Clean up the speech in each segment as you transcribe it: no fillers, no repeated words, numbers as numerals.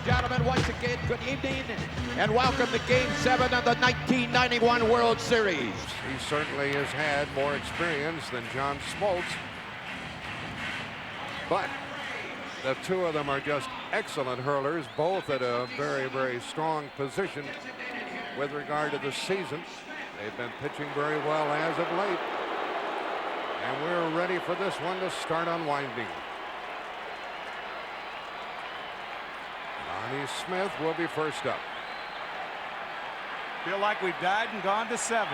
gentlemen, once again, good evening, and welcome to Game 7 of the 1991 World Series. He certainly has had more experience than John Smoltz, but the two of them are just excellent hurlers, both at a very, very strong position with regard to the season. They've been pitching very well as of late, and we're ready for this one to start unwinding. Lonnie Smith will be first up. Feel like we've died and gone to 7.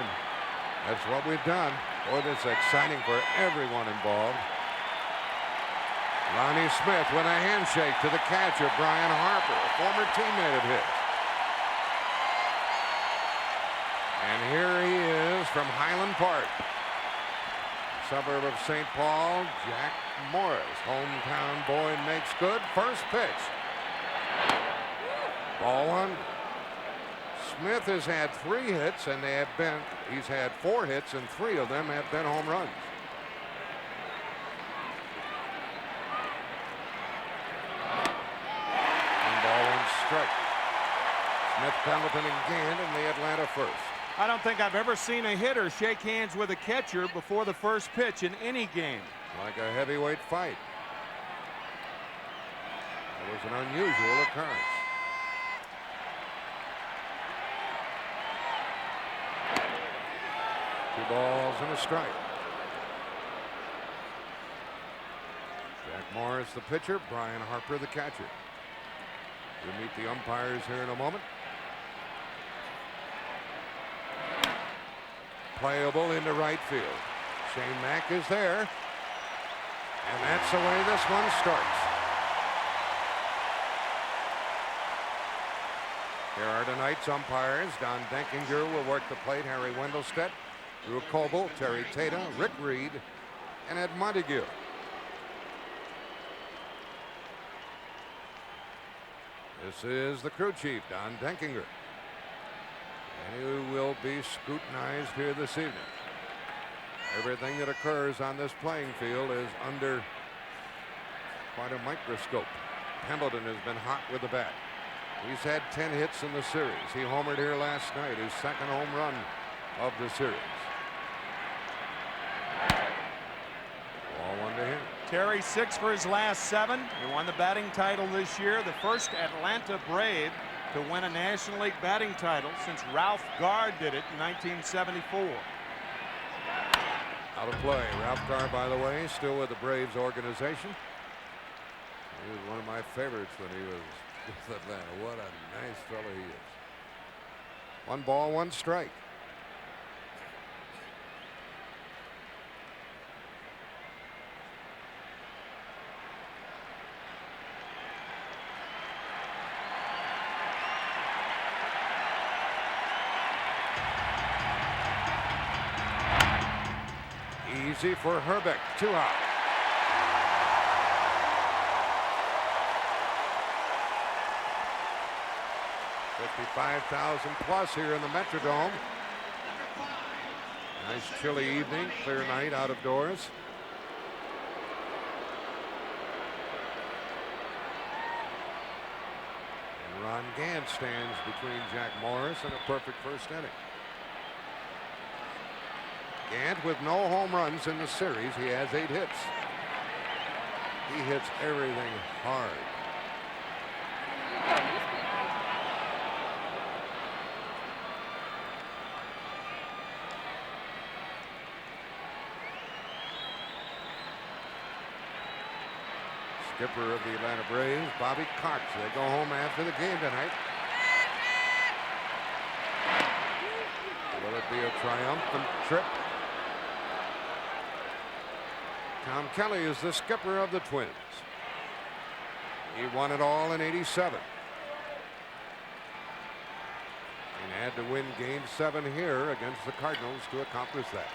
That's what we've done. Boy, this is exciting for everyone involved. Lonnie Smith with a handshake to the catcher, Brian Harper, a former teammate of his. And here he is from Highland Park, suburb of St. Paul, Jack Morris, hometown boy, makes good. First pitch. Ball one. Smith has had 3 hits, and he's had 4 hits, and 3 of them have been home runs. And ball one strike. Smith, Pendleton, and Gant in the Atlanta first. I don't think I've ever seen a hitter shake hands with a catcher before the first pitch in any game. Like a heavyweight fight. It was an unusual occurrence. Two balls and a strike. Jack Morris, the pitcher, Brian Harper, the catcher. We'll meet the umpires here in a moment. Playable into right field. Shane Mack is there. And that's the way this one starts. Here are tonight's umpires. Don Denkinger will work the plate. Harry Wendelstedt, Drew Coble, Terry Tata, Rick Reed, and Ed Montague. This is the crew chief, Don Denkinger. And he will be scrutinized here this evening. Everything that occurs on this playing field is under quite a microscope. Pendleton has been hot with the bat. He's had 10 hits in the series. He homered here last night, his second home run of the series. Ball one to him. Terry 6 for his last 7. He won the batting title this year, the first Atlanta Brave to win a National League batting title since Ralph Gard did it in 1974. Out of play. Ralph Gard, by the way, still with the Braves organization. He was one of my favorites when he was with Atlanta. What a nice fellow he is. 1 ball, 1 strike. Easy for Herbeck. 2 out. $55,000 plus here in the Metrodome. Nice chilly evening, clear night out of doors. And Ron Gant stands between Jack Morris and a perfect first inning. Gant with no home runs in the series. He has 8 hits. He hits everything hard. Skipper of the Atlanta Braves, Bobby Cox. They go home after the game tonight. Will it be a triumphant trip? Tom Kelly is the skipper of the Twins. He won it all in '87. And had to win Game 7 here against the Cardinals to accomplish that.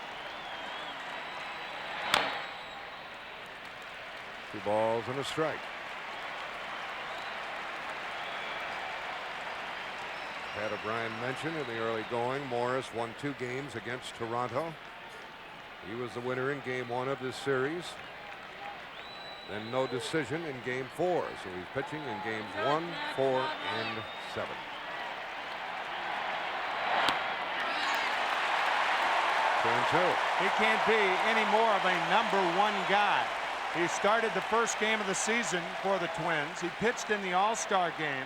2 balls and a strike. Had O'Brien mentioned in the early going, Morris won 2 games against Toronto. He was the winner in Game 1 of this series. then no decision in game 4. So he's pitching in games 1, 4, and 7. Turn 2. He can't be any more of a #1 guy. He started the first game of the season for the Twins. He pitched in the All-Star game.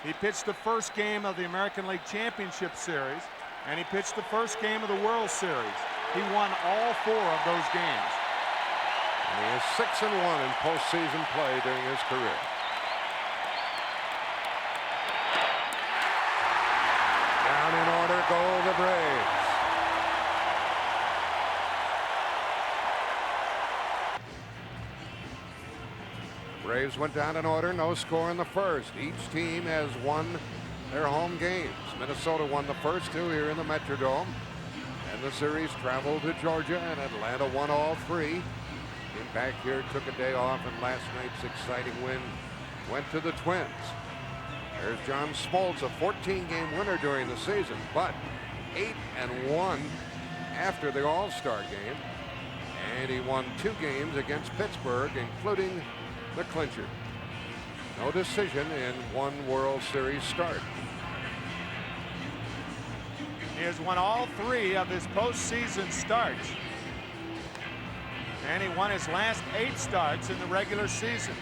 He pitched the first game of the American League Championship Series, and he pitched the first game of the World Series. He won all 4 of those games. And he is 6-1 in postseason play during his career. Down in order go the Braves. Braves went down in order, no score in the first. Each team has won their home games. Minnesota won the first 2 here in the Metrodome, and the series traveled to Georgia, and Atlanta won all 3. Came back here, took a day off, and last night's exciting win went to the Twins. There's John Smoltz, a 14-game winner during the season, but 8-1 after the All-Star game, and he won 2 games against Pittsburgh, including the clincher. No decision in 1 World Series start. He has won all 3 of his postseason starts, and he won his last 8 starts in the regular season.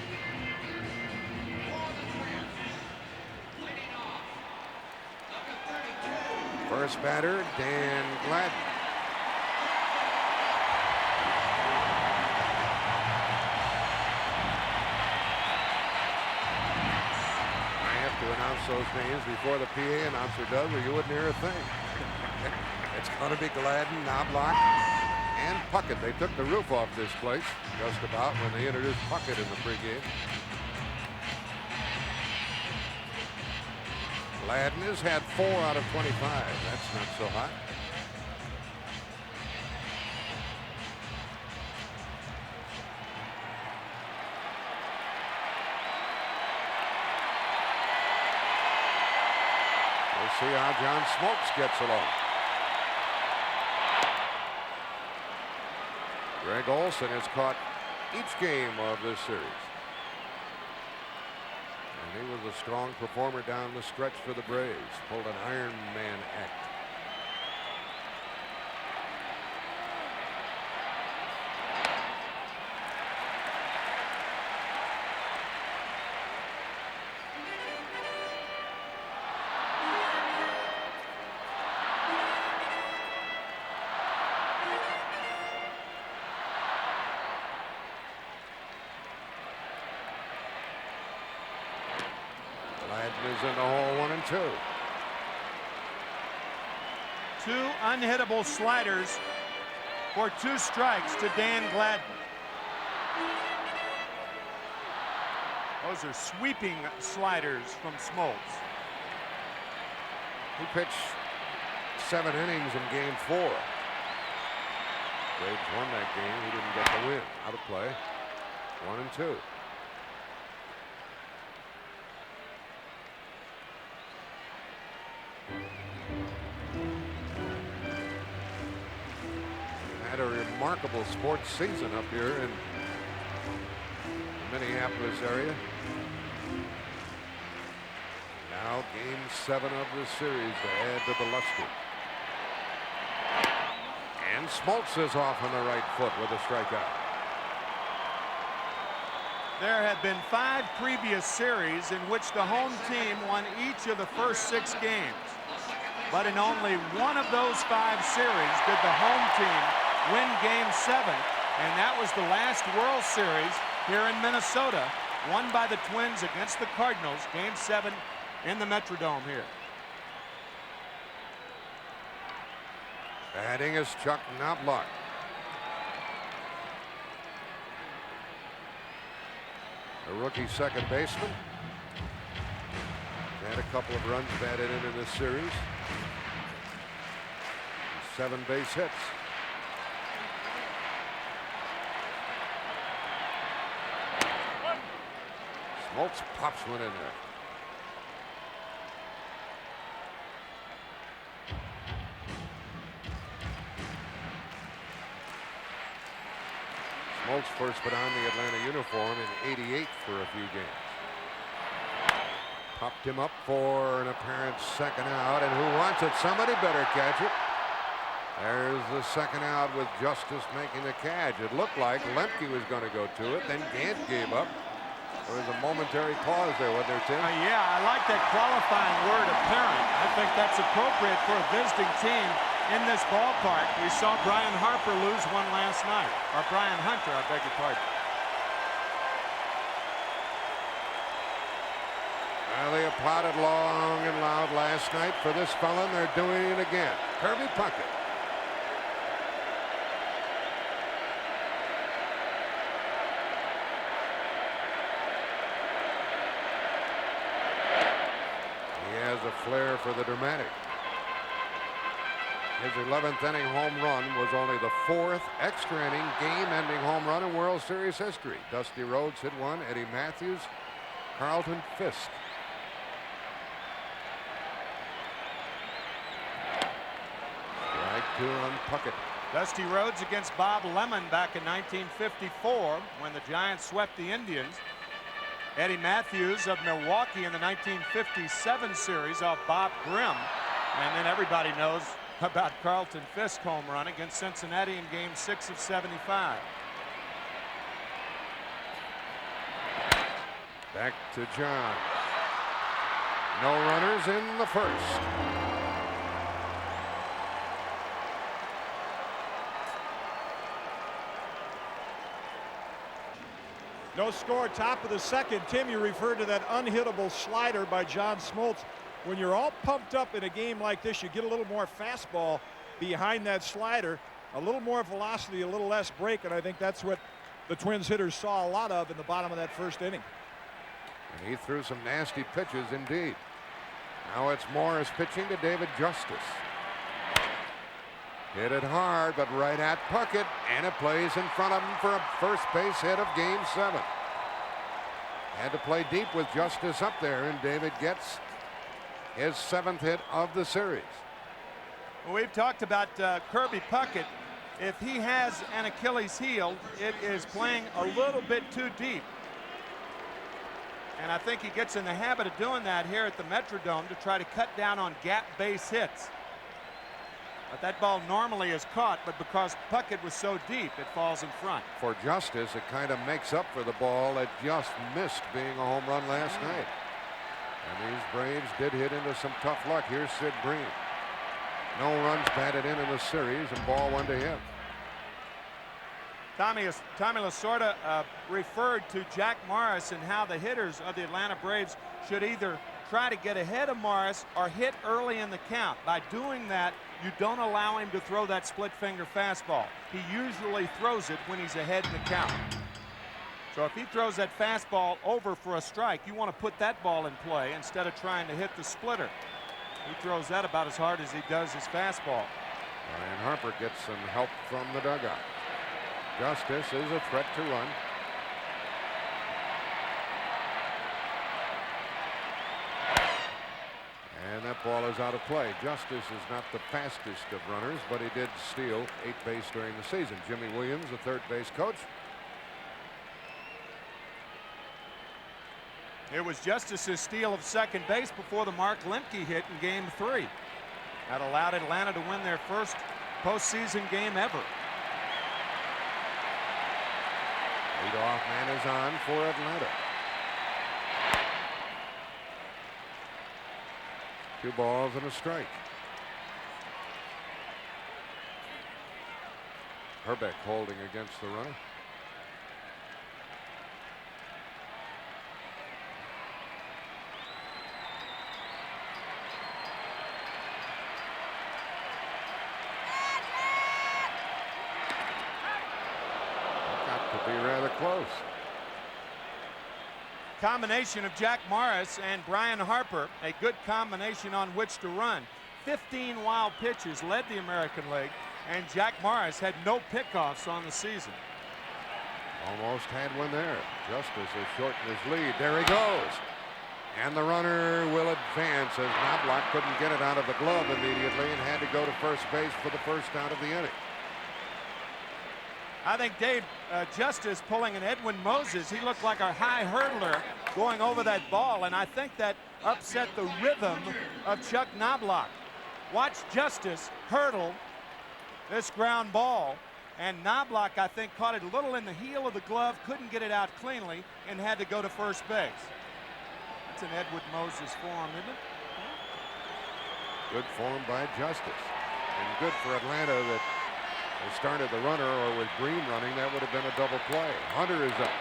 First batter, Dan Gladden. To announce those names before the PA announcer does, or you wouldn't hear a thing. It's going to be Gladden, Knobloch, and Puckett. They took the roof off this place just about when they introduced Puckett in the pregame. Gladden has had 4 out of 25. That's not so hot. See how John Smoltz gets along. Greg Olson has caught each game of this series. And he was a strong performer down the stretch for the Braves. Pulled an Iron Man act. Is in the hole, 1 and 2. 2 unhittable sliders for 2 strikes to Dan Gladden. Those are sweeping sliders from Smoltz. He pitched 7 innings in game 4. Braves won that game. He didn't get the win. Out of play. 1 and 2. Had a remarkable sports season up here in the Minneapolis area. Now game 7 of the series to add to the luster. And Smoltz is off on the right foot with a strikeout. There have been 5 previous series in which the home team won each of the first 6 games. But in only 1 of those 5 series did the home team win game 7, and that was the last World Series here in Minnesota, won by the Twins against the Cardinals, game 7 in the Metrodome here. Batting is Chuck Knobloch. A rookie second baseman. Had a couple of runs batted in this series. 7 base hits. Smoltz pops one in there. Smoltz first put on the Atlanta uniform in '88 for a few games. Popped him up for an apparent second out, and who wants it? Somebody better catch it. There's the second out with Justice making the catch. It looked like Lemke was going to go to it, then Gant gave up. There was a momentary pause there, wasn't there, Tim? Yeah, I like that qualifying word, apparent. I think that's appropriate for a visiting team in this ballpark. We saw Brian Harper lose one last night. Or Brian Hunter, I beg your pardon. Well, they applauded long and loud last night for this fella, and they're doing it again. Kirby Puckett. He has a flair for the dramatic. His 11th inning home run was only the 4th extra inning game-ending home run in World Series history. Dusty Rhodes hit one, Eddie Matthews, Carlton Fisk. Strike two on Puckett. Dusty Rhodes against Bob Lemon back in 1954 when the Giants swept the Indians. Eddie Matthews of Milwaukee in the 1957 series off Bob Grimm. And then everybody knows about Carlton Fisk home run against Cincinnati in Game 6 of '75. Back to John. No runners in the first. No score, top of the second. Tim, you referred to that unhittable slider by John Smoltz. When you're all pumped up in a game like this, you get a little more fastball behind that slider, a little more velocity, a little less break, and I think that's what the Twins hitters saw a lot of in the bottom of that first inning. And he threw some nasty pitches indeed. Now it's Morris pitching to David Justice. Hit it hard, but right at Puckett, and it plays in front of him for a first base hit of Game 7. Had to play deep with Justice up there, and David gets his 7th hit of the series. Well, we've talked about Kirby Puckett. If he has an Achilles heel, it is playing a little bit too deep. And I think he gets in the habit of doing that here at the Metrodome to try to cut down on gap base hits. But that ball normally is caught, but because Puckett was so deep, it falls in front. For Justice, it kind of makes up for the ball that just missed being a home run last night. And these Braves did hit into some tough luck. Here's Sid Bream. No runs batted in the series, and ball 1 to him. Tommy Lasorda referred to Jack Morris and how the hitters of the Atlanta Braves should either try to get ahead of Morris or hit early in the count. By doing that, you don't allow him to throw that split finger fastball. He usually throws it when he's ahead in the count. So if he throws that fastball over for a strike, you want to put that ball in play instead of trying to hit the splitter. He throws that about as hard as he does his fastball. Ryan Harper gets some help from the dugout. Justice is a threat to run. And that ball is out of play. Justice is not the fastest of runners, but he did steal 8 base during the season. Jimmy Williams, the third base coach. It was Justice's steal of second base before the Mark Lemke hit in Game 3. That allowed Atlanta to win their first postseason game ever. Leadoff man is on for Atlanta. 2 balls and a strike. Herbeck holding against the runner. Got to be rather close. Combination of Jack Morris and Brian Harper, a good combination on which to run. 15 wild pitches led the American League, and Jack Morris had no pickoffs on the season. Almost had one there. Justice has shortened his lead. There he goes. And the runner will advance as Knobloch couldn't get it out of the glove immediately and had to go to first base for the first out of the inning. I think Dave Justice pulling an Edwin Moses. He looked like a high hurdler going over that ball, and I think that upset the rhythm of Chuck Knobloch. Watch Justice hurdle this ground ball, and Knobloch, I think, caught it a little in the heel of the glove, couldn't get it out cleanly, and had to go to first base. That's an Edwin Moses form, isn't it? Good form by Justice, and good for Atlanta that they started the runner, or with Green running, that would have been a double play. Hunter is up.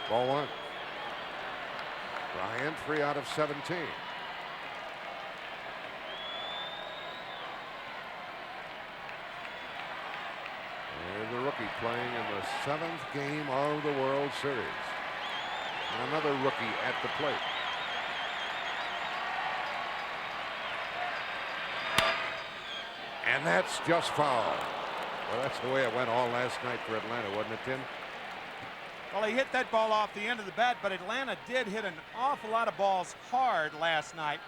Ball one. Bryant 3 out of 17. There's a rookie playing in the 7th game of the World Series. And another rookie at the plate. And that's just foul. Well, that's the way it went all last night for Atlanta, wasn't it, Tim? Well, he hit that ball off the end of the bat, but Atlanta did hit an awful lot of balls hard last night,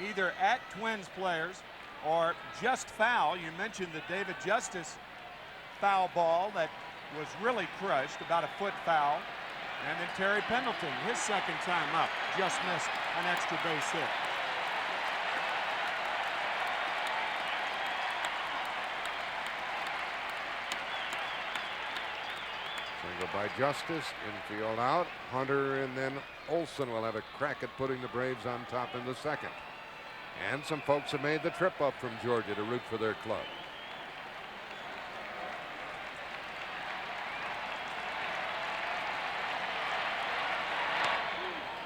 either at Twins players or just foul. You mentioned the David Justice foul ball that was really crushed, about a foot foul. And then Terry Pendleton, his second time up, just missed an extra base hit. Single by Justice, infield out. Hunter and then Olsen will have a crack at putting the Braves on top in the second. And some folks have made the trip up from Georgia to root for their club.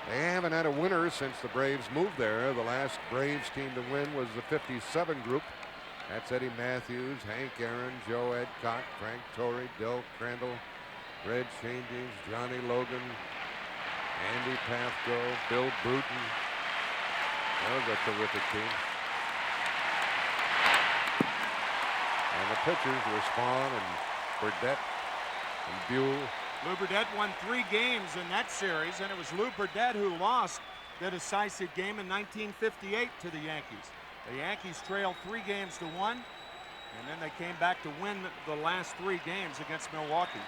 They haven't had a winner since the Braves moved there. The last Braves team to win was the '57 group. That's Eddie Matthews, Hank Aaron, Joe Edcott, Frank Torrey, Del Crandall, Red Changes, Johnny Logan, Andy Pafko, Bill Bruton. That was a terrific team. And the pitchers were Spawn and Burdette and Buell. Lou Burdette won 3 games in that series, and it was Lou Burdette who lost the decisive game in 1958 to the Yankees. The Yankees trailed 3 games to 1, and then they came back to win the last 3 games against Milwaukee.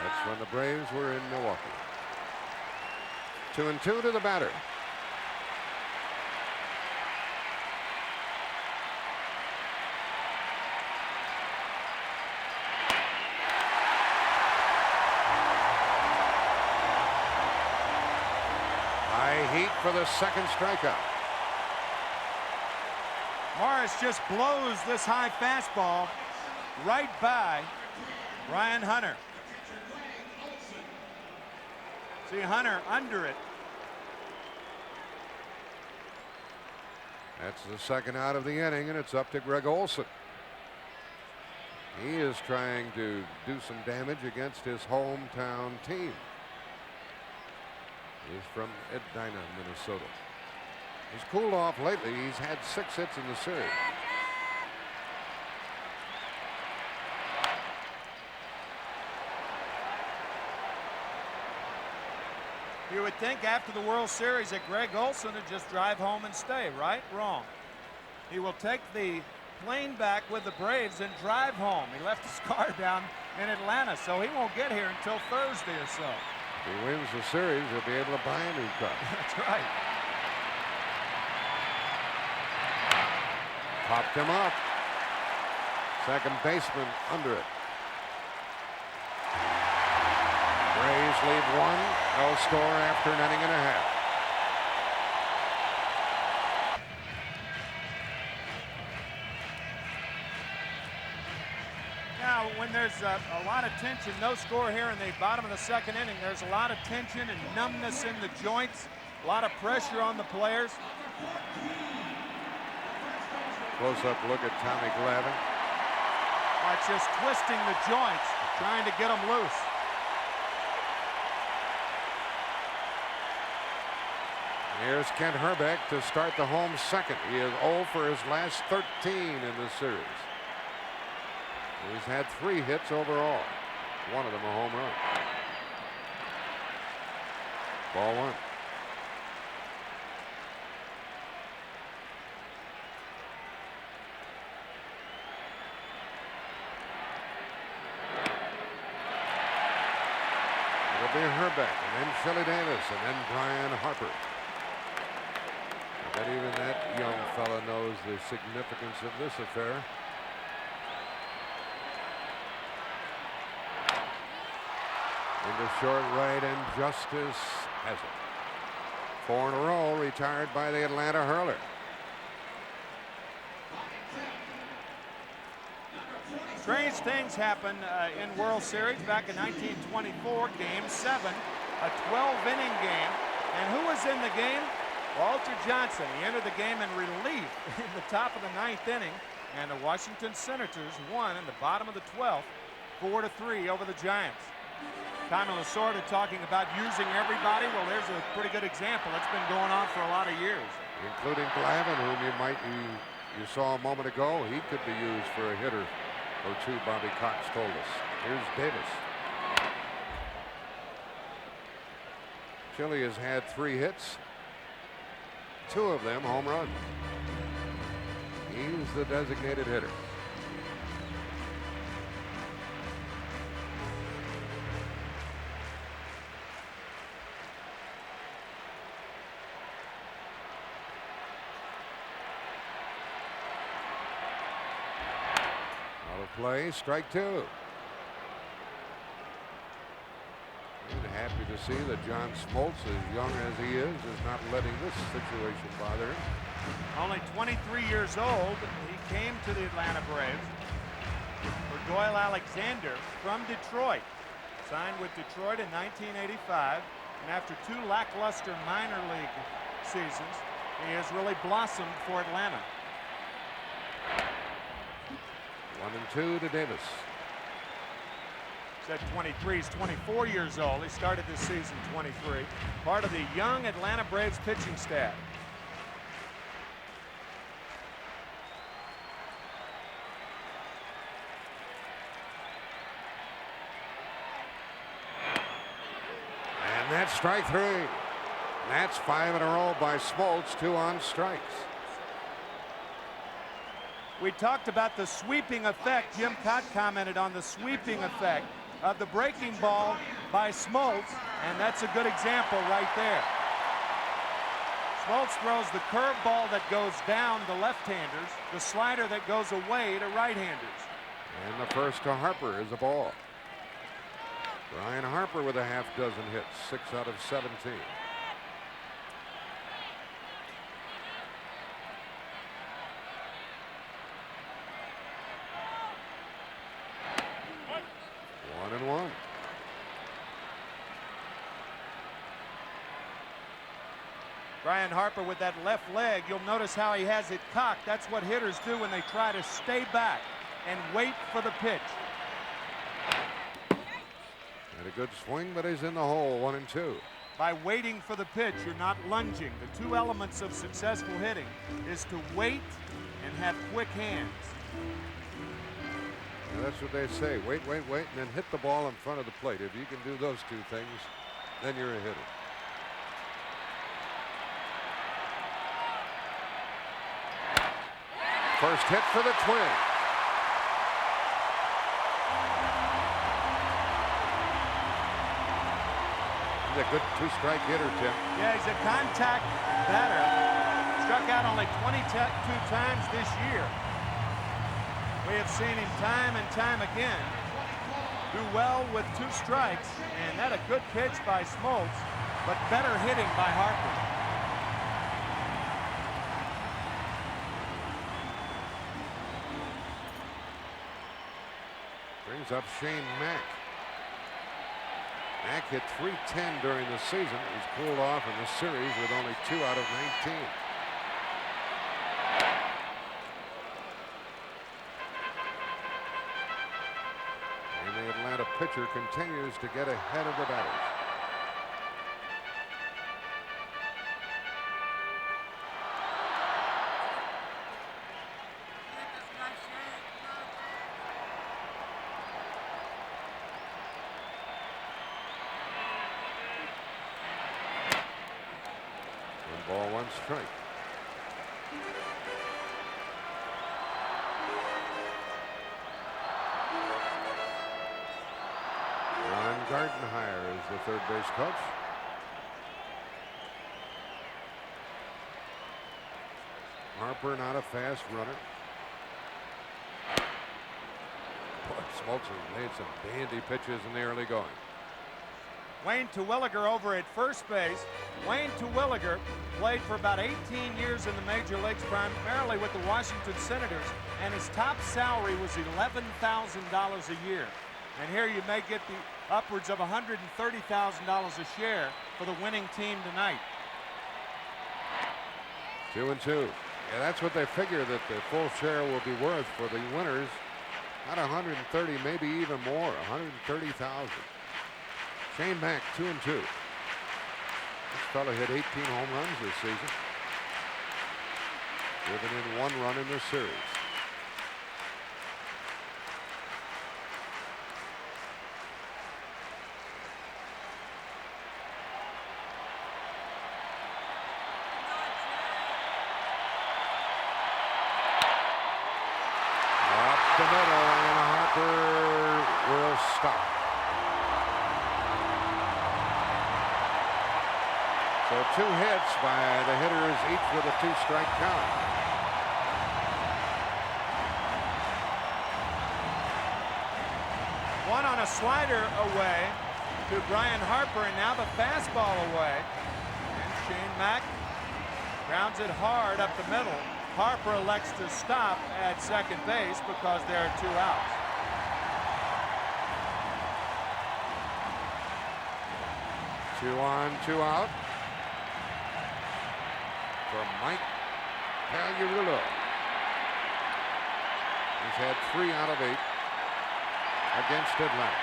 That's when the Braves were in Milwaukee. 2-2 to the batter. High heat for the second strikeout. Morris just blows this high fastball right by Ryan Hunter. See Hunter under it. That's the second out of the inning, and it's up to Greg Olson. He is trying to do some damage against his hometown team. He's from Edina, Minnesota. He's cooled off lately. He's had 6 hits in the series. You would think after the World Series that Greg Olson would just drive home and stay, right? Wrong. He will take the plane back with the Braves and drive home. He left his car down in Atlanta, so he won't get here until Thursday or so. If he wins the series, he'll be able to buy a new car. That's right. Popped him up. Second baseman under it. Braves leave 1. No score after an inning and a half. Now, when there's a lot of tension, no score here in the bottom of the second inning, there's a lot of tension and numbness in the joints, a lot of pressure on the players. Close-up look at Tommy Glavine. It's just twisting the joints, trying to get them loose. Here's Kent Herbeck to start the home second. He is 0 for his last 13 in the series. He's had 3 hits overall. One of them a home run. Ball 1. It'll be Herbeck, and then Shelley Davis, and then Brian Harper. I bet even that young fella knows the significance of this affair. Into short right, and Justice has it. 4 in a row retired by the Atlanta hurler. Strange things happen in World Series back in 1924, Game 7, a 12-inning game. And who was in the game? Walter Johnson. He entered the game in relief in the top of the 9th inning, and the Washington Senators won in the bottom of the 12th, 4-3 over the Giants. Tommy Lasorda talking about using everybody. Well, there's a pretty good example. It's been going on for a lot of years. Including Glavine, whom you saw a moment ago. He could be used for a hitter or two, Bobby Cox told us. Here's Davis. Chile has had 3 hits, 2 of them home runs. He's the designated hitter. Play, strike 2. And happy to see that John Smoltz, as young as he is not letting this situation bother him. Only 23 years old, he came to the Atlanta Braves for Doyle Alexander from Detroit. Signed with Detroit in 1985, and after 2 lackluster minor league seasons, he has really blossomed for Atlanta. 1-2 to Davis. Said 23, he's 24 years old. He started this season 23. Part of the young Atlanta Braves pitching staff. And that's strike 3. And that's 5 in a row by Smoltz, 2 on strikes. We talked about the sweeping effect. Jim Cott commented on the sweeping effect of the breaking ball by Smoltz, and that's a good example right there. Smoltz throws the curveball that goes down to left-handers, the slider that goes away to right-handers. And the first to Harper is a ball. Brian Harper with a half dozen hits, 6 out of 17. Brian Harper with that left leg, you'll notice how he has it cocked. That's what hitters do when they try to stay back and wait for the pitch. And a good swing, but he's in the hole, 1-2. By waiting for the pitch, you're not lunging. The 2 elements of successful hitting is to wait and have quick hands. Now that's what they say. Wait, wait, wait, and then hit the ball in front of the plate. If you can do those 2 things, then you're a hitter. First hit for the Twins. He's a good 2-strike hitter, Tim. Yeah, he's a contact batter. Struck out only 22 times this year. We have seen him time and time again do well with 2 strikes, and that a good pitch by Smoltz, but better hitting by Harper. Brings up Shane Mack. Mack hit .310 during the season. He's cooled off in the series with only 2 out of 19. And the Atlanta pitcher continues to get ahead of the batters. Ball 1 strike. Ron Gardenhire is the third base coach. Harper not a fast runner. Boy, Smoltz has made some dandy pitches in the early going. Wayne Terwilliger over at first base. Wayne Terwilliger played for about 18 years in the major leagues, primarily with the Washington Senators, and his top salary was $11,000 a year. And here you may get the upwards of $130,000 a share for the winning team tonight. 2-2. Yeah, that's what they figure that the full share will be worth for the winners. Not 130, maybe even more, 130,000. Shane Mack, 2-2. This fellow hit 18 home runs this season. Driven in 1 run in this series. Up the middle, and Harper will stop. So 2 hits by the hitters, each with a 2-strike count. One on a slider away to Brian Harper, and now the fastball away. And Shane Mack grounds it hard up the middle. Harper elects to stop at second base because there are 2 outs. Two on, 2 out. For Mike Pagliarulo. He's had 3 out of 8 against Atlanta.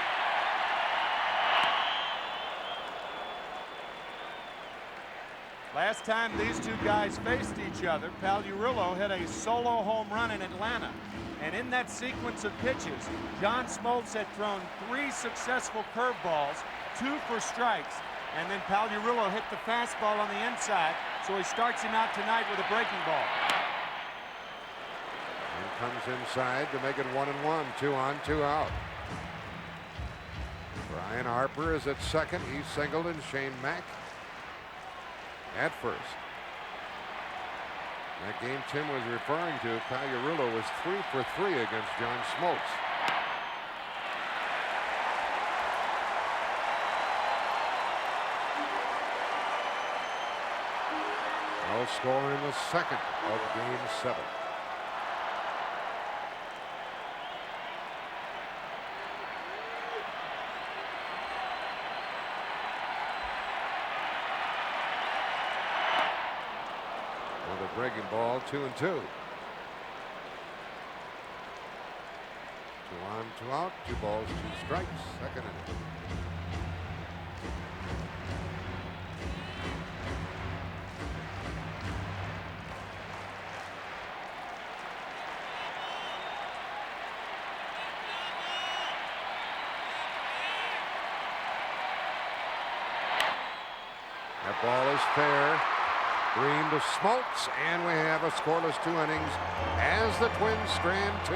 Last time these 2 guys faced each other, Pagliarulo hit a solo home run in Atlanta. And in that sequence of pitches, John Smoltz had thrown 3 successful curveballs, 2 for strikes. And then Pagliarulo hit the fastball on the inside, so he starts him out tonight with a breaking ball. And comes inside to make it 1-1, 2 on, 2 out. Brian Harper is at second. He's singled, and Shane Mack at first. That game Tim was referring to, Pagliarulo was 3 for 3 against John Smoltz. No score in the second of game 7. Another breaking ball, 2-2. 2 on, 2 out, 2 balls, 2 strikes, second inning. That ball is fair. Green to Smoltz, and we have a scoreless 2 innings as the Twins strand 2.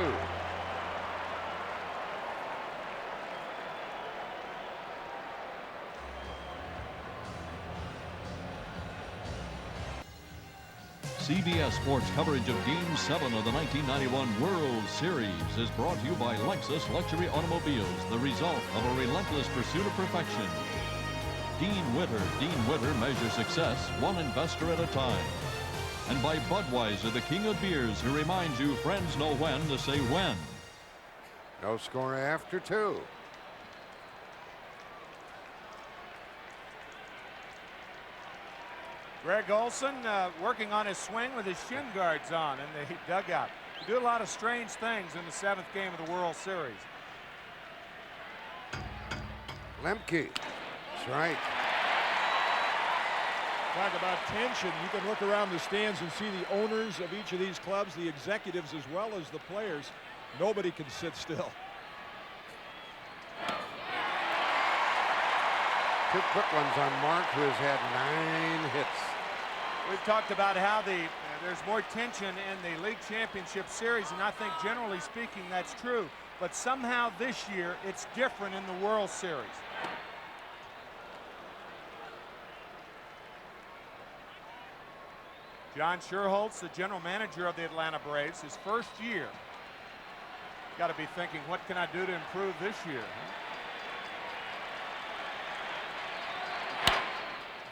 CBS Sports coverage of Game 7 of the 1991 World Series is brought to you by Lexus Luxury Automobiles, the result of a relentless pursuit of perfection. Dean Witter measures success one investor at a time. And by Budweiser, the king of beers, who reminds you friends know when to say when. No score after 2. Greg Olson working on his swing with his shin guards on in the dugout. You do a lot of strange things in the 7th game of the World Series. Lemke. That's right. Talk about tension. You can look around the stands and see the owners of each of these clubs, the executives as well as the players. Nobody can sit still. 2 quick ones on Mark, who has had 9 hits. We've talked about how there's more tension in the League Championship Series, and I think generally speaking that's true. But somehow this year it's different in the World Series. John Schuerholz, the general manager of the Atlanta Braves, his first year. Got to be thinking, what can I do to improve this year?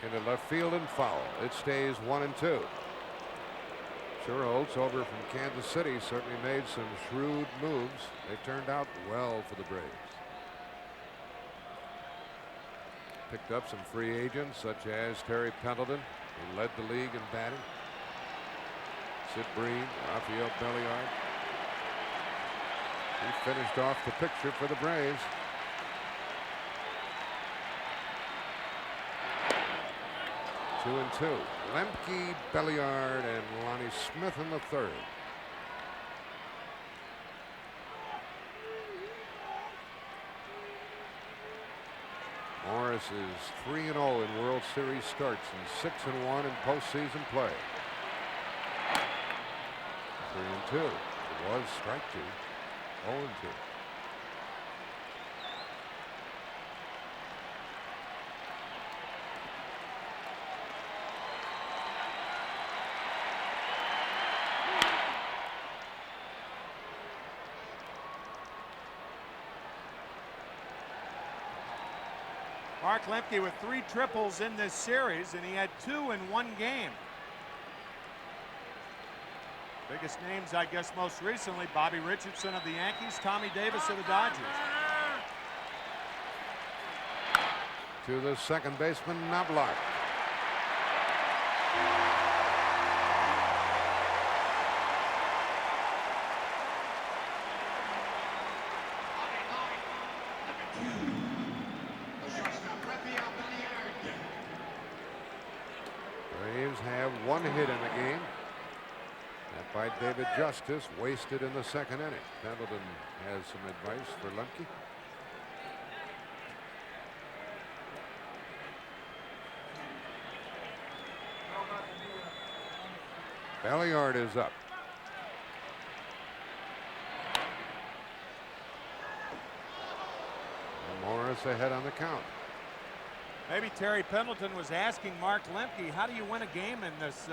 Into left field and foul. It stays 1-2. Schuerholz over from Kansas City certainly made some shrewd moves. They turned out well for the Braves. Picked up some free agents such as Terry Pendleton, who led the league in batting. Sid Breen, Rafael Belliard. He finished off the picture for the Braves. 2-2. Lemke, Belliard, and Lonnie Smith in the third. Morris is 3-0 in World Series starts and 6-1 in postseason play. 3-2. It was strike two. 0-2. Mark Lemke with 3 triples in this series, and he had 2 in one game. Biggest names, I guess, most recently, Bobby Richardson of the Yankees, Tommy Davis of the Dodgers. To the second baseman, Knobloch. Braves have 1 hit in the game. That by David Justice, wasted in the second inning. Pendleton has some advice for Lemke. Belliard is up. And Morris ahead on the count. Maybe Terry Pendleton was asking Mark Lemke, how do you win a game in this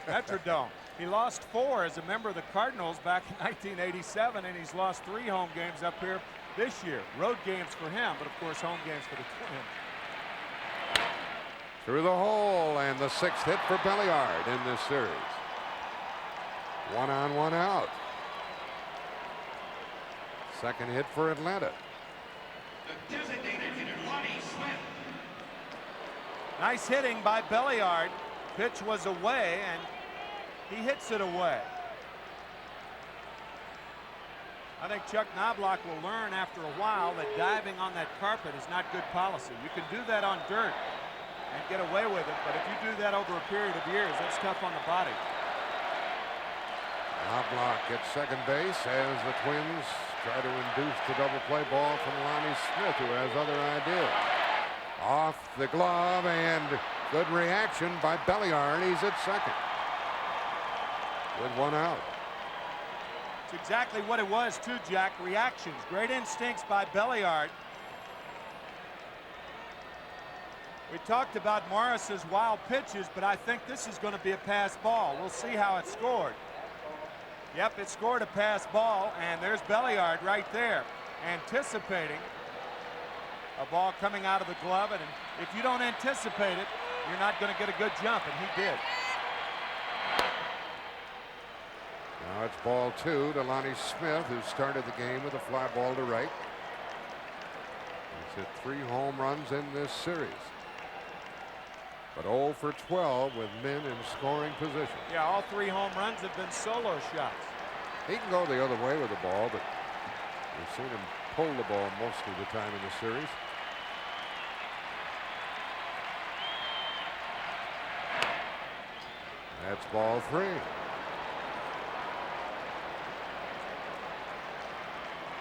Metrodome? He lost 4 as a member of the Cardinals back in 1987, and he's lost 3 home games up here this year. Road games for him, but of course home games for the Twins. Through the hole, and the 6th hit for Belliard in this series. 1 on, 1 out. Second hit for Atlanta. The designated hitter, Lonnie Smith. Nice hitting by Belliard. Pitch was away, and he hits it away. I think Chuck Knobloch will learn after a while that diving on that carpet is not good policy. You can do that on dirt and get away with it, but if you do that over a period of years, that's tough on the body. Knobloch at second base as the Twins try to induce the double play ball from Lonnie Smith, who has other ideas. Off the glove, and good reaction by Belliard. He's at second with 1 out. It's exactly what it was too, Jack. Reactions, great instincts by Belliard. We talked about Morris's wild pitches, but I think this is going to be a pass ball. We'll see how it's scored. Yep, it scored a pass ball, and there's Belliard right there, anticipating a ball coming out of the glove, and if you don't anticipate it, you're not going to get a good jump, and he did. Now it's ball 2 to Lonnie Smith, who started the game with a fly ball to right. He's hit 3 home runs in this series, but 0 for 12 with men in scoring position. Yeah, all 3 home runs have been solo shots. He can go the other way with the ball, but we've seen him pull the ball most of the time in the series. That's ball 3.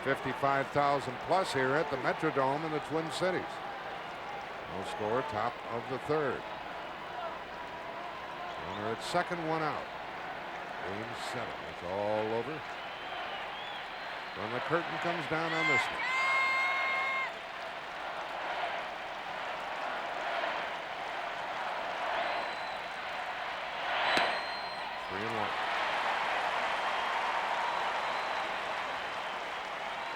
55,000 plus here at the Metrodome in the Twin Cities. No score, top of the third. Runner at second, 1 out. Game 7. It's all over when the curtain comes down on this one. 3-1.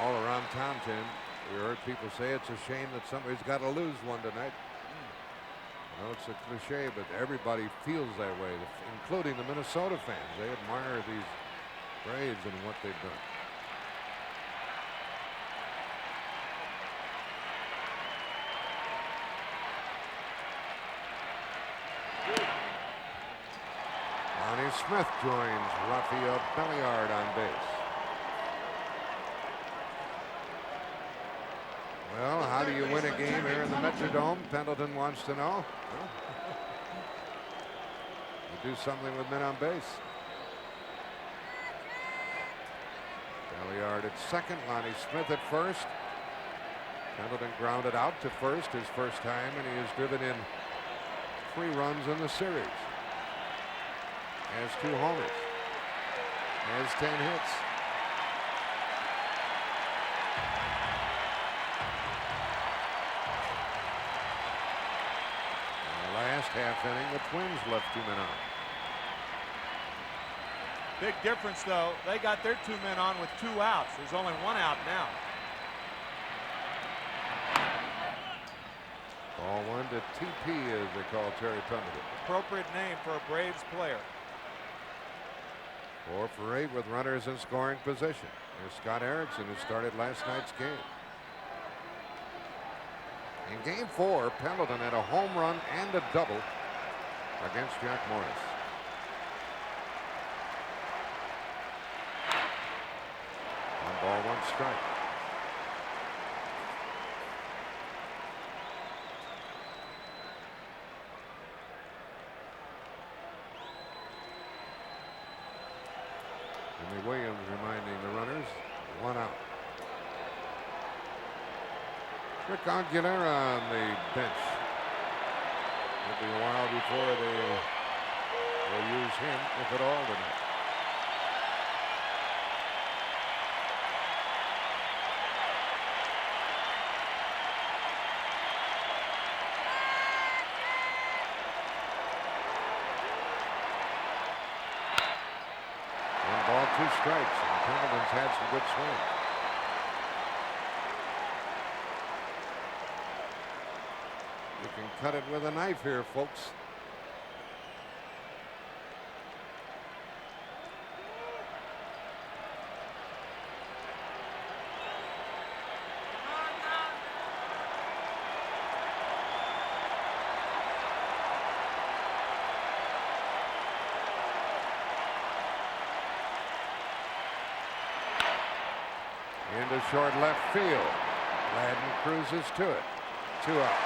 All around town, Tim, we heard people say it's a shame that somebody's got to lose one tonight. I know it's a cliche, but everybody feels that way, including the Minnesota fans. They admire these Braves and what they've done. Lonnie Smith joins Rafael Belliard on base. Well, how do you win a game here in the Metrodome? Pendleton wants to know. Well, you do something with men on base. Belliard at second, Lonnie Smith at first. Pendleton grounded out to first his first time, and he has driven in 3 runs in the series. Has 2 homers. Has 10 hits. In the last half inning, the Twins left 2 men on. Big difference, though. They got their 2 men on with 2 outs. There's only 1 out now. Ball 1 to TP, as they call Terry Pendleton. Appropriate name for a Braves player. 4 for 8 with runners in scoring position. Here's Scott Erickson, who started last night's game. In game 4, Pendleton had a home run and a double against Jack Morris. One ball, 1 strike. Jimmy Williams reminding the runners, 1 out. Rick Aguilera on the bench. It'll be a while before they will use him, if at all, tonight. One ball, 2 strikes, and Pendleton's had some good swings. You can cut it with a knife here, folks. Into short left field. Gladden cruises to it. 2 out.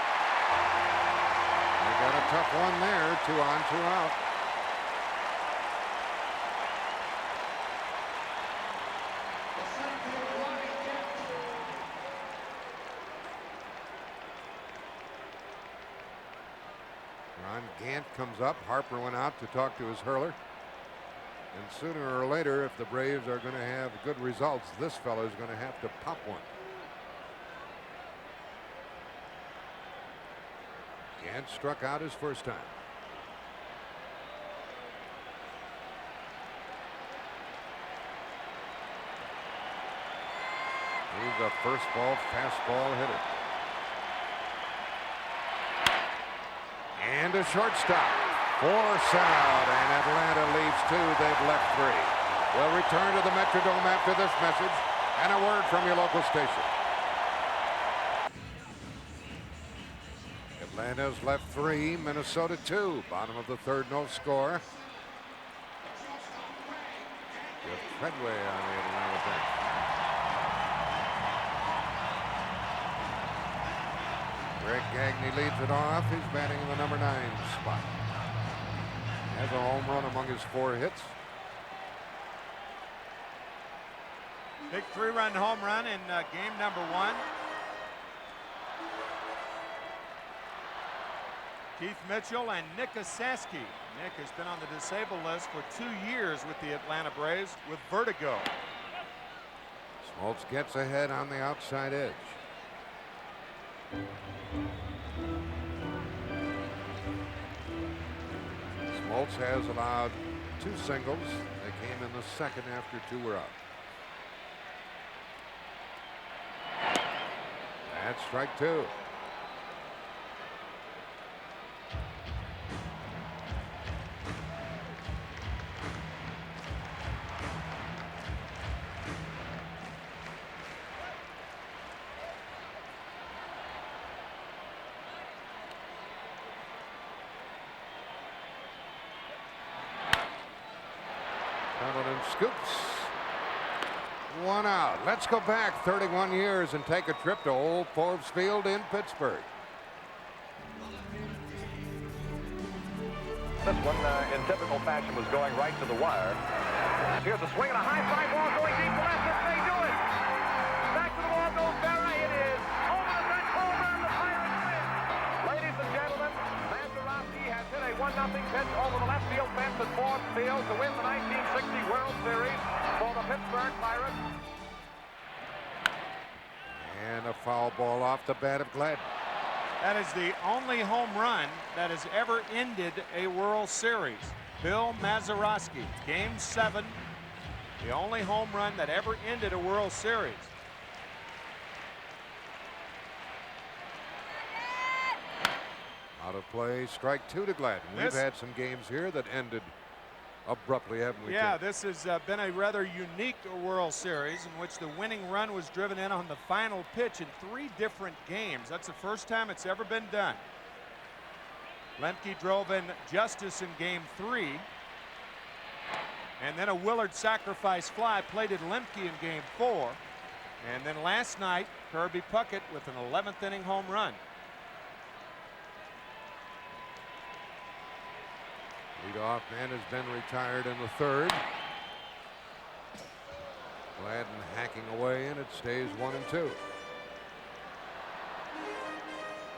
They got a tough one there. 2 on, 2 out. Ron Gant comes up. Harper went out to talk to his hurler. And sooner or later, if the Braves are going to have good results, this fellow is going to have to pop one. Gant struck out his first time. He's a first ball fastball hitter. And a shortstop. Force out, and Atlanta leads 2. They've left 3. We'll return to the Metrodome after this message and a word from your local station. Atlanta's left 3, Minnesota 2. Bottom of the 3rd, no score. Jeff Treadway on the Atlanta bench. Greg Gagne leads it off. He's batting in the number 9 spot. Has a home run among his 4 hits. Big 3-run home run in game number 1. Keith Mitchell and Nick Oseski. Nick has been on the disabled list for 2 years with the Atlanta Braves with vertigo. Smoltz gets ahead on the outside edge. Smoltz has allowed 2 singles. They came in the second after 2 were out. That's strike 2. Hamilton scoops. 1 out. Let's go back 31 years and take a trip to Old Forbes Field in Pittsburgh. This one, in typical fashion, was going right to the wire. Here's a swing and a high fly ball going deep to left. If they do it. Back to the wall goes Berra. It is over the fence. Home run. The Pirates win. Ladies and gentlemen, Mazeroski has hit a 1-0 pitch over the left field fence at Forbes Field to win the 1960 World Series for the Pittsburgh Pirates. And a foul ball off the bat of Gladden. That is the only home run that has ever ended a World Series. Bill Mazeroski, Game 7, the only home run that ever ended a World Series. Out of play, strike 2 to Gladden. We've had some games here that ended abruptly, haven't we? Yeah, Tim? this has been a rather unique World Series in which the winning run was driven in on the final pitch in 3 different games. That's the first time it's ever been done. Lemke drove in Justice in Game 3. And then a Willard sacrifice fly plated Lemke in Game 4. And then last night, Kirby Puckett with an 11th inning home run. Leadoff man has been retired in the 3rd. Gladden hacking away, and it stays 1-2.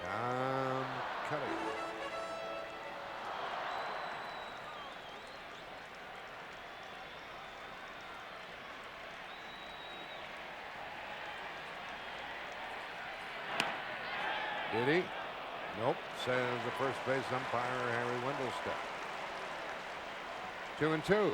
Tom Kelly. Did he? Nope, says the first base umpire, Harry Wendelstedt. 2-2.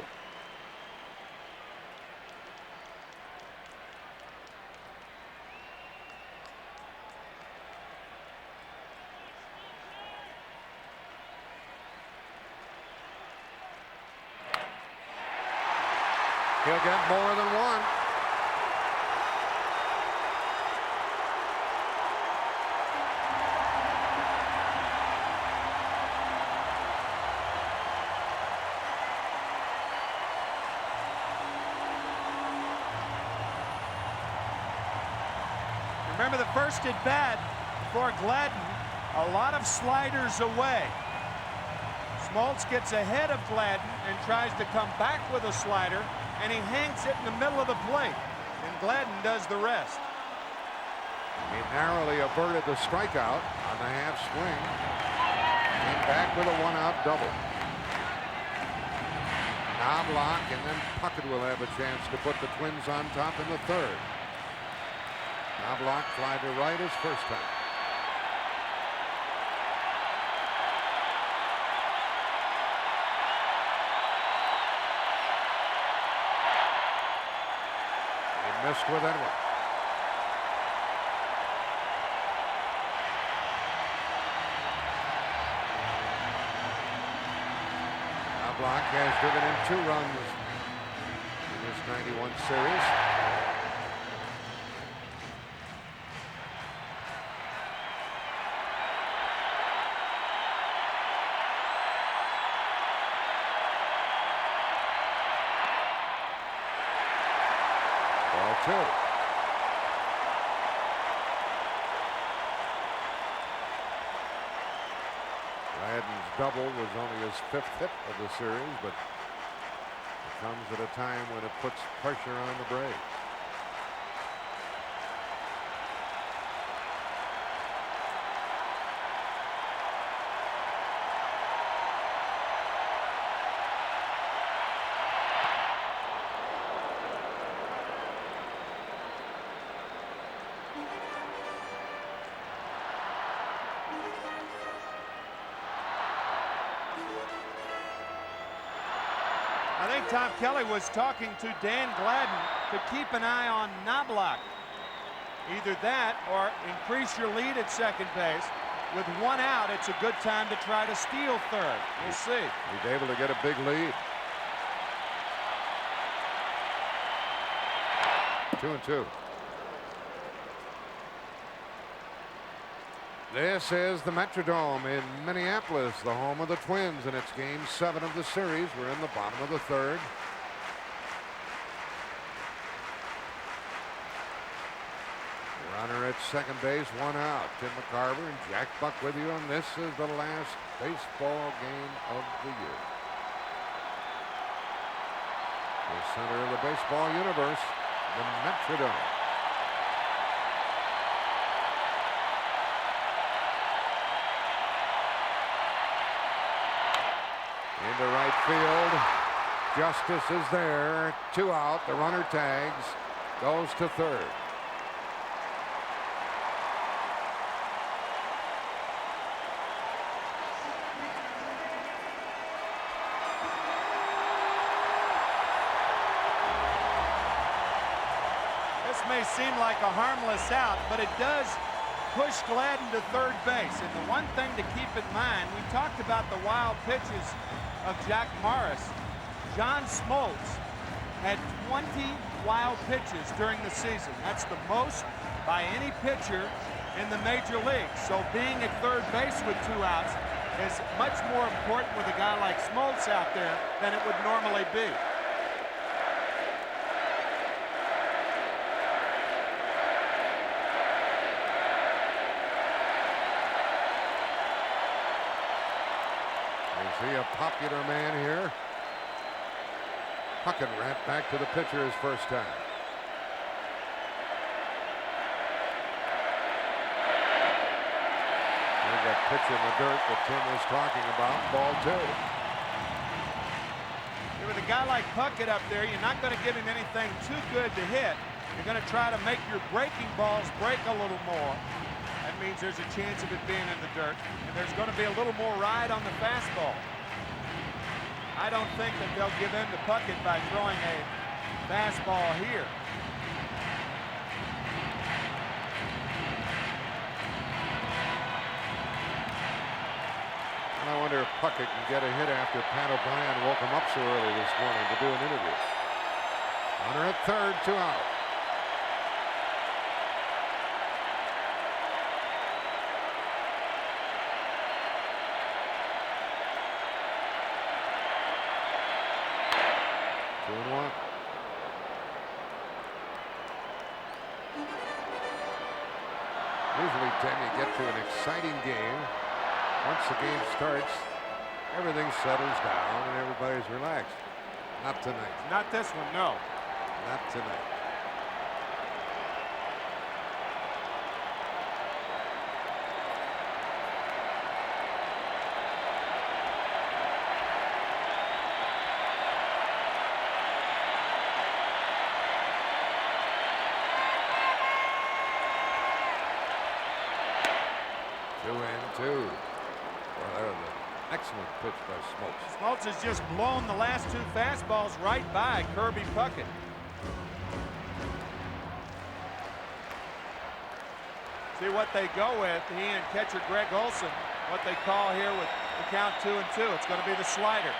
He'll get more than one. Remember the first at bat for Gladden, a lot of sliders away. Smoltz gets ahead of Gladden and tries to come back with a slider, and he hangs it in the middle of the plate, and Gladden does the rest. He narrowly averted the strikeout on the half swing. Came back with a 1-out double. Knobloch, and then Puckett will have a chance to put the Twins on top in the 3rd. Knobloch fly to right his first time. He missed with that one. Knobloch has driven in 2 runs in this 91 series. Ball 2. Gladden's double was only his 5th hit of the series, but it comes at a time when it puts pressure on the Braves. I think Tom Kelly was talking to Dan Gladden to keep an eye on Knobloch. Either that or increase your lead at second base. With one out, it's a good time to try to steal third. We'll see. He's able to get a big lead. 2-2. This is the Metrodome in Minneapolis, the home of the Twins, and it's game 7 of the series. We're in the bottom of the third. Runner at second base, one out. Tim McCarver and Jack Buck with you, and this is the last baseball game of the year. The center of the baseball universe, the Metrodome. Into right field. Justice is there. 2 out. The runner tags. Goes to third. This may seem like a harmless out, but it does push Gladden to third base. And the one thing to keep in mind, we talked about the wild pitches of Jack Morris. John Smoltz had 20 wild pitches during the season. That's the most by any pitcher in the major leagues. So being at third base with 2 outs is much more important with a guy like Smoltz out there than it would normally be. Is he a popular man here? Puckett ran back to the pitcher his first time. There's that pitch in the dirt that Tim was talking about. Ball 2. With a guy like Puckett up there, you're not going to give him anything too good to hit. You're going to try to make your breaking balls break a little more. That means there's a chance of it being in the dirt, and there's going to be a little more ride on the fastball. I don't think that they'll give in to Puckett by throwing a fastball here. And I wonder if Puckett can get a hit after Pat O'Brien woke him up so early this morning to do an interview. Runner at third, 2 out. Usually, Tim, you get to an exciting game. Once the game starts, everything settles down and everybody's relaxed. Not tonight. Not this one, no. Not tonight. Excellent pitch by Smoltz. Smoltz has just blown the last 2 fastballs right by Kirby Puckett. See what they go with, he and catcher Greg Olson, what they call here with the count 2-2. It's going to be the slider.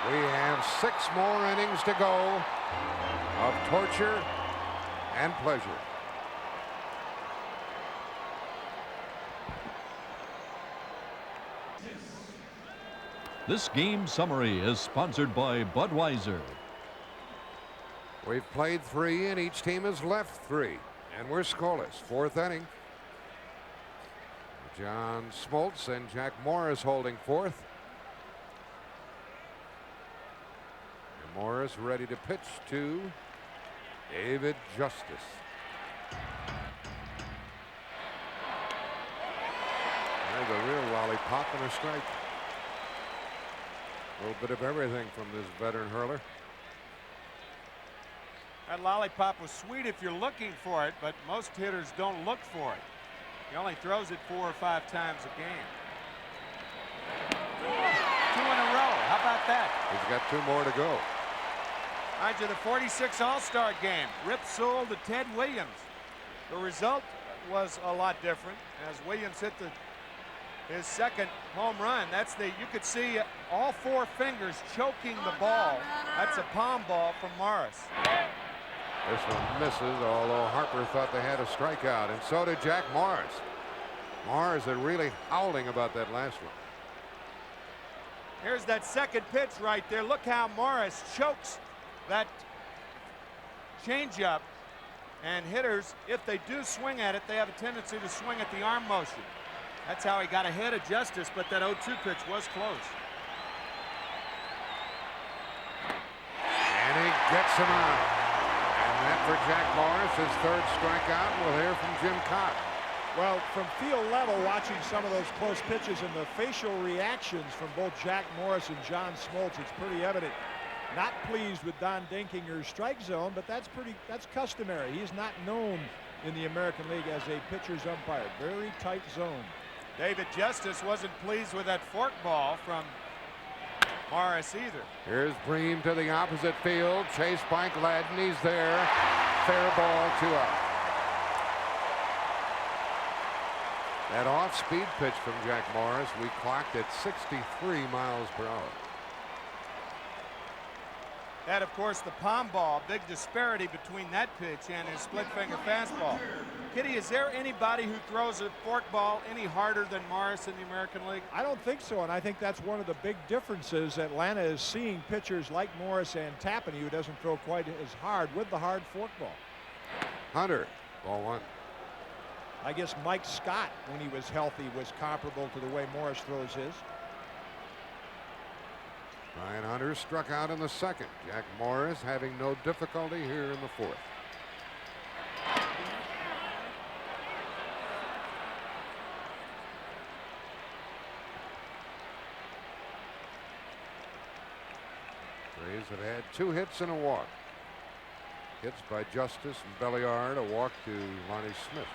We have 6 more innings to go of torture and pleasure. This game summary is sponsored by Budweiser. We've played 3 and each team has left 3. And we're scoreless. 4th inning. John Smoltz and Jack Morris holding 4th. And Morris ready to pitch to David Justice. There's a real lollipop and a strike. A little bit of everything from this veteran hurler. That lollipop was sweet if you're looking for it, but most hitters don't look for it. He only throws it 4 or 5 times a game. 2 in a row. How about that? He's got 2 more to go. Mind you, the 46 All-Star game. Rip Sewell to Ted Williams. The result was a lot different as Williams hit his second home run. You could see all 4 fingers choking the ball. That's a palm ball from Morris. This one misses, although Harper thought they had a strikeout, and so did Jack Morris. Morris is really howling about that last one. Here's that second pitch right there. Look how Morris chokes that changeup. And hitters, if they do swing at it, they have a tendency to swing at the arm motion. That's how he got ahead of Justice, but that 0-2 pitch was close. And he gets him out. And that for Jack Morris, his 3rd strikeout. We'll hear from Jim Cott. Well, from field level, watching some of those close pitches and the facial reactions from both Jack Morris and John Smoltz, it's pretty evident. Not pleased with Don Denkinger's strike zone, but that's customary. He's not known in the American League as a pitcher's umpire. Very tight zone. David Justice wasn't pleased with that fork ball from Morris either. Here's Bream to the opposite field, chased by Gladden. He's there. Fair ball, 2 out. That off-speed pitch from Jack Morris, we clocked at 63 miles per hour. And of course the palm ball, big disparity between that pitch and his split finger fastball. Kitty, is there anybody who throws a fork ball any harder than Morris in the American League? I don't think so, and I think that's one of the big differences. Atlanta is seeing pitchers like Morris and Tapani, who doesn't throw quite as hard with the hard fork ball. Hunter, ball 1. I guess Mike Scott, when he was healthy, was comparable to the way Morris throws his. Brian Hunter struck out in the 2nd. Jack Morris having no difficulty here in the 4th. Rays have had 2 hits and a walk. Hits by Justice and Belliard, a walk to Lonnie Smith.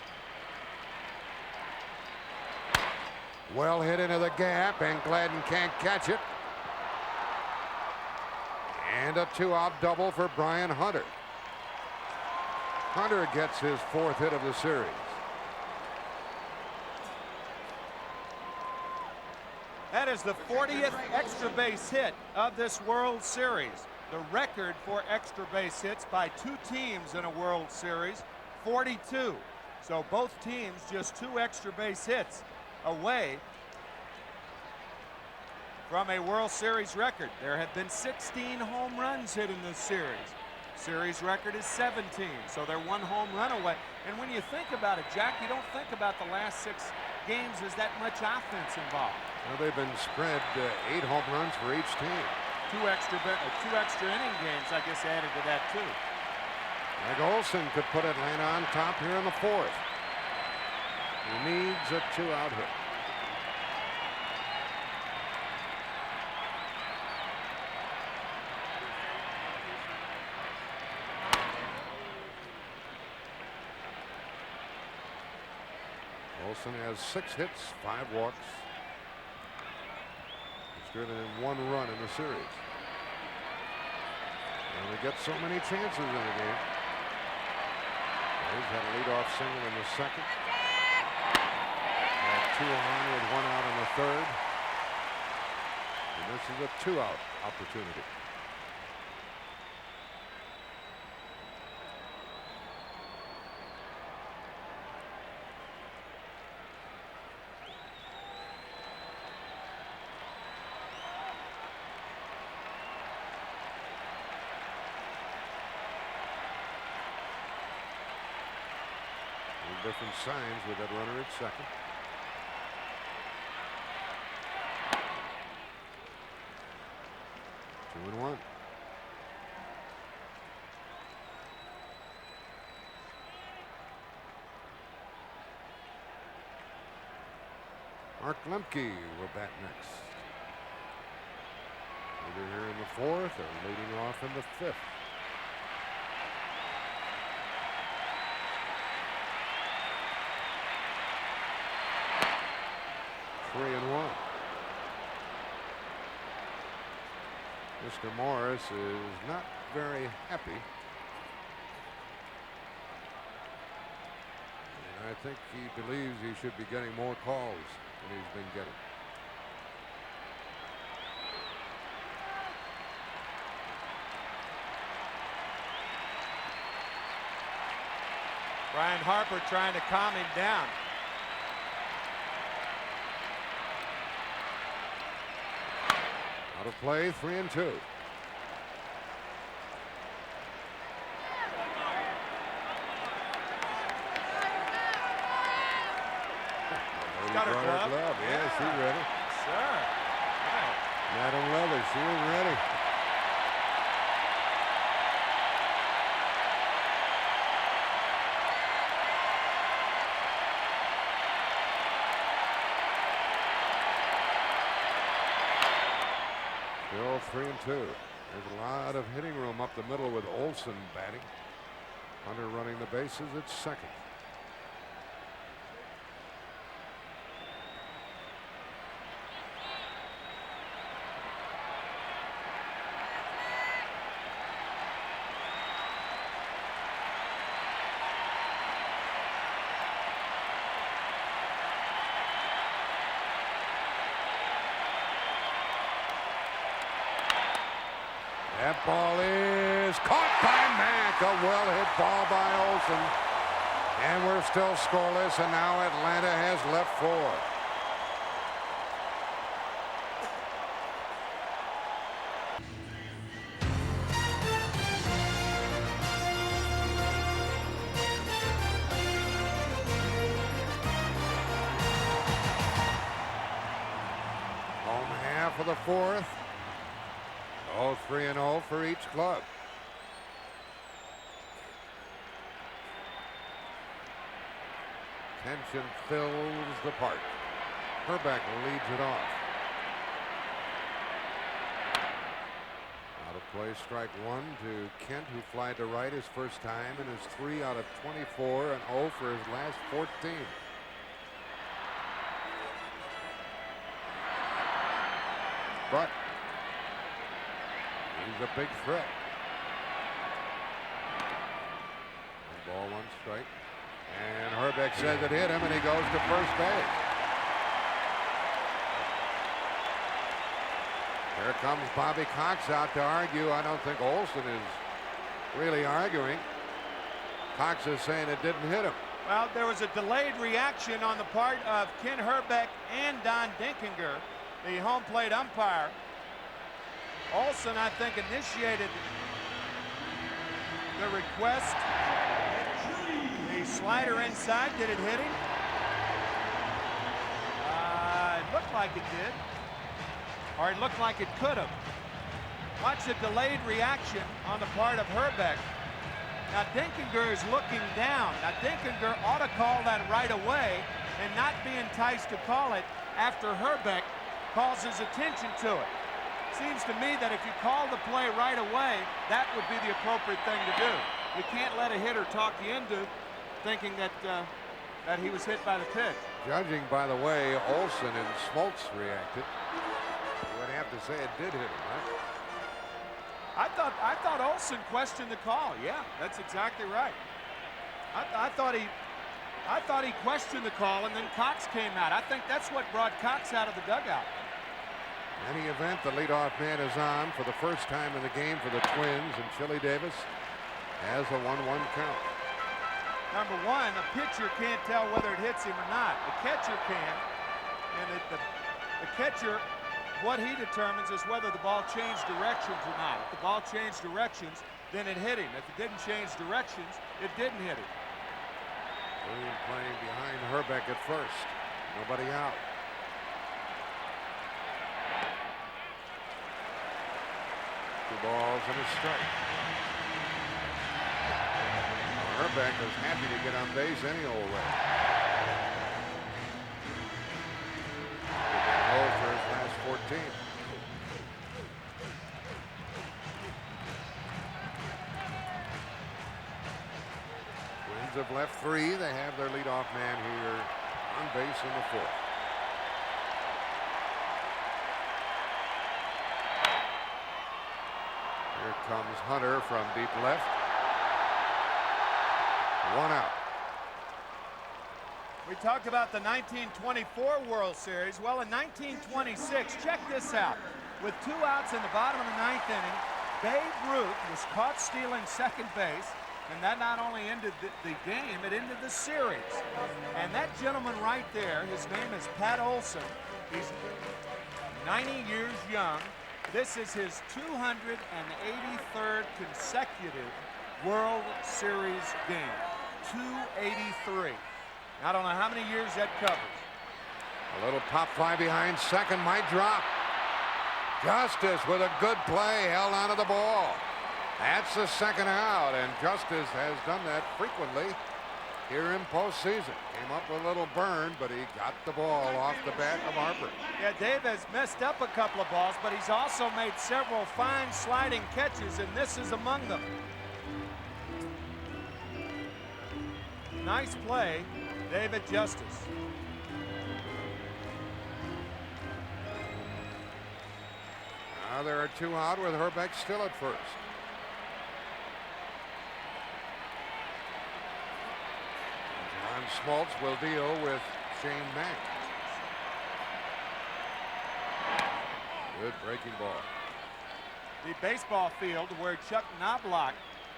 Well hit into the gap, and Gladden can't catch it. And a 2-out double for Brian Hunter. Hunter gets his 4th hit of the series. That is the 40th extra base hit of this World Series. The record for extra base hits by 2 teams in a World Series, 42. So both teams just 2 extra base hits away from a World Series record. There have been 16 home runs hit in this series. Series record is 17, so they're 1 home run away. And when you think about it, Jack, you don't think about the last 6 games as that much offense involved. Well, they've been spread 8 home runs for each team. 2 extra inning games, I guess, added to that too. Greg Olson could put Atlanta on top here in the 4th. He needs a 2-out hit. Olson has 6 hits, 5 walks. He's driven in 1 run in the series. And they get so many chances in the game. He's had a leadoff single in the 2nd. And 2 on with 1 out in the 3rd. And this is a 2-out opportunity. Different signs with that runner at 2nd. Two and 1. Mark Lemke will bat next. Either here in the 4th or leading off in the 5th. Three and 1. Mr. Morris is not very happy. And I think he believes he should be getting more calls than he's been getting. Brian Harper trying to calm him down. Out of play, 3-2. Got her glove. Yes, she's ready. Sure. Right. Madam Leather, she is ready. Still 3-2. There's a lot of hitting room up the middle with Olson batting. Hunter running the bases at second. That ball is caught by Mack. A well-hit ball by Olson. And we're still scoreless, and now Atlanta has left 4. Home half of the 4th. 3-0 for each club. Tension fills the park. Herbeck leads it off. Out of play, strike 1 to Kent, who flied to right his first time and is 3 out of 24 and 0 for his last 14. But he's a big threat. 1 ball, 1 strike. And Herbeck says it hit him, and he goes to first base. Here comes Bobby Cox out to argue. I don't think Olson is really arguing. Cox is saying it didn't hit him. Well, there was a delayed reaction on the part of Ken Herbeck and Don Dinkinger, the home plate umpire. Olson, I think, initiated the request. The slider inside, did it hit him? It looked like it did. Or it looked like it could have. Watch the delayed reaction on the part of Herbeck. Now Dinkinger is looking down. Now Dinkinger ought to call that right away and not be enticed to call it after Herbeck calls his attention to it. Seems to me that if you call the play right away, that would be the appropriate thing to do. You can't let a hitter talk you into thinking that that he was hit by the pitch. Judging by the way Olson and Smoltz reacted, you would have to say it did hit him, right? I thought Olson questioned the call. Yeah, that's exactly right. I thought he questioned the call, and then Cox came out. I think that's what brought Cox out of the dugout. In any event, the leadoff man is on for the first time in the game for the Twins, and Chili Davis has a 1-1 count. Number one, a pitcher can't tell whether it hits him or not. The catcher can, and the catcher, what he determines is whether the ball changed directions or not. If the ball changed directions, then it hit him. If it didn't change directions, it didn't hit him. William playing behind Herbeck at first. Nobody out. Two balls and a strike. Herbeck is happy to get on base any old way. He's for his last 14. Twins have left 3. They have their leadoff man here on base in the 4th. comes Hunter from deep left. 1 out. We talked about the 1924 World Series. Well, in 1926, check this out. With 2 outs in the bottom of the 9th inning, Babe Ruth was caught stealing second base, and that not only ended the game, it ended the series. And that gentleman right there, his name is Pat Olson. He's 90 years young. This is his 283rd consecutive World Series game. 283. I don't know how many years that covers. A little pop fly behind second might drop. Justice with a good play, held onto the ball. That's the 2nd out, and Justice has done that frequently here in postseason. Came up with a little burn, but he got the ball off the bat of Harper. Yeah, Dave has messed up a couple of balls, but he's also made several fine sliding catches, and this is among them. Nice play, David Justice. Now there are 2 out with Herbeck still at first. John Smoltz will deal with Shane Mack. Good breaking ball. The baseball field where Chuck Knobloch,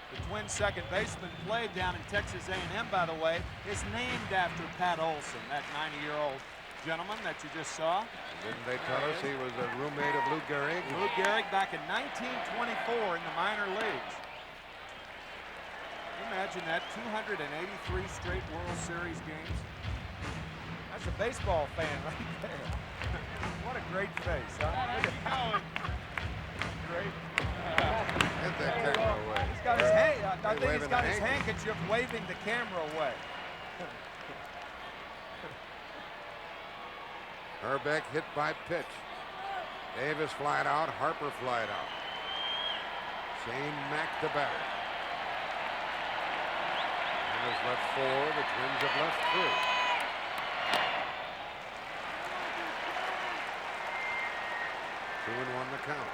the twin second baseman, played down in Texas A&M, by the way, is named after Pat Olson, that 90-year-old gentleman that you just saw. Didn't they tell us he was a roommate of Lou Gehrig? Lou Gehrig back in 1924 in the minor leagues. Can you imagine that? 283 straight World Series games. That's a baseball fan right there. What a great face, huh? Look at that. Great. Get that camera away. He's got his hand. I think waving he's got the his handkerchief waving the camera away. Herbeck hit by pitch. Davis flied out. Harper flied out. Shane Mack the batter. And has left 4. The Twins have left 3. 2-1 the count.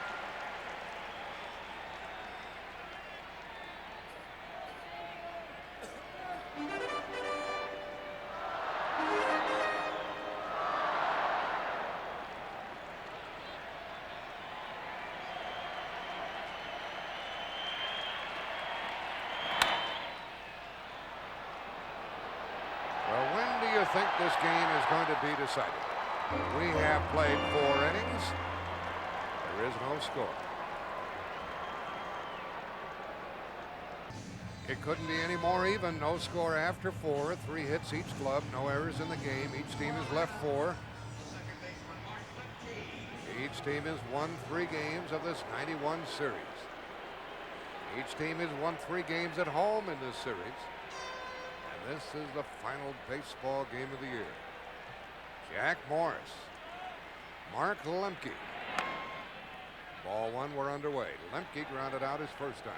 I think this game is going to be decided. We have played 4 innings. There is no score. It couldn't be any more even. No score after 4. 3 hits each club. No errors in the game. Each team has left 4. Each team has won 3 games of this 91 series. Each team has won 3 games at home in this series. This is the final baseball game of the year. Jack Morris, Mark Lemke. Ball 1, we're underway. Lemke grounded out his first time.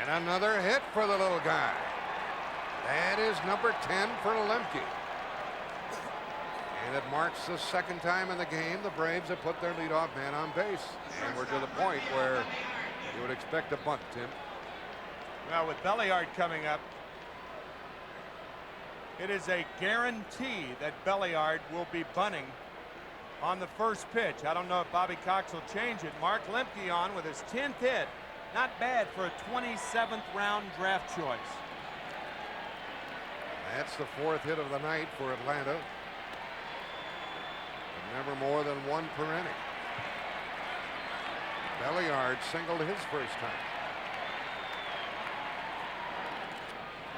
And another hit for the little guy. That is number 10 for Lemke. And it marks the 2nd time in the game the Braves have put their leadoff man on base. And we're to the point where you would expect a bunt, Tim. Well, with Belliard coming up, it is a guarantee that Belliard will be bunting on the first pitch. I don't know if Bobby Cox will change it. Mark Lemke on with his 10th hit. Not bad for a 27th round draft choice. That's the 4th hit of the night for Atlanta. Never more than 1 per inning. Belliard singled his first time.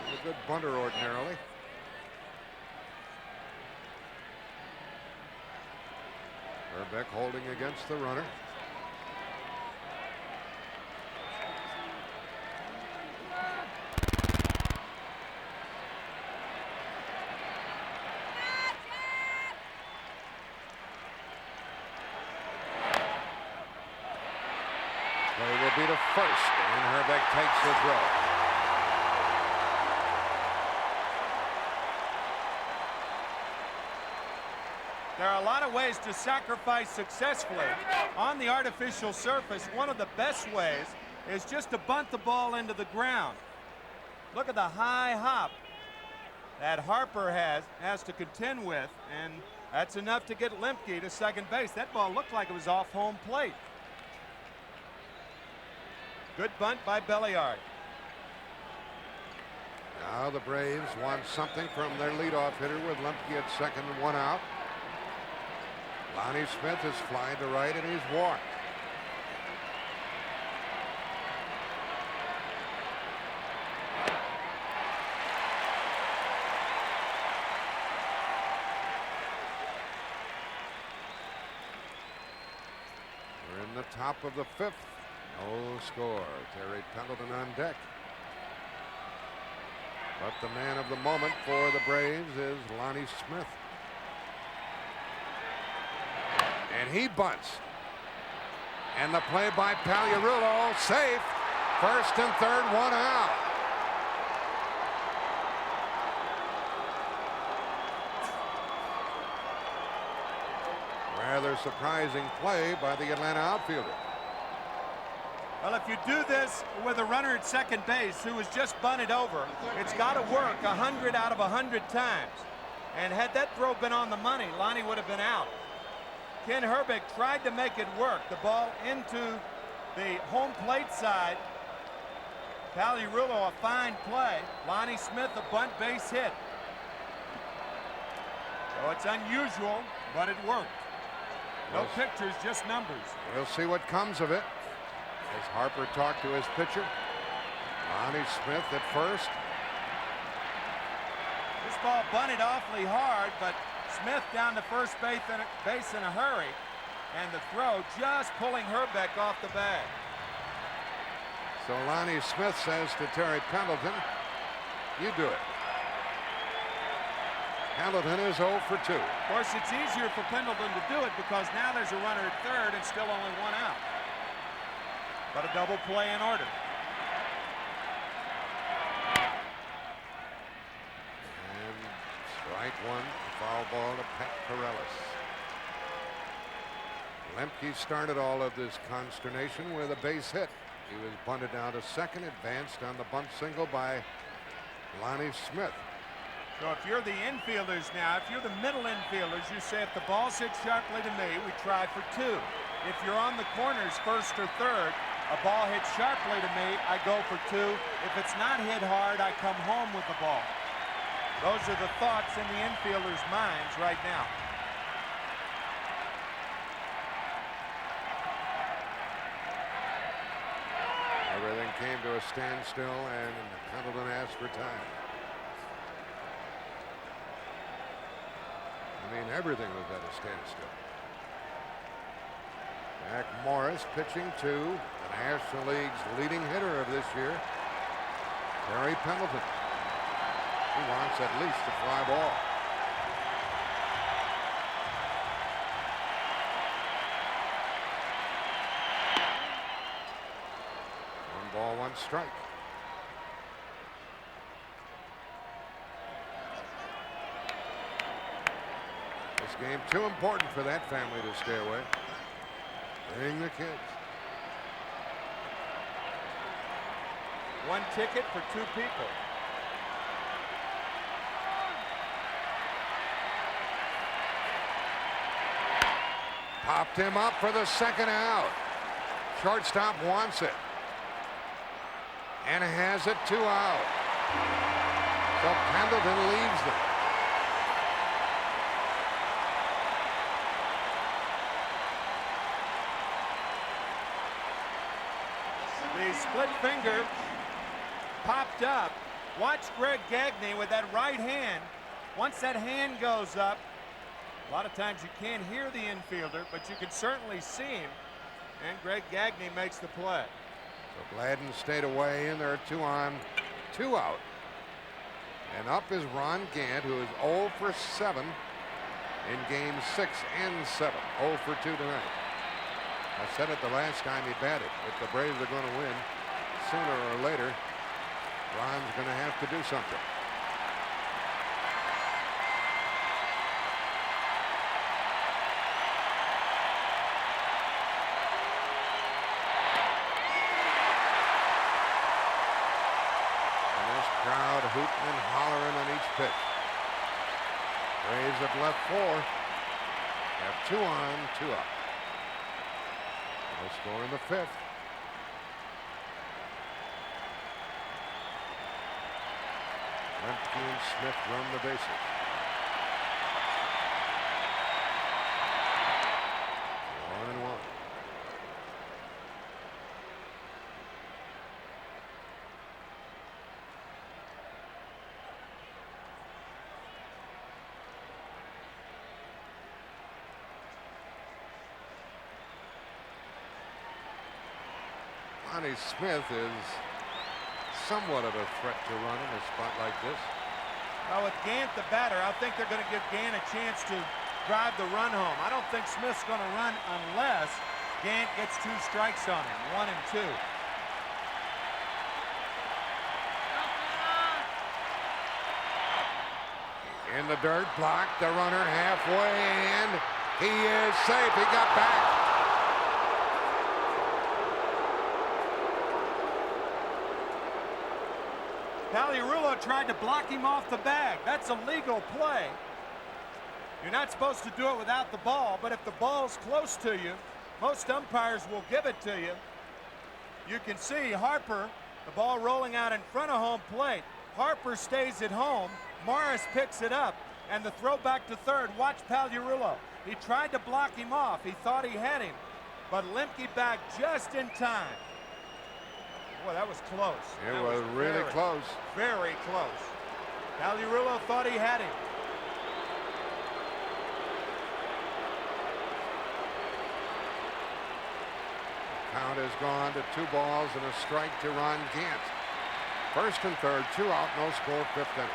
He's a good bunter ordinarily. Herbeck holding against the runner. Be to first, and Herbeck takes the throw. There are a lot of ways to sacrifice successfully on the artificial surface. One of the best ways is just to bunt the ball into the ground. Look at the high hop that Harper has to contend with, and that's enough to get Lemke to second base. That ball looked like it was off home plate. Good bunt by Belliard. Now the Braves want something from their leadoff hitter with Lemke at second and 1 out. Lonnie Smith is flying to right and he's walked. We're in the top of the 5th. No score. Terry Pendleton on deck. But the man of the moment for the Braves is Lonnie Smith. And he bunts. And the play by Pagliarulo, safe. First and third, 1 out. Rather surprising play by the Atlanta outfielder. Well, if you do this with a runner at second base who was just bunted over, it's got to work 100 out of 100 times. And had that throw been on the money, Lonnie would have been out. Ken Herbeck tried to make it work. The ball into the home plate side. Pagliarulo, a fine play. Lonnie Smith, a bunt base hit. So it's unusual, but it worked. No pictures, just numbers. We'll see what comes of it. As Harper talked to his pitcher. Lonnie Smith at first. This ball bunted awfully hard, but Smith down to first base in a hurry. And the throw just pulling Herbeck off the bag. So Lonnie Smith says to Terry Pendleton, you do it. Pendleton is 0 for 2. Of course, it's easier for Pendleton to do it because now there's a runner at third and still only 1 out. But a double play in order. And strike 1, foul ball to Pat Corellis. Lemke started all of this consternation with a base hit. He was bunted down to second, advanced on the bunt single by Lonnie Smith. So if you're the infielders now, if you're the middle infielders, you say if the ball's hit sharply to me, we try for 2. If you're on the corners first or third, a ball hit sharply to me, I go for 2. If it's not hit hard, I come home with the ball. Those are the thoughts in the infielders' minds right now. Everything came to a standstill and Pendleton asked for time. I mean, everything was at a standstill. Jack Morris pitching to the National League's leading hitter of this year, Terry Pendleton. He wants at least a fly ball. One ball, 1 strike. This game too important for that family to stay away. Bring the kids. 1 ticket for 2 people. Popped him up for the second out. Shortstop wants it. And has it 2 out. So Pendleton leaves them. The split finger popped up. Watch Greg Gagne with that right hand. Once that hand goes up, a lot of times you can't hear the infielder, but you can certainly see him. And Greg Gagne makes the play. So Gladden stayed away, and there are 2 on, 2 out. And up is Ron Gant, who is 0 for 7 in games 6 and 7. 0 for 2 tonight. I said it the last time he batted. If the Braves are going to win, sooner or later, Ron's going to have to do something. hooting and hollering on each pitch. Braves have left 4. Have 2 on, 2 up. No score in the 5th. Lemke and Smith run the bases. 1-1. Lonnie Smith is somewhat of a threat to run in a spot like this. Well, with Gant the batter, I think they're going to give Gant a chance to drive the run home. I don't think Smith's going to run unless Gant gets 2 strikes on him, 1 and 2. In the dirt, blocked, the runner halfway, and he is safe. He got back. Pagliarulo tried to block him off the bag. That's a legal play. You're not supposed to do it without the ball, but if the ball's close to you, most umpires will give it to you. You can see Harper, the ball rolling out in front of home plate. Harper stays at home. Morris picks it up, and the throw back to third. Watch Pagliarulo. He tried to block him off. He thought he had him, but Lemke back just in time. Boy, that was close. It was really close. Very close. Pagliarulo thought he had him. Count has gone to 2 balls and a strike to Ron Gant. 1st and 3rd, 2 out, no score, 5th inning.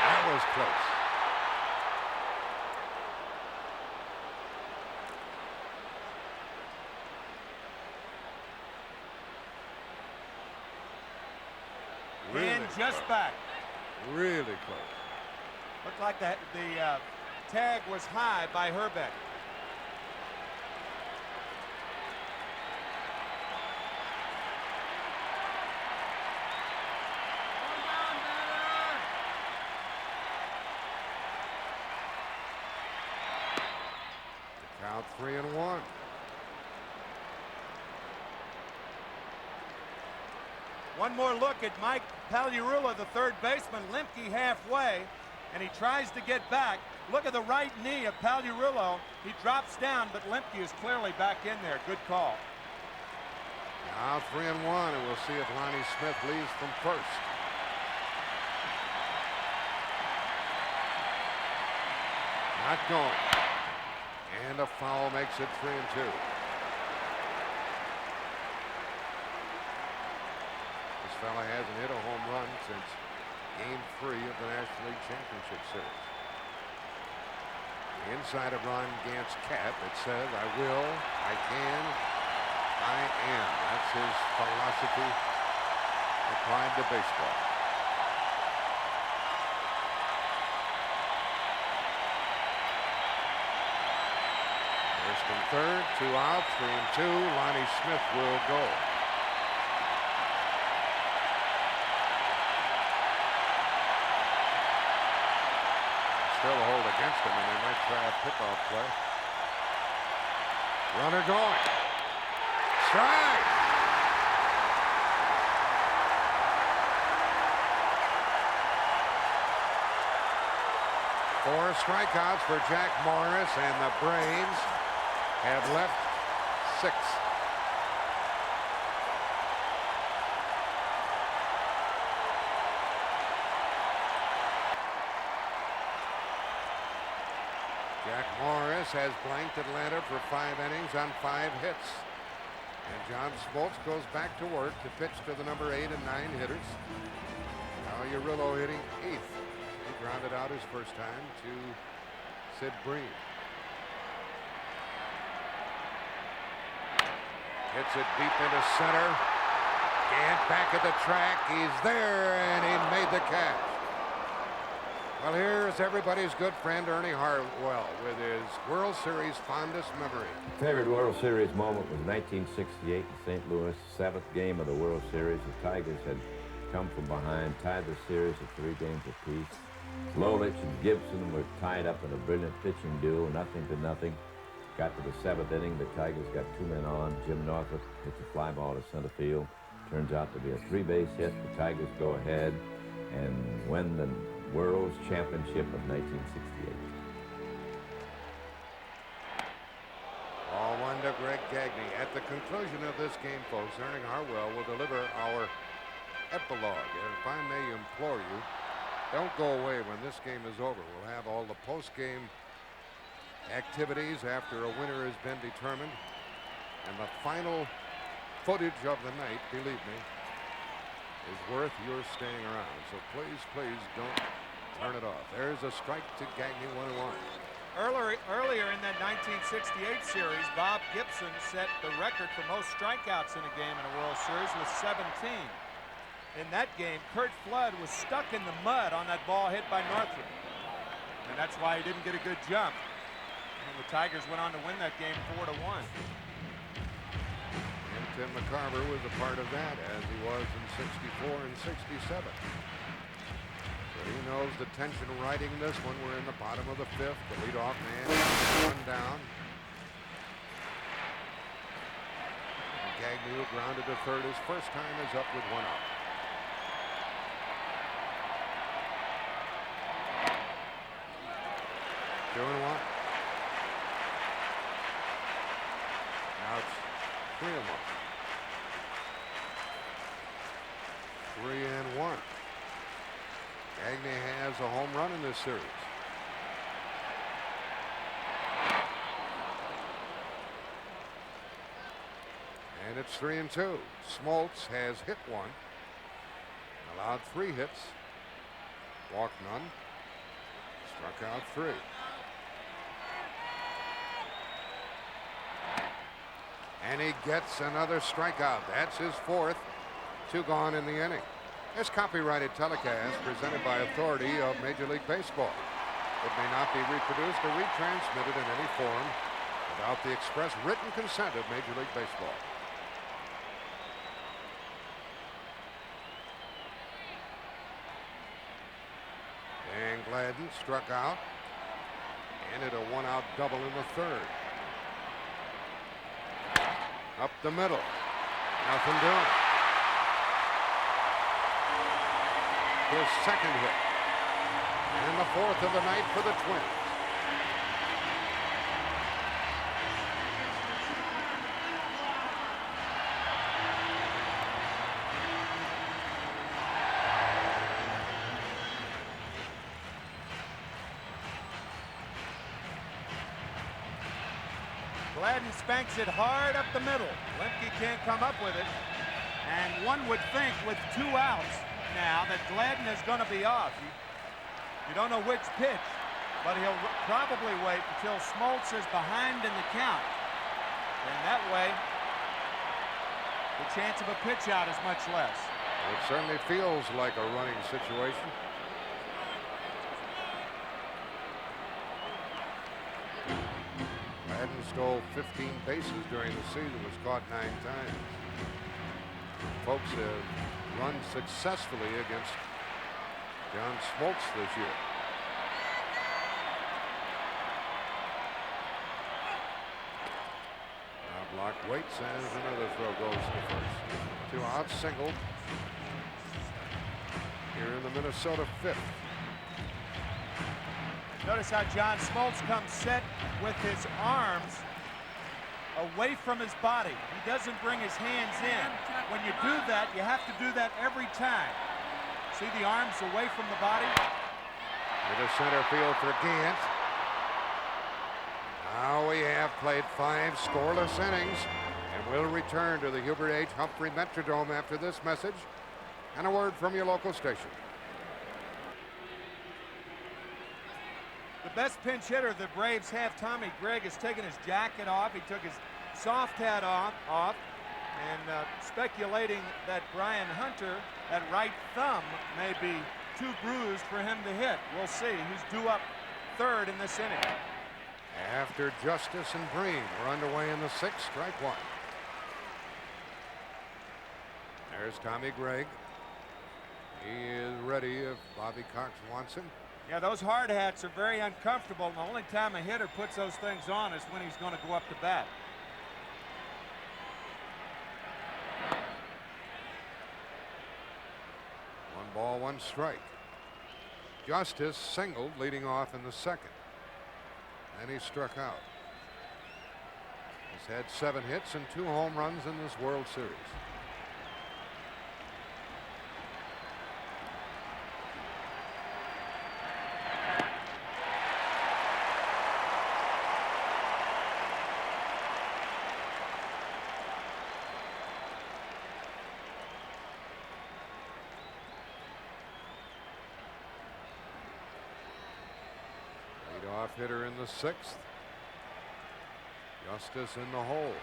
That was close. And just back. Really close. Looked like the tag was high by Herbeck. The count 3-1. One more look at Mike Pagliarulo, the third baseman. Lemke halfway, and he tries to get back. Look at the right knee of Pagliarulo. He drops down, but Lemke is clearly back in there. Good call. Now 3-1, and we'll see if Lonnie Smith leaves from first. Not going. And a foul makes it 3-2. This fella hasn't hit a home run since Game 3 of the National League Championship Series. The inside of Ron Gant's cap, it says, I will, I can, I am. That's his philosophy applied to baseball. First and third, 2 out, 3-2. Lonnie Smith will go. Still a hold against him, and they might try a pickoff play. Runner going. Strike! 4 strikeouts for Jack Morris, and the Braves have left 6. Jack Morris has blanked Atlanta for 5 innings on 5 hits. And John Smoltz goes back to work to pitch to the number 8 and 9 hitters. Pagliarulo hitting 8th. He grounded out his first time to Sid Breen. Hits it deep into center. Gant back at the track. He's there, and he made the catch. Well, here's everybody's good friend Ernie Harwell with his World Series fondest memory. Favorite World Series moment was 1968 in St. Louis, 7th game of the World Series. The Tigers had come from behind, tied the series at 3 games apiece. Lolich and Gibson were tied up in a brilliant pitching duel, 0-0. Got to the 7th inning. The Tigers got 2 men on. Jim Northrup hits a fly ball to center field. Turns out to be a 3-base hit. The Tigers go ahead and win the World's Championship of 1968. Ball one to Greg Gagne. At the conclusion of this game, folks, Ernie Harwell will deliver our epilogue. And if I may implore you, don't go away when this game is over. We'll have all the post-game activities after a winner has been determined. And the final footage of the night, believe me, is worth your staying around. So please, please don't turn it off. There's a strike to Gagne, 1-1. Earlier in that 1968 series, Bob Gibson set the record for most strikeouts in a game in a World Series with 17. In that game, Curt Flood was stuck in the mud on that ball hit by Northrup. And that's why he didn't get a good jump. And the Tigers went on to win that game 4-1. And Tim McCarver was a part of that, as he was in 64 and 67. He knows the tension riding this one. We're in the bottom of the 5th. The leadoff man is 1 down. And Gagne, who grounded to third his first time, is up with 1 out. Doing 1. Now it's 3-1. 3-1. Gagne has a home run in this series. And it's 3-2. Smoltz has hit 1, allowed 3 hits, walked none, struck out 3. And he gets another strikeout. That's his 4th. 2 gone in the inning. This copyrighted telecast presented by authority of Major League Baseball. It may not be reproduced or retransmitted in any form without the express written consent of Major League Baseball. Dan Gladden struck out and hit a 1-out double in the 3rd. Up the middle. Nothing doing. His 2nd hit. And the 4th of the night for the Twins. Gladden spanks it hard up the middle. Lemke can't come up with it. And one would think with 2 outs now that Gladden is going to be off. You don't know which pitch, but he'll probably wait until Smoltz is behind in the count. And that way, the chance of a pitch out is much less. It certainly feels like a running situation. Gladden stole 15 bases during the season, was caught 9 times. Folks have run successfully against John Smoltz this year. Now blocked, waits, and another throw goes to first. 2 outs, single here in the Minnesota 5th. Notice how John Smoltz comes set with his arms away from his body. He doesn't bring his hands in. When you do that, you have to do that every time. See the arms away from the body? Into center field for Gant. Now we have played 5 scoreless innings, and we'll return to the Hubert H. Humphrey Metrodome after this message and a word from your local station. The best pinch hitter the Braves have, Tommy Gregg, has taken his jacket off. He took his soft hat off and speculating that Brian Hunter, that right thumb, may be too bruised for him to hit. We'll see. He's due up third in this inning. After Justice and Breen were underway in the sixth, strike one. There's Tommy Gregg. He is ready if Bobby Cox wants him. Yeah, those hard hats are very uncomfortable, and the only time a hitter puts those things on is when he's going to go up to bat. One ball, one strike. Justice singled leading off in the second. Then he struck out. He's had 7 hits and 2 home runs in this World Series. Leadoff hitter in the sixth. Justice in the hole.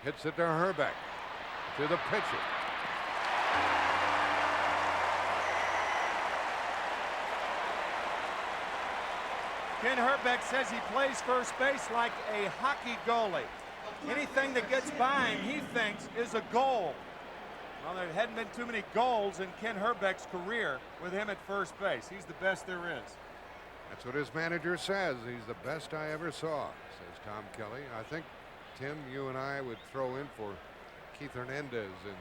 Hits it to Herbeck. To the pitcher. Ken Herbeck says he plays first base like a hockey goalie. Anything that gets by him, he thinks, is a goal. Well, there hadn't been too many goals in Ken Herbeck's career with him at first base. He's the best there is. That's what his manager says. He's the best I ever saw, says Tom Kelly. I think, Tim, you and I would throw in for Keith Hernandez in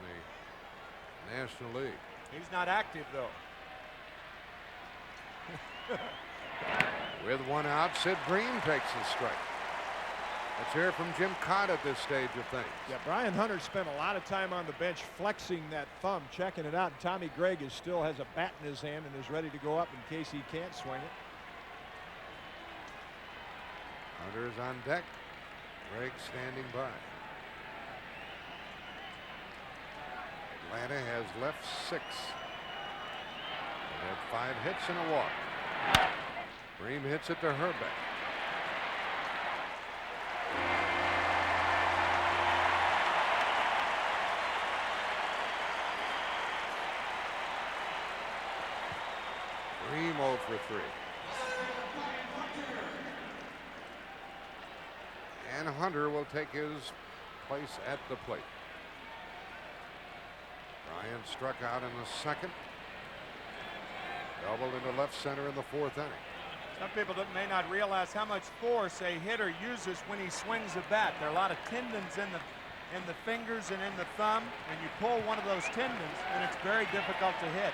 the National League. He's not active, though. With one out, Sid Green takes the strike. Let's hear from Jim Cott at this stage of things. Yeah, Brian Hunter spent a lot of time on the bench flexing that thumb, checking it out. And Tommy Gregg still has a bat in his hand and is ready to go up in case he can't swing it. Hunter's on deck. Gregg standing by. Atlanta has left 6. They have 5 hits and a walk. Bream hits it to Herbeck. Bream 0 for 3. And Hunter will take his place at the plate. Ryan struck out in the second. Doubled into left center in the 4th inning. Some people that may not realize how much force a hitter uses when he swings a bat. There are a lot of tendons in the fingers and in the thumb, and you pull one of those tendons and it's very difficult to hit.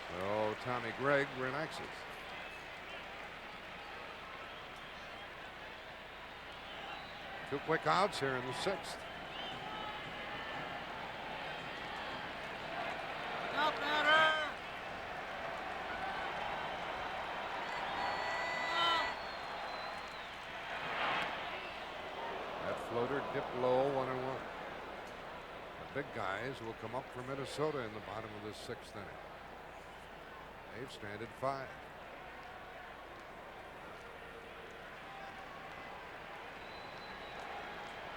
So Tommy Gregg relaxes. Two quick outs here in the 6th. That floater dipped low, 1-1. The big guys will come up for Minnesota in the bottom of this 6th inning. They've stranded 5.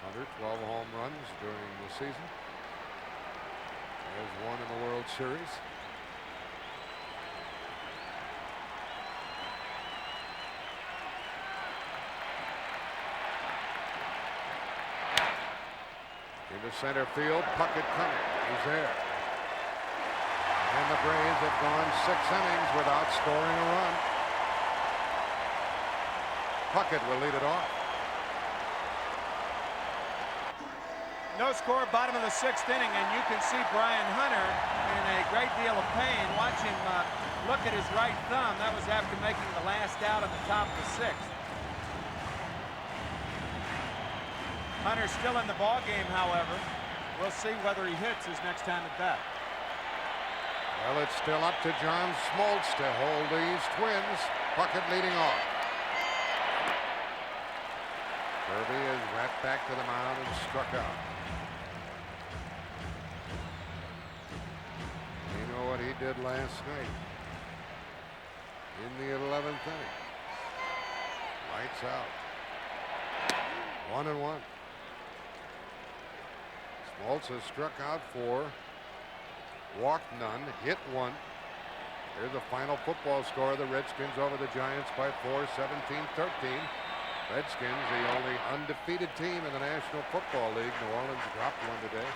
Hunter, 12 home runs during the season. There's 1 in the World Series. Into center field, Puckett coming. He's there. And the Braves have gone 6 innings without scoring a run. Puckett will lead it off. No score, bottom of the 6th inning, and you can see Brian Hunter in a great deal of pain. Watch him look at his right thumb. That was after making the last out at the top of the 6th. Hunter's still in the ball game, however. We'll see whether he hits his next time at bat. Well, it's still up to John Smoltz to hold these Twins. Puckett leading off. Kirby is wrapped back to the mound and struck out. You know what he did last night in the 11th inning. Lights out. 1-1. Smoltz has struck out 4, walked none, hit 1. Here's the final football score. The Redskins over the Giants by 4, 17-13. Redskins, the only undefeated team in the National Football League. New Orleans dropped 1 today.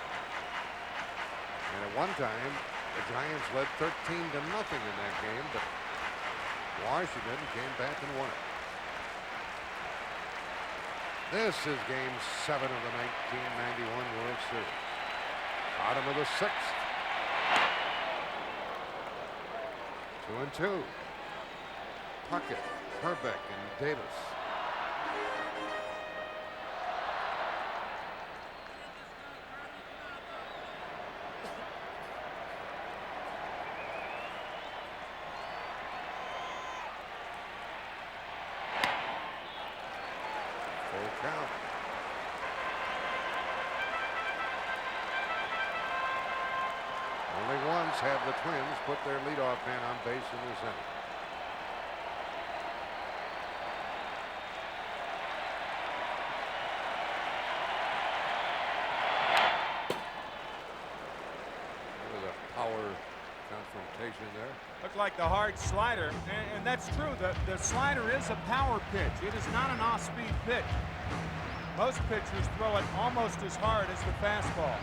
And at one time, the Giants led 13-0 in that game, but Washington came back and won it. This is Game 7 of the 1991 World Series. Bottom of the 6th. 2-2. Puckett, Herbeck, and Davis. Full count. Only once have the Twins put their leadoff man on base in the center. There was a power confrontation there. Looked like the hard slider, and that's true. The slider is a power pitch. It is not an off-speed pitch. Most pitchers throw it almost as hard as the fastball.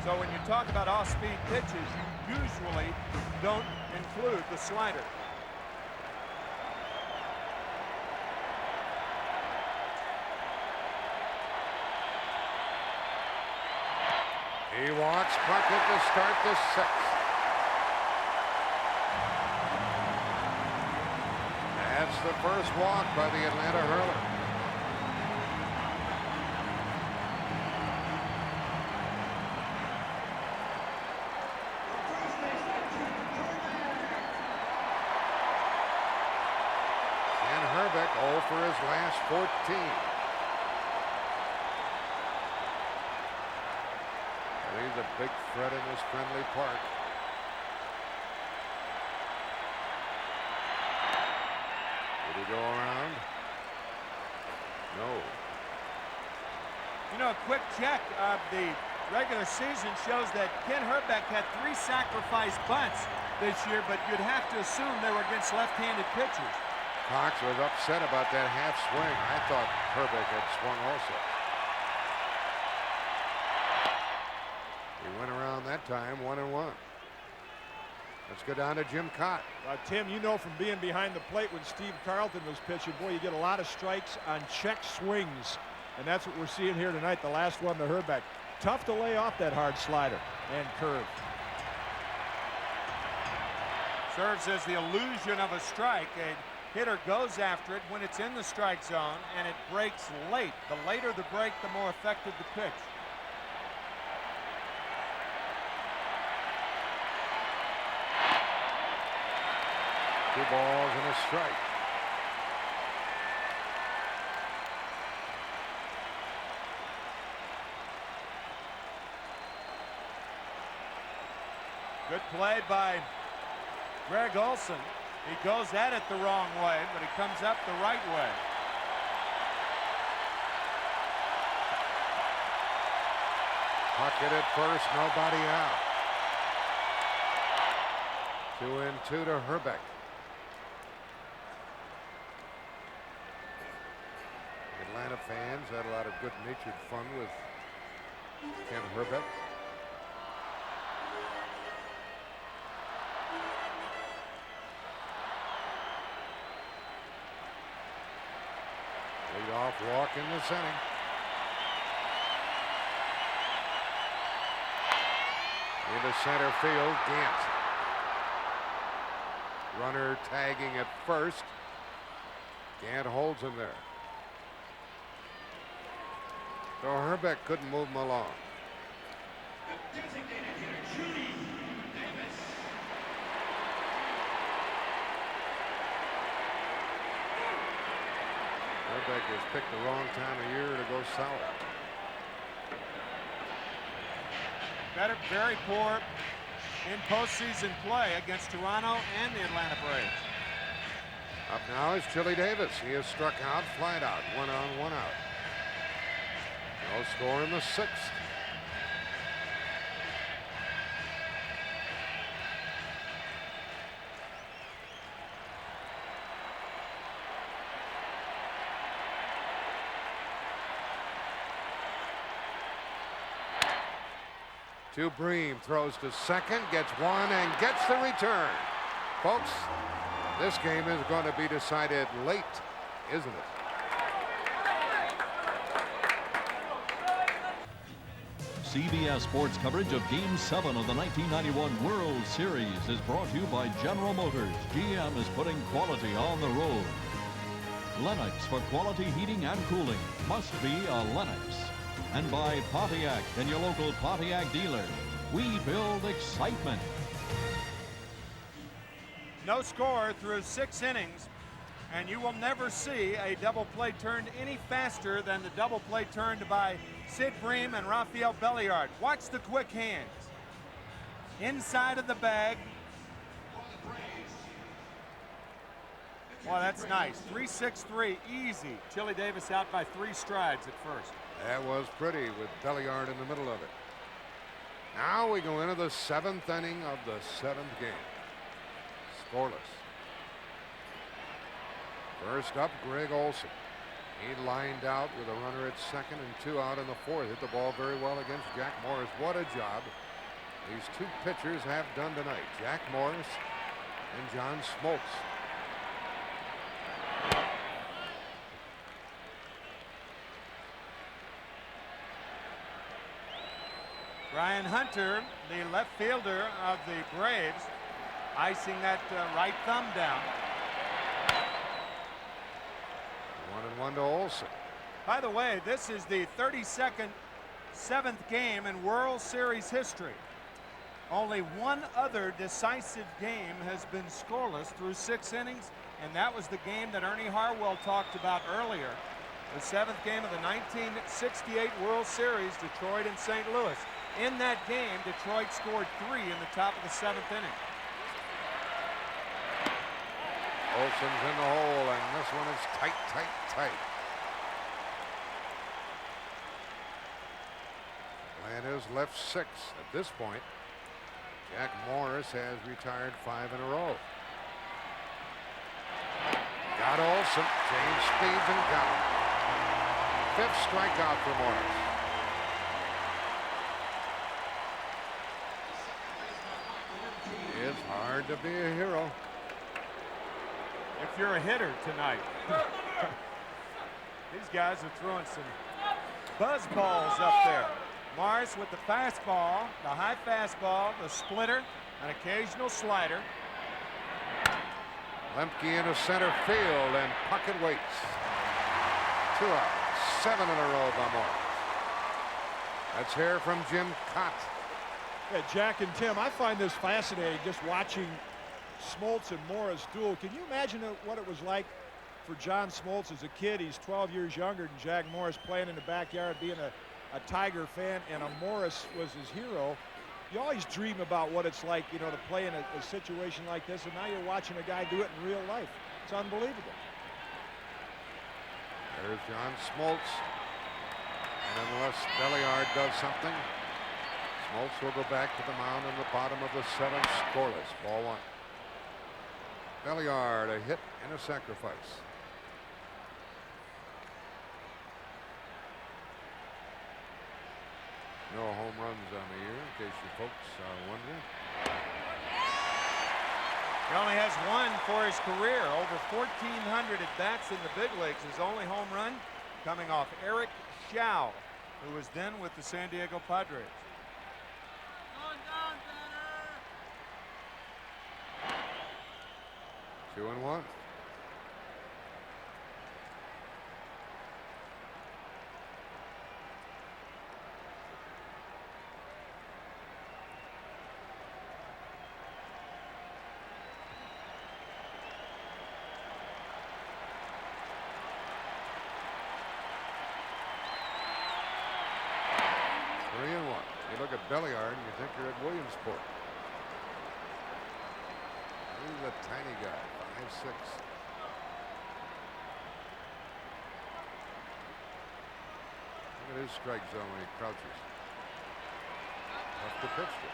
So when you talk about off-speed pitches, you usually don't include the slider. He walks Puckett to start the 6th. That's the first walk by the Atlanta hurler. Herbeck 0 for his last 14. He's a big threat in this friendly park. Did he go around? No. You know, a quick check of the regular season shows that Ken Herbeck had 3 sacrifice bunts this year, but you'd have to assume they were against left-handed pitchers. Cox was upset about that half swing. I thought Herbeck had swung also. He went around that time 1-1. Let's go down to Jim Cott. Tim, you know from being behind the plate when Steve Carlton was pitching, boy, you get a lot of strikes on check swings. And that's what we're seeing here tonight, the last one to Herbeck. Tough to lay off that hard slider and curve. Serves as the illusion of a strike. A hitter goes after it when it's in the strike zone, and it breaks late. The later the break, the more effective the pitch. Two balls and a strike. Good play by Greg Olson. He goes at it the wrong way, but he comes up the right way. Puckett at first, nobody out. 2-2 to Herbeck. Atlanta fans had a lot of good-natured fun with Ken Herbeck. Leadoff walk in the center. Into center field, Gant. Runner tagging at first. Gant holds him there. So Herbeck couldn't move him along. Herbeck has picked the wrong time of year to go south. Very poor in postseason play against Toronto and the Atlanta Braves. Up now is Chili Davis. He has struck out, flied out, 1 on, 1 out. No score in the 6th. To Bream, throws to second, gets one, and gets the return. Folks, this game is going to be decided late, isn't it? CBS Sports coverage of Game 7 of the 1991 World Series is brought to you by General Motors. GM is putting quality on the road. Lennox, for quality heating and cooling, must be a Lennox. And by Pontiac and your local Pontiac dealer. We build excitement. No score through 6 innings, and you will never see a double play turned any faster than the double play turned by Sid Bream and Rafael Belliard. Watch the quick hands. Inside of the bag. Well, that's nice. 3-6-3, easy. Chili Davis out by 3 strides at first. That was pretty with Belliard in the middle of it. Now we go into the 7th inning of the 7th game. Scoreless. First up, Greg Olson. He lined out with a runner at second and 2 out in the 4th. Hit the ball very well against Jack Morris. What a job these 2 pitchers have done tonight. Jack Morris and John Smoltz. Ryan Hunter, the left fielder of the Braves, icing that right thumb down. 1-1 to Olson. By the way, this is the 32nd 7th game in World Series history. Only one other decisive game has been scoreless through 6 innings, and that was the game that Ernie Harwell talked about earlier. The 7th game of the 1968 World Series, Detroit and St. Louis. In that game, Detroit scored 3 in the top of the 7th inning. Olson's in the hole, and this one is tight, tight, tight. And is left 6 at this point. Jack Morris has retired 5 in a row. Got Olson. James speeds and got him. 5th strikeout for Morris. It's hard to be a hero. If you're a hitter tonight. These guys are throwing some buzz balls up there. Morris with the fastball, the high fastball, the splitter, an occasional slider. Lemke into center field, and Puckett waits. 2 out. 7 in a row by Morris. Let's hear from Jim Cott. Yeah, Jack and Tim, I find this fascinating just watching Smoltz and Morris duel. Can you imagine what it was like for John Smoltz as a kid? He's 12 years younger than Jack Morris, playing in the backyard, being a Tiger fan, and Morris was his hero. You always dream about what it's like, you know, to play in a situation like this, and now you're watching a guy do it in real life. It's unbelievable. There's John Smoltz. And unless Belliard does something, Smoltz will go back to the mound in the bottom of the 7th, scoreless. Ball 1. Belliard, a hit and a sacrifice. No home runs on the year, in case you folks are wondering. He only has 1 for his career. Over 1,400 at-bats in the big leagues. His only home run coming off Eric Shao, who was then with the San Diego Padres. 2-1. You look at Belliard and you think you're at Williamsport. He's a tiny guy, 5'6". at his strike zone when he crouches. Tough to pitch to.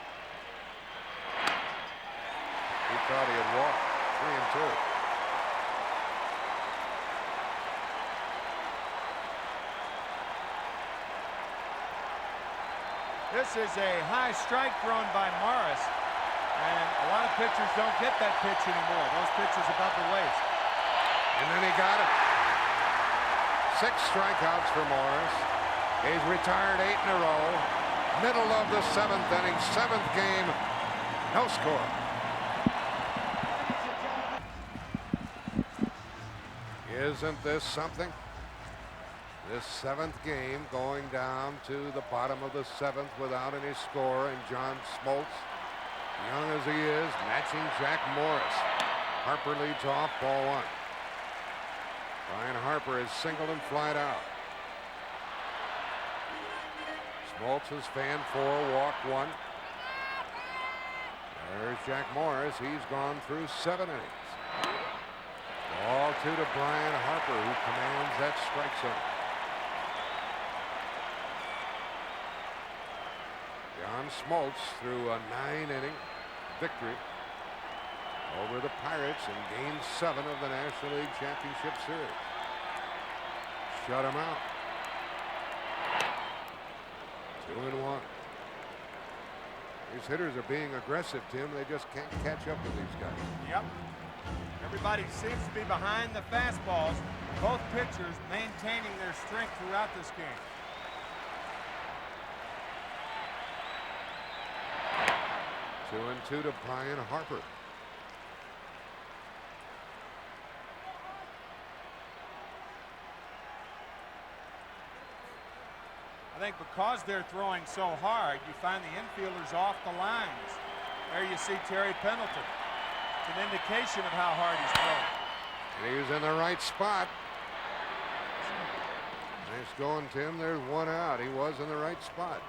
He thought he had walked. 3-2. This is a high strike thrown by Morris, and a lot of pitchers don't get that pitch anymore. Those pitches above the waist. And then he got it. 6 strikeouts for Morris. He's retired 8 in a row. Middle of the 7th inning, 7th game, no score. Isn't this something? This 7th game going down to the bottom of the 7th without any score, and John Smoltz, young as he is, matching Jack Morris. Harper leads off, ball 1. Brian Harper is singled and flied out. Smoltz has fanned 4, walked 1. There's Jack Morris. He's gone through 7 innings. Ball 2 to Brian Harper, who commands that strike zone. John Smoltz threw a 9-inning victory over the Pirates in Game 7 of the National League Championship Series. Shut him out. 2-1. These hitters are being aggressive, Tim. They just can't catch up with these guys. Yep. Everybody seems to be behind the fastballs. Both pitchers maintaining their strength throughout this game. 2-2 to Brian Harper. I think because they're throwing so hard, you find the infielders off the lines. There you see Terry Pendleton. It's an indication of how hard he's throwing. And he was in the right spot. Nice going, Tim. There's 1 out. He was in the right spot.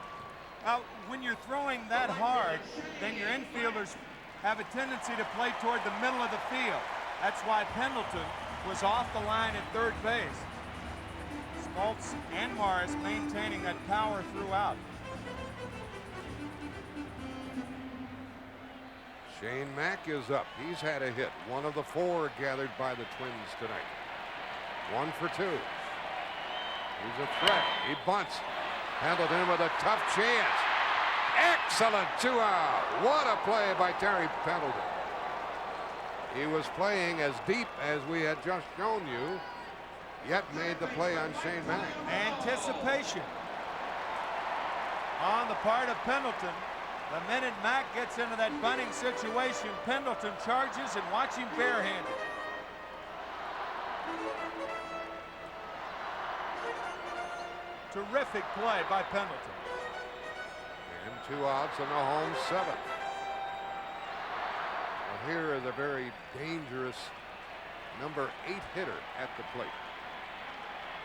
Now, when you're throwing that hard, then your infielders have a tendency to play toward the middle of the field. That's why Pendleton was off the line at third base. Smoltz and Morris maintaining that power throughout. Shane Mack is up. He's had a hit. 1 of the 4 gathered by the Twins tonight. 1 for 2. He's a threat. He bunts. Pendleton with a tough chance. Excellent 2 out. What a play by Terry Pendleton. He was playing as deep as we had just shown you, yet made the play on Shane Mack. Anticipation on the part of Pendleton. The minute Mack gets into that bunting situation, Pendleton charges, and watch him barehanded. Terrific play by Pendleton. And 2 outs in the home 7th. Well, here is a very dangerous number 8 hitter at the plate.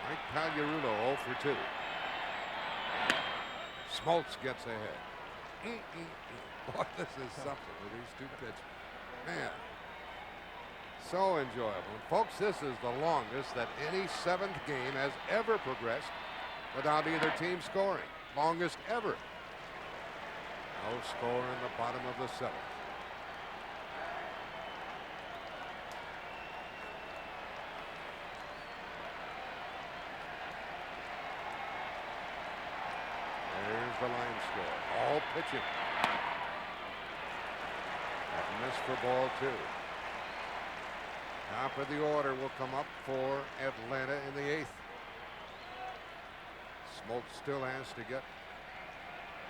Mike Pagliarulo 0 for 2. Smoltz gets ahead. Boy, this is something with these 2 pitches. Man, so enjoyable. And folks, this is the longest that any 7th game has ever progressed without either team scoring. Longest ever. No score in the bottom of the 7th. There's the line score. All pitching. That miss for ball 2. Top of the order will come up for Atlanta in the 8th. Smoltz still has to get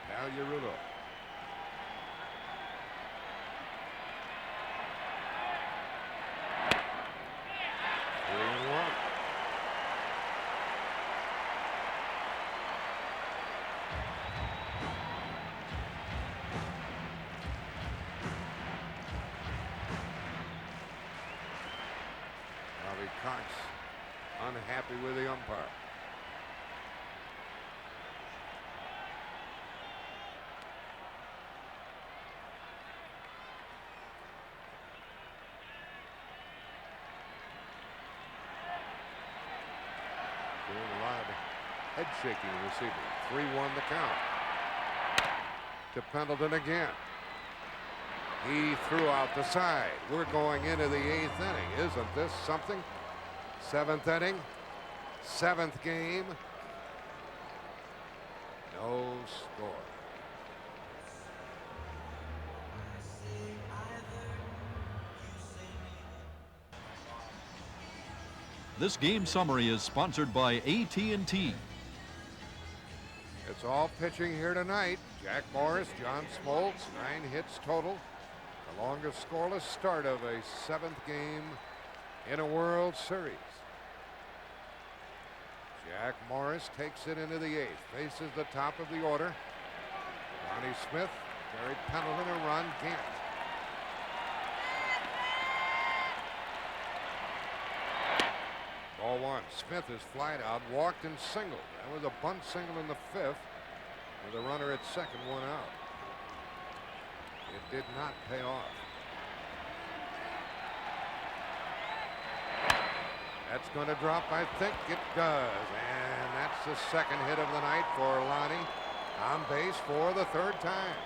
Pagliarulo. Cox unhappy with the umpire. Doing a lot of head shaking this evening. 3-1 the count. To Pendleton again. He threw out the side. We're going into the 8th inning. Isn't this something? 7th inning. 7th game. No score. This game summary is sponsored by AT&T. It's all pitching here tonight. Jack Morris, John Smoltz, 9 hits total. The longest scoreless start of a 7th game in a World Series. Jack Morris takes it into the 8th. Faces the top of the order. Ronnie Smith, Barry Pendleton, and Ron Gant. Ball 1. Smith is flied out, walked and singled. That was a bunt single in the 5th with a runner at second, 1 out. It did not pay off. That's going to drop. I think it does. And that's the second hit of the night for Lonnie. On base for the 3rd time.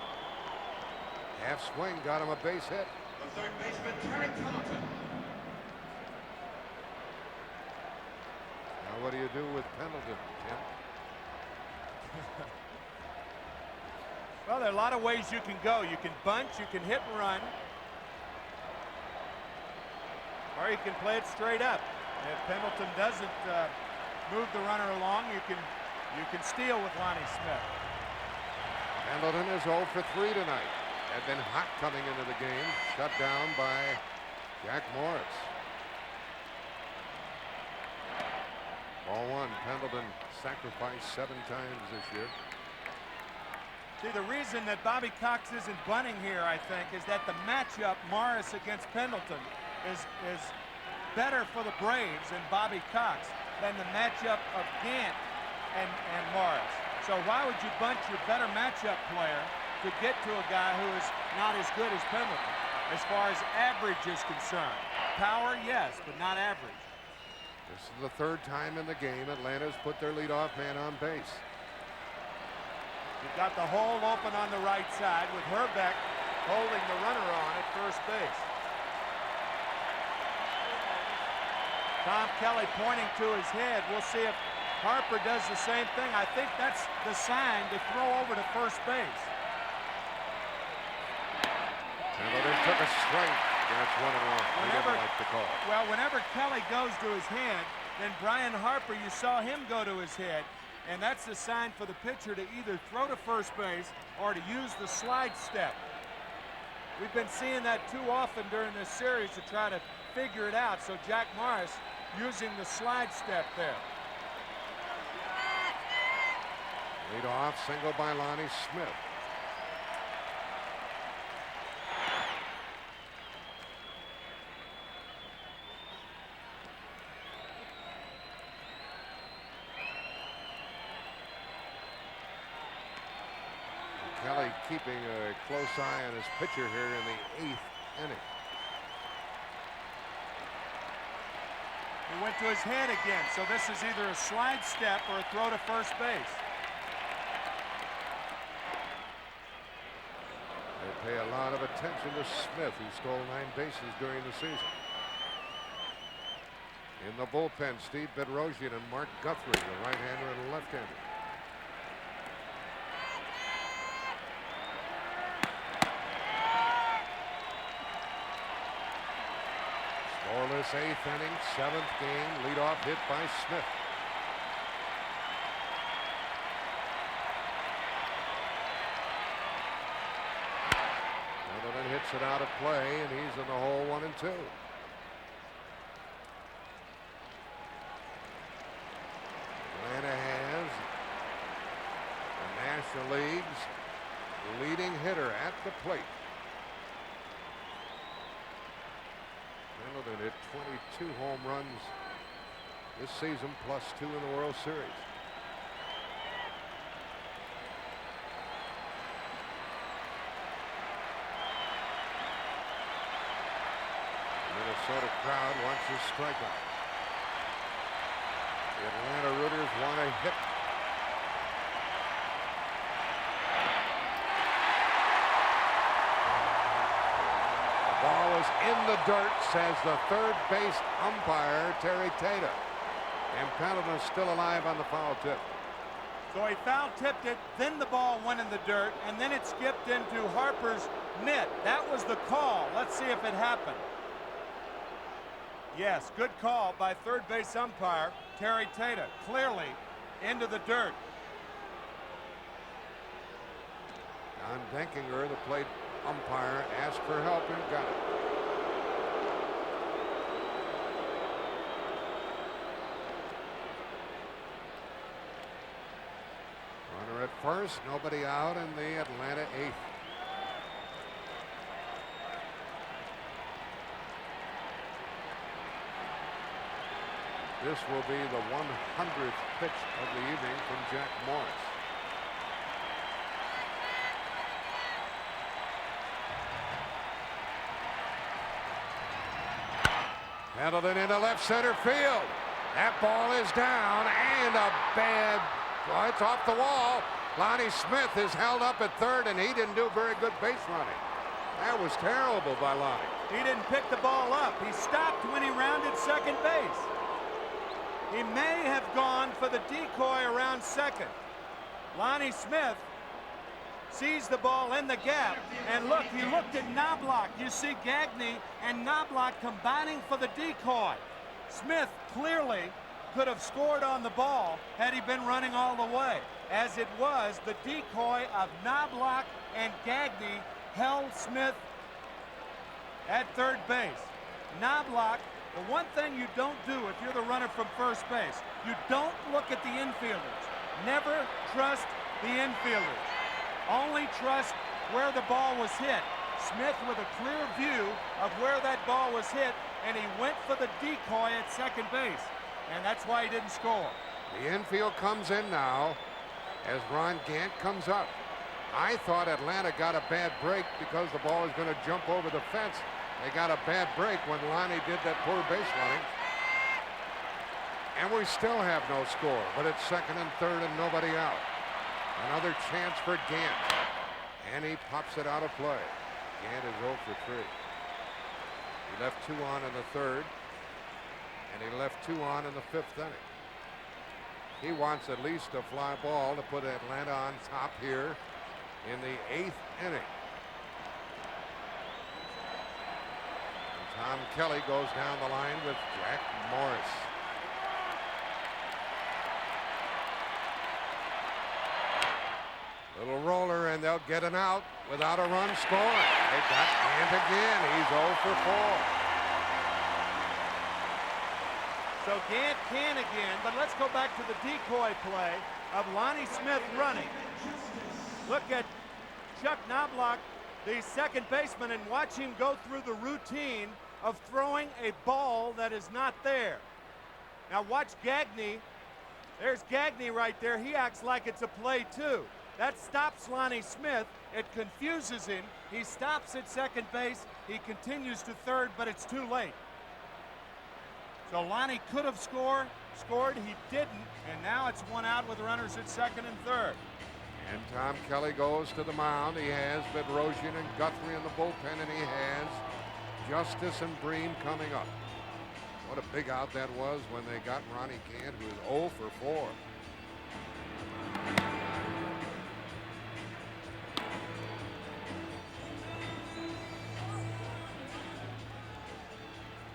Half swing got him a base hit. The third baseman, Terry Pendleton. Now what do you do with Pendleton, Tim? Well, there are a lot of ways you can go. You can bunt, you can hit and run, or you can play it straight up. If Pendleton doesn't move the runner along, you can steal with Lonnie Smith. Pendleton is 0 for 3 tonight. Had been hot coming into the game. Shut down by Jack Morris. Ball 1. Pendleton sacrificed 7 times this year. See, the reason that Bobby Cox isn't bunting here, I think, is that the matchup Morris against Pendleton is better for the Braves and Bobby Cox than the matchup of Gant and Morris. So why would you bunt your better matchup player to get to a guy who is not as good as Pendleton as far as average is concerned? Power, yes, but not average. This is the 3rd time in the game Atlanta's put their leadoff man on base. You've got the hole open on the right side with Herbeck holding the runner on at first base. Tom Kelly pointing to his head. We'll see if Harper does the same thing. I think that's the sign to throw over to first base. Pendleton took a strike. That's 1-1. We don't like the call. Well, whenever Kelly goes to his head, then Brian Harper, you saw him go to his head. And that's the sign for the pitcher to either throw to first base or to use the slide step. We've been seeing that too often during this series to try to figure it out. So Jack Morris using the slide step there. Lead off single by Lonnie Smith. Kelly keeping a close eye on his pitcher here in the 8th inning. He went to his head again, so this is either a slide step or a throw to first base. They pay a lot of attention to Smith, who stole 9 bases during the season. In the bullpen, Steve Bedrosian and Mark Guthrie, the right-hander and the left-hander. Scoreless 8th inning, 7th game, leadoff hit by Smith. Pendleton hits it out of play, and he's in the hole 1-2. Atlanta has the National League's leading hitter at the plate. Pendleton hit 22 home runs this season, plus 2 in the World Series. Minnesota crowd wants his strikeout. The Atlanta Rooters want a hit ball was in the dirt, says the third base umpire, Terry Tatum. And Pendleton's still alive on the foul tip. So he foul tipped it, then the ball went in the dirt, and then it skipped into Harper's mitt. That was the call. Let's see if it happened. Yes, good call by third base umpire Terry Tatum. Clearly into the dirt. Don Denkinger, the plate umpire, asked for help and got it. Runner at first, nobody out in the Atlanta eighth. This will be the 100th pitch of the evening from Jack Morris. Pendleton into left center field. That ball is down and a bad. Well, it's off the wall. Lonnie Smith is held up at third, and he didn't do very good base running. That was terrible by Lonnie. He didn't pick the ball up. He stopped when he rounded second base. He may have gone for the decoy around second. Lonnie Smith sees the ball in the gap, and look, he looked at Knobloch. You see Gagne and Knobloch combining for the decoy. Smith clearly could have scored on the ball had he been running all the way. As it was, the decoy of Knobloch and Gagne held Smith at third base. Knobloch, the one thing you don't do if you're the runner from first base, you don't look at the infielders. Never trust the infielders. Only trust where the ball was hit. Smith with a clear view of where that ball was hit, and he went for the decoy at second base. And that's why he didn't score. The infield comes in now as Ron Gant comes up. I thought Atlanta got a bad break because the ball was going to jump over the fence. They got a bad break when Lonnie did that poor base running. And we still have no score, but it's second and third and nobody out. Another chance for Gant. And he pops it out of play. Gant is 0 for 3. He left 2 on in the third. And he left 2 on in the fifth inning. He wants at least a fly ball to put Atlanta on top here in the 8th inning. And Tom Kelly goes down the line with Jack Morris. Little roller, and they'll get an out without a run scored. They got Gant again. He's 0 for 4. So Gant can again, but let's go back to the decoy play of Lonnie Smith running. Look at Chuck Knobloch, the second baseman, and watch him go through the routine of throwing a ball that is not there. Now watch Gagne. There's Gagne right there. He acts like it's a play too. That stops Lonnie Smith. It confuses him. He stops at second base. He continues to third, but it's too late. So Lonnie could have scored. He didn't, and now it's 1 out with runners at second and third. And Tom Kelly goes to the mound. He has Bedrosian and Guthrie in the bullpen, and he has Justice and Breen coming up. What a big out that was when they got Ronnie Gant, who is 0 for 4.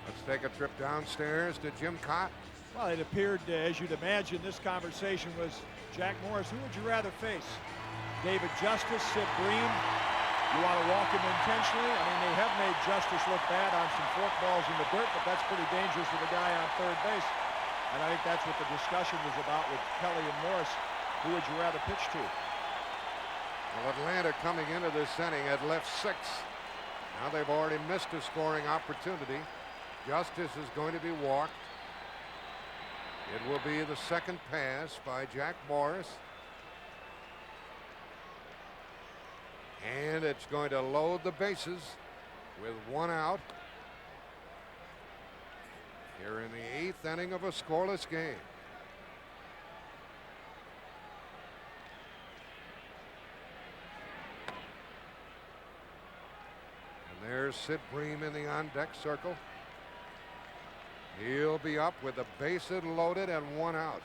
Let's take a trip downstairs to Jim Cott. Well, it appeared, as you'd imagine, this conversation was Jack Morris. Who would you rather face? David Justice, Sid Breen? You want to walk him intentionally? I mean, they have made Justice look bad on some fork balls in the dirt, but that's pretty dangerous with a guy on third base. And I think that's what the discussion was about with Kelly and Morris. Who would you rather pitch to? Well, Atlanta coming into this inning had left 6. Now they've already missed a scoring opportunity. Justice is going to be walked. It will be the second pass by Jack Morris. And it's going to load the bases with 1 out here in the 8th inning of a scoreless game. And there There's Sid Bream in the on-deck circle. He'll be up with the bases loaded and one out.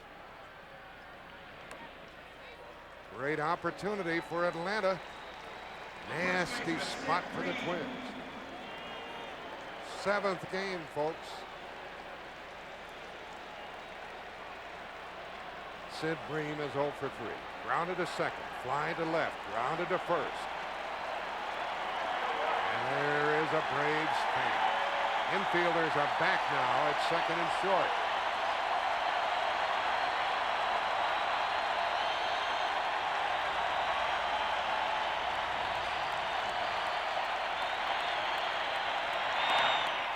Great opportunity for Atlanta. Nasty spot for the Twins. 7th game, folks. Sid Bream is 0 for 3. Grounded to second, fly to left, grounded to first. And there is a Braves fan. Infielders are back now at second and short.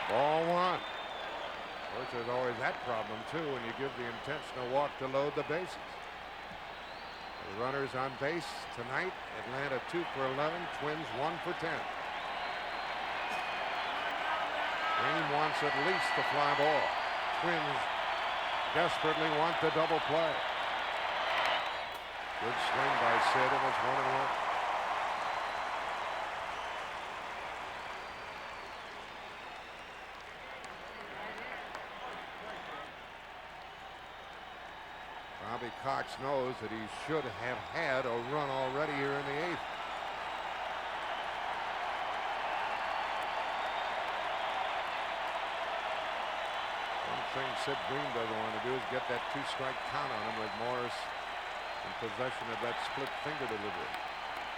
Ball 1. Of course, there's always that problem too when you give the intentional walk to load the bases. The runners on base tonight. Atlanta 2 for 11. Twins 1 for 10. Bream wants at least the fly ball. Twins desperately want the double play. Good swing by Sid, and it's 1-1. Bobby Cox knows that he should have had a run already here in the 8th. One thing Sid Bream doesn't want to do is get that 2-strike count on him with Morris in possession of that split finger delivery.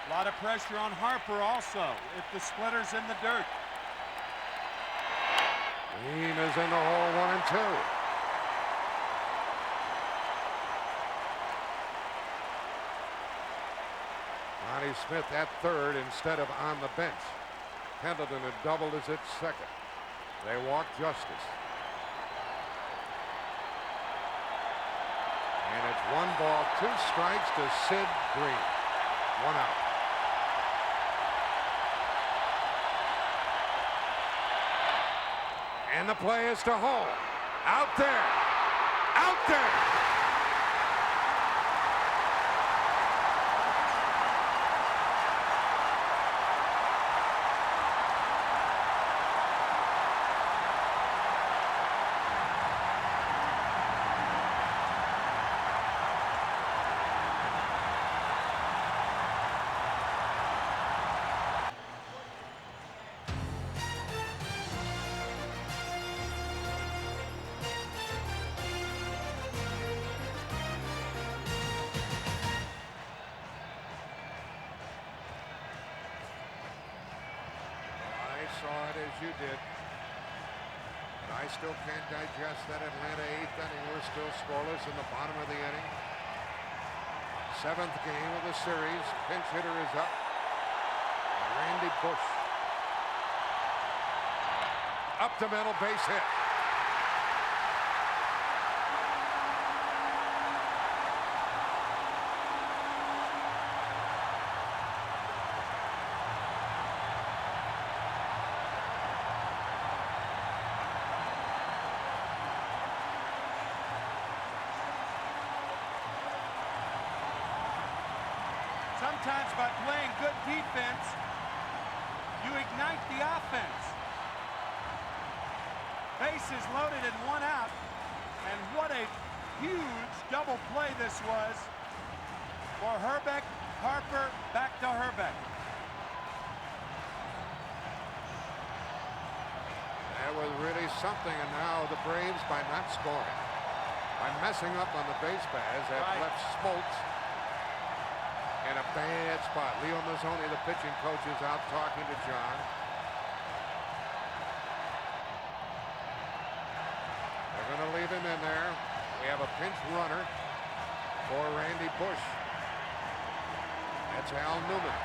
A lot of pressure on Harper also if the splitter's in the dirt. Bream is in the hole, 1 and 2. Ronnie Smith at third instead of on the bench. Pendleton had doubled as its second. They walk Justice. And it's 1 ball, 2 strikes to Sid Bream. 1 out. And the play is to home. Out there. Out there. Saw it as you did, but I still can't digest that Atlanta 8th inning. We're still scoreless in the bottom of the inning. 7th game of the series. Pinch hitter is up. Randy Bush. Up the middle, base hit. Sometimes by playing good defense, you ignite the offense. Bases loaded and 1 out. And what a huge double play this was for Herbeck. Harper back to Herbeck. That was really something, and now the Braves, by not scoring, by messing up on the base paths, have left Smoltz in a bad spot. Leo Mazzoni, the pitching coach, is out talking to John. They're going to leave him in there. We have a pinch runner for Randy Bush. That's Al Newman.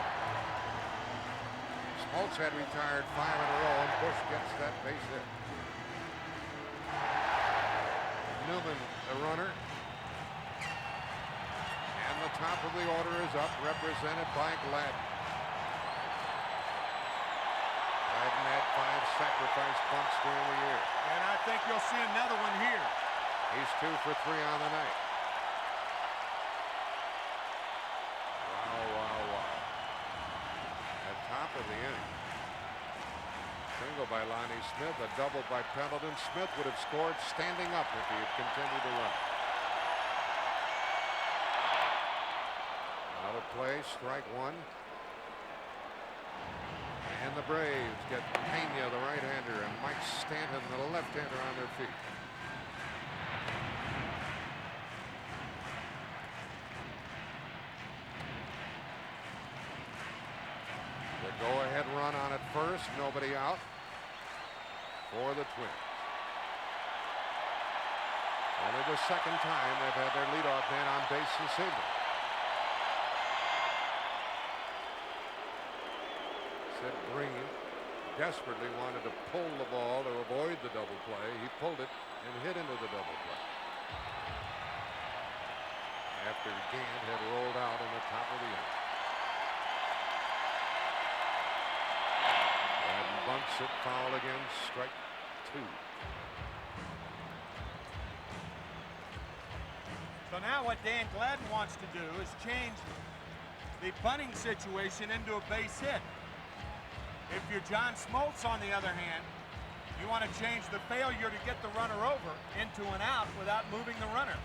Smoltz had retired 5 in a row, and Bush gets that base hit. Newman, the runner. And the top of the order is up, represented by Gladden. Gladden had 5 sacrifice bunts during the year. And I think you'll see another one here. He's 2 for 3 on the night. Wow, wow, wow. At top of the inning. single by Lonnie Smith, a double by Pendleton. Smith would have scored standing up if he had continued to run. Out of play, strike one. And the Braves get Pena, the right-hander, and Mike Stanton, the left-hander, on their feet. The go-ahead run on at first, nobody out for the Twins. Only the second time they've had their leadoff man on base this evening. Sid Green desperately wanted to pull the ball to avoid the double play. He pulled it and hit into the double play. After Gant had rolled out in the top of the inning. And bunts it foul again, strike two. So now what Dan Gladden wants to do is change the bunting situation into a base hit. If you're John Smoltz, on the other hand, you want to change the failure to get the runner over into an out without moving the runner.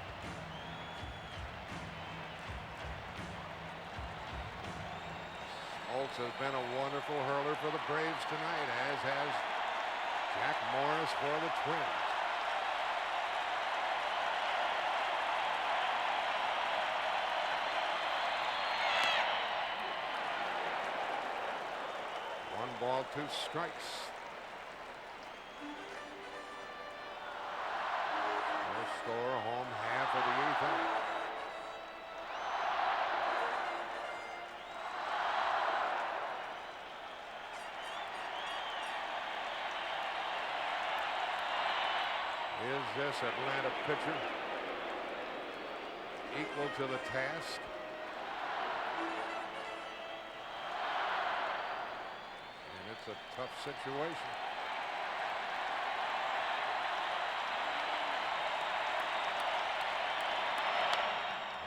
Smoltz has been a wonderful hurler for the Braves tonight, as has Jack Morris for the Twins. One ball, two strikes. No score, home half of the eighth inning. Is this Atlanta pitcher equal to the task? It's a tough situation.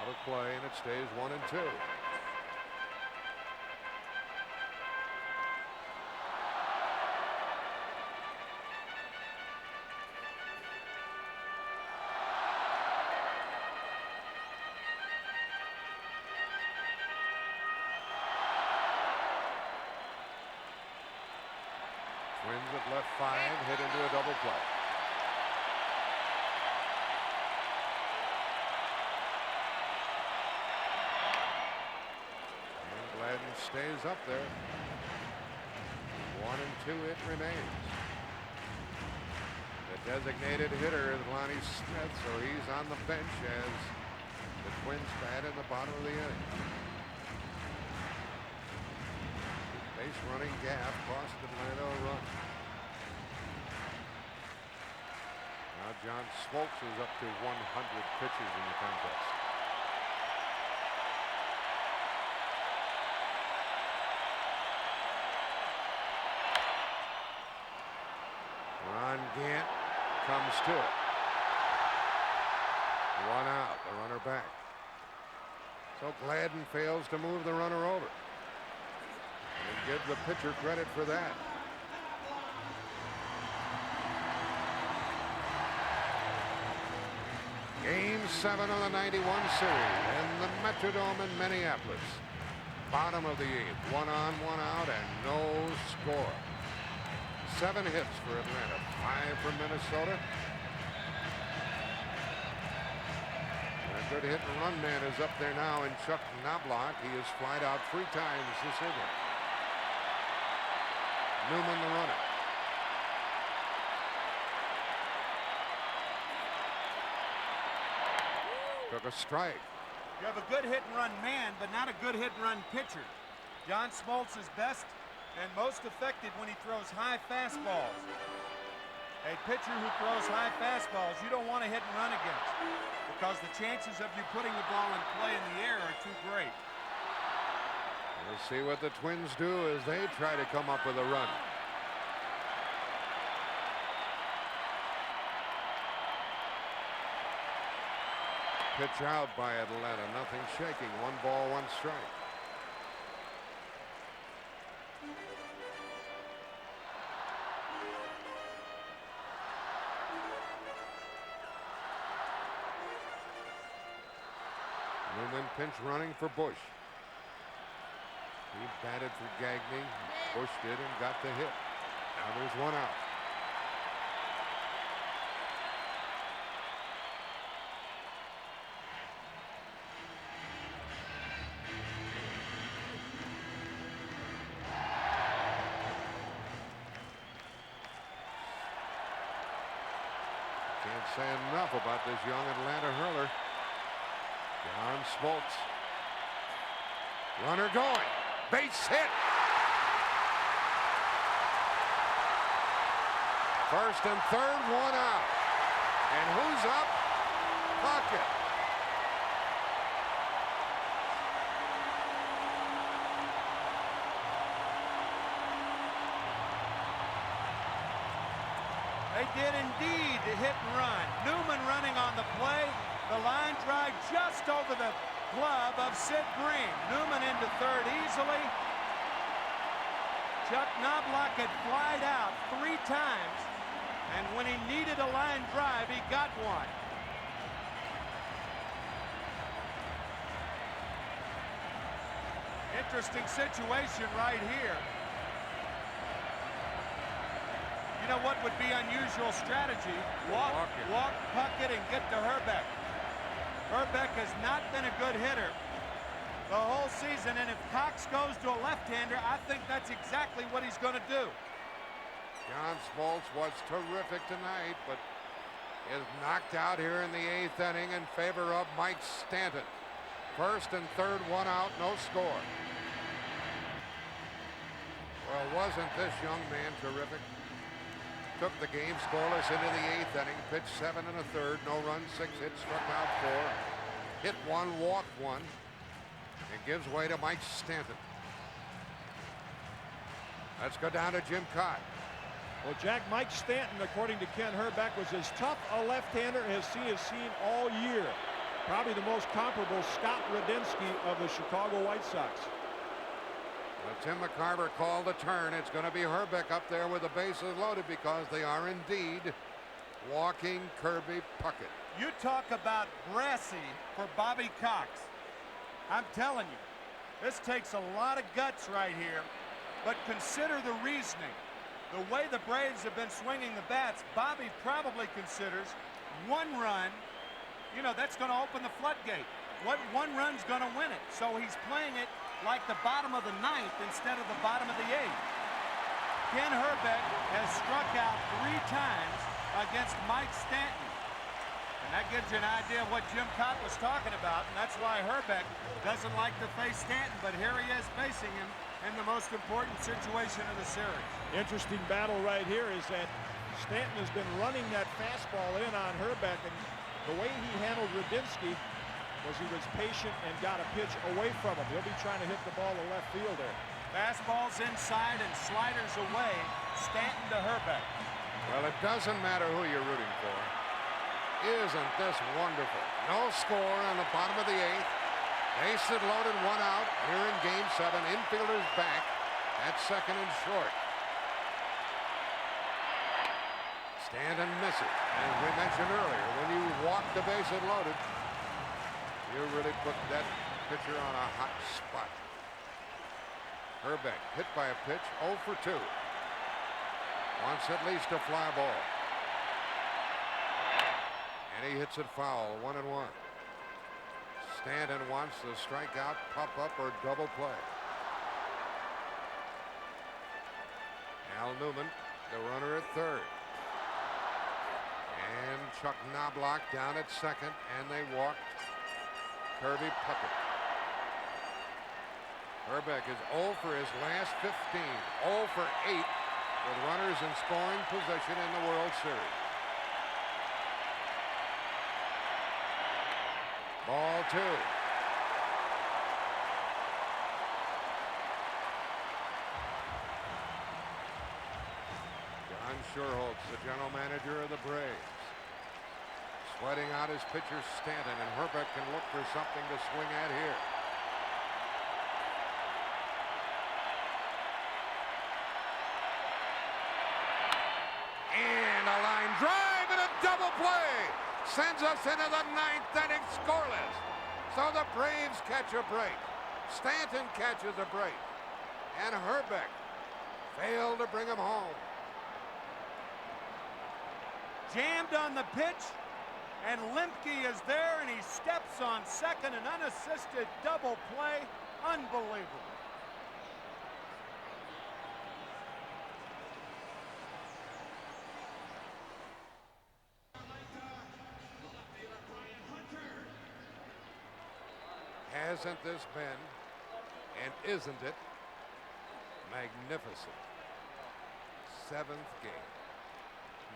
Out of play, and it stays 1-2. Twins at left five, hit into a double play. And Gladden stays up there. 1-2 it remains. The designated hitter is Lonnie Smith, so he's on the bench as the Twins bat in the bottom of the inning. Base running gap cost Atlanta a run. Now John Smoltz is up to 100 pitches in the contest. Ron Gant comes to it. One out, the runner back. So Gladden fails to move the runner over. And give the pitcher credit for that. Game 7 of the 91 series in the Metrodome in Minneapolis. Bottom of the eighth. 1 on, 1 out, and no score. 7 hits for Atlanta, 5 for Minnesota. A good hit and run man is up there now in Chuck Knobloch. He has flied out 3 times this inning. Newman the runner. Took a strike. You have a good hit and run man, but not a good hit and run pitcher. John Smoltz is best and most effective when he throws high fastballs. A pitcher who throws high fastballs you don't want to hit and run against, because the chances of you putting the ball in play in the air are too great. We'll see what the Twins do as they try to come up with a run. Pitch out by Atlanta, nothing shaking. 1 ball, 1 strike. Newman pinch running for Bush. He batted for Gagne. Bush did and got the hit. Now there's one out. Can't say enough about this young Atlanta hurler. John Smoltz. Runner going. Base hit. First and third, one out. And who's up? Puckett. They did indeed hit and run. Newman running on the play. The line drive just over the glove of Sid Green. Newman into third easily. Chuck Knobloch had flied out 3 times, and when he needed a line drive, he got one. Interesting situation right here. You know what would be unusual strategy? Walk Puckett and get to Herbeck. Herbeck has not been a good hitter the whole season, and if Cox goes to a left-hander, I think that's exactly what he's going to do. John Smoltz was terrific tonight, but is knocked out here in the 8th inning in favor of Mike Stanton. First and third, one out, no score. Well, wasn't this young man terrific? Took the game scoreless into the 8th inning, pitched 7 1/3, no runs, 6 hits, struck out 4, hit 1, walked 1, and gives way to Mike Stanton. Let's go down to Jim Cott. Well, Jack, Mike Stanton, according to Ken Herbeck, was as tough a left-hander as he has seen all year. Probably the most comparable Scott Radinsky of the Chicago White Sox. Well, Tim McCarver called the turn. It's going to be Herbeck up there with the bases loaded because they are indeed walking Kirby Puckett. You talk about brassy for Bobby Cox. I'm telling you, this takes a lot of guts right here, but consider the reasoning. The way the Braves have been swinging the bats, Bobby probably considers one run, you know, that's going to open the floodgate. One run's going to win it. So he's playing it like the bottom of the 9th instead of the bottom of the 8th. Ken Herbeck has struck out 3 times against Mike Stanton. And that gives you an idea of what Jim Cott was talking about, and that's why Herbeck doesn't like to face Stanton, but here he is facing him in the most important situation of the series. Interesting battle right here is that Stanton has been running that fastball in on Herbeck, and the way he handled Radinsky was he was patient and got a pitch away from him. He'll be trying to hit the ball to left field there. Fastballs inside and sliders away. Stanton to Herbeck. Well, it doesn't matter who you're rooting for. Isn't this wonderful? No score on the bottom of the 8th. Bases loaded, one out. Here in Game 7. Infielders back at second and short. Stanton misses. As we mentioned earlier, when you walk the bases loaded, you really put that pitcher on a hot spot. Herbeck hit by a pitch, 0 for 2. Wants at least a fly ball. And he hits it foul, 1-1. Stanton wants the strikeout, pop up, or double play. Al Newman, the runner at third. And Chuck Knobloch down at second, and they walked Kirby Puckett. Herbeck is 0 for his last 15, 0 for 8 with runners in scoring position in the World Series. Ball 2. John Schuerholz, the general manager of the Braves. Sweating out his pitcher Stanton, and Herbeck can look for something to swing at here. And a line drive and a double play sends us into the 9th inning scoreless. So the Braves catch a break. Stanton catches a break. And Herbeck failed to bring him home. Jammed on the pitch, and Lemke is there, and he steps on second, an unassisted double play. Unbelievable. Hasn't this been, and isn't it, magnificent? 7th game,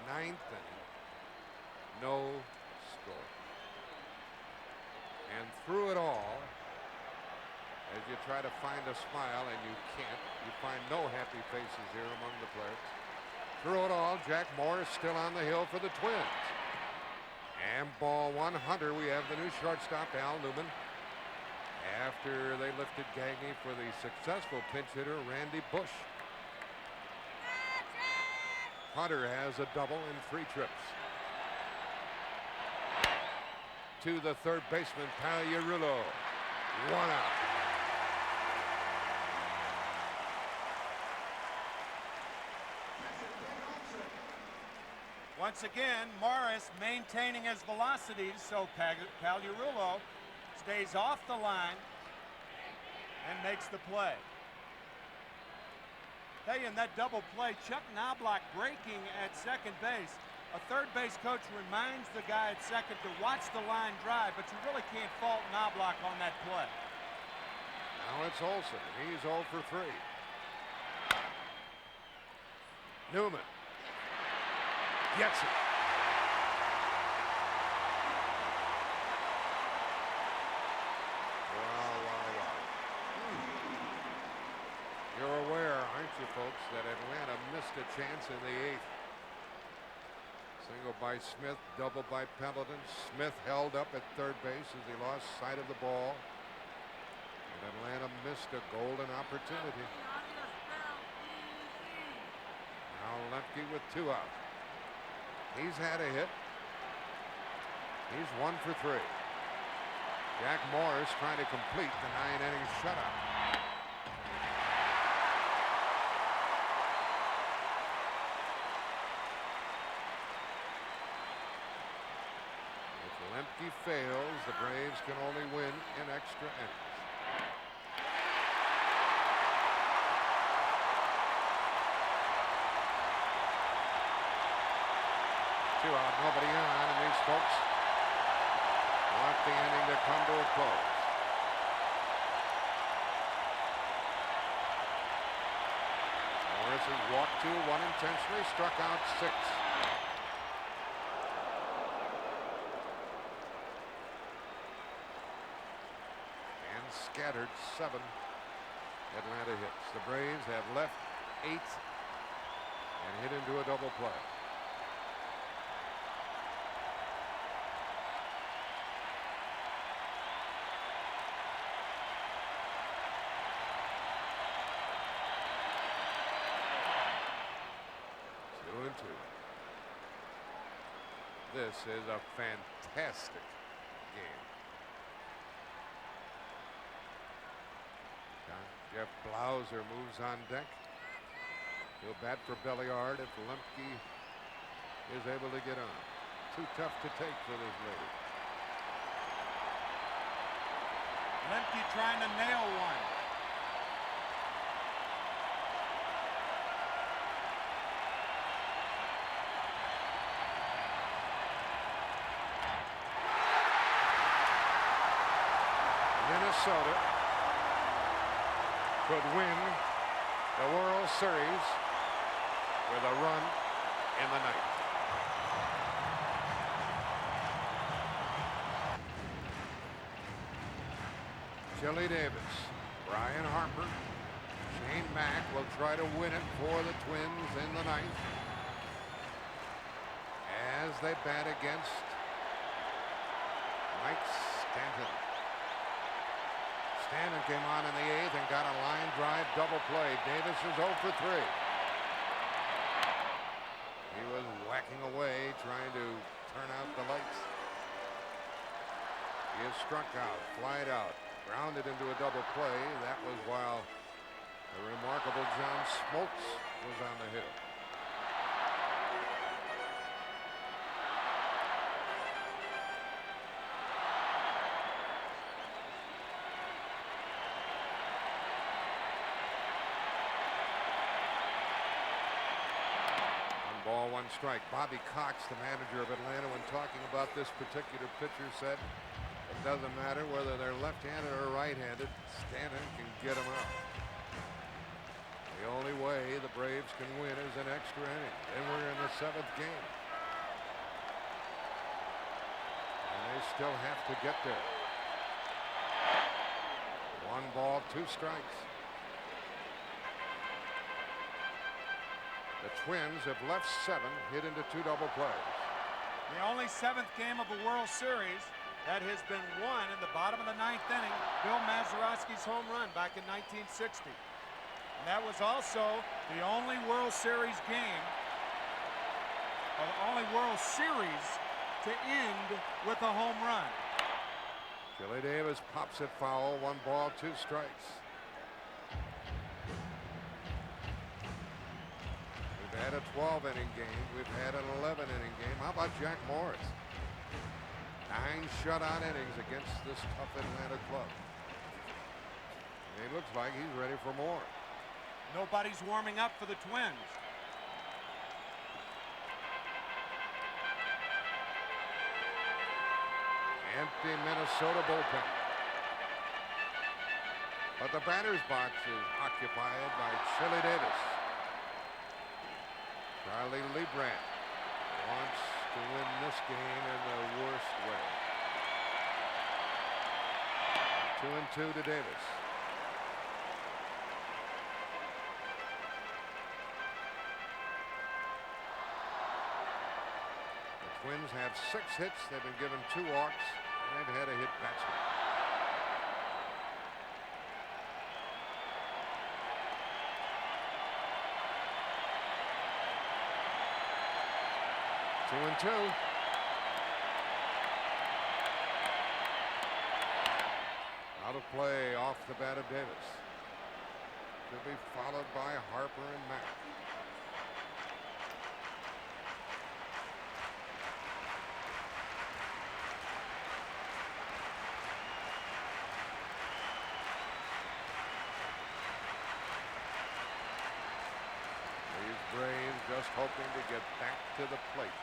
9th inning, no score. And through it all, as you try to find a smile and you can't, you find no happy faces here among the players. Through it all, Jack Morris still on the hill for the Twins. And ball 100, we have the new shortstop, Al Newman. After they lifted Gagne for the successful pinch hitter, Randy Bush. Hunter has a double in 3 trips. To the third baseman, Pagliarulo. 1 out. Once again, Morris maintaining his velocities, so Pagliarulo stays off the line and makes the play. Tell you, in that double play, Chuck Knobloch breaking at second base. A third base coach reminds the guy at second to watch the line drive, but you really can't fault Knobloch on that play. Now it's Olsen. He's 0 for 3. Newman gets it. You're aware, aren't you, folks, that Atlanta missed a chance in the 8th. Single by Smith, double by Pendleton. Smith held up at third base as he lost sight of the ball. And Atlanta missed a golden opportunity. Now Lemke with 2 out. He's had a hit. He's 1 for 3. Jack Morris trying to complete the 9-inning shutout. If Lemke fails, the Braves can only win in extra innings. Two out, nobody on, and these folks want the inning to come to a close. Morris has walked 2, 1 intentionally, struck out 6. And scattered 7 Atlanta hits. The Braves have left 8 and hit into a double play. This is a fantastic game. Jeff Blauser moves on deck. He'll bat for Belliard if Lemke is able to get on. Too tough to take for this lady. Lemke trying to nail one. Minnesota could win the World Series with a run in the 9th. Chili Davis, Brian Harper, Shane Mack will try to win it for the Twins in the 9th as they bat against Mike Stanton. Stanton came on in the 8th and got a line drive double play. Davis is 0 for 3. He was whacking away trying to turn out the lights. He is struck out, flied out, grounded into a double play. That was while the remarkable John Smoltz was on the hill. Ball, one strike. Bobby Cox, the manager of Atlanta, when talking about this particular pitcher, said it doesn't matter whether they're left-handed or right-handed. Stanton can get them out. The only way the Braves can win is an extra inning. Then we're in the 7th game. And they still have to get there. 1 ball, 2 strikes. The Twins have left 7, hit into 2 double plays. The only 7th game of a World Series that has been won in the bottom of the 9th inning. Bill Mazeroski's home run back in 1960. And that was also the only World Series game, or the only World Series to end with a home run. Chili Davis pops it foul. 1 ball, 2 strikes. We've had a 12-inning game. We've had an 11-inning game. How about Jack Morris? 9 shutout innings against this tough Atlanta club. And he looks like he's ready for more. Nobody's warming up for the Twins. Empty Minnesota bullpen. But the batter's box is occupied by Chili Davis. Charlie Leibrandt wants to win this game in the worst way. 2-2 to Davis. The Twins have 6 hits. They've been given 2 walks, and they've had a hit batsman. Two and 2. Out of play off the bat of Davis. To be followed by Harper and Mack. These Braves just hoping to get back to the plate.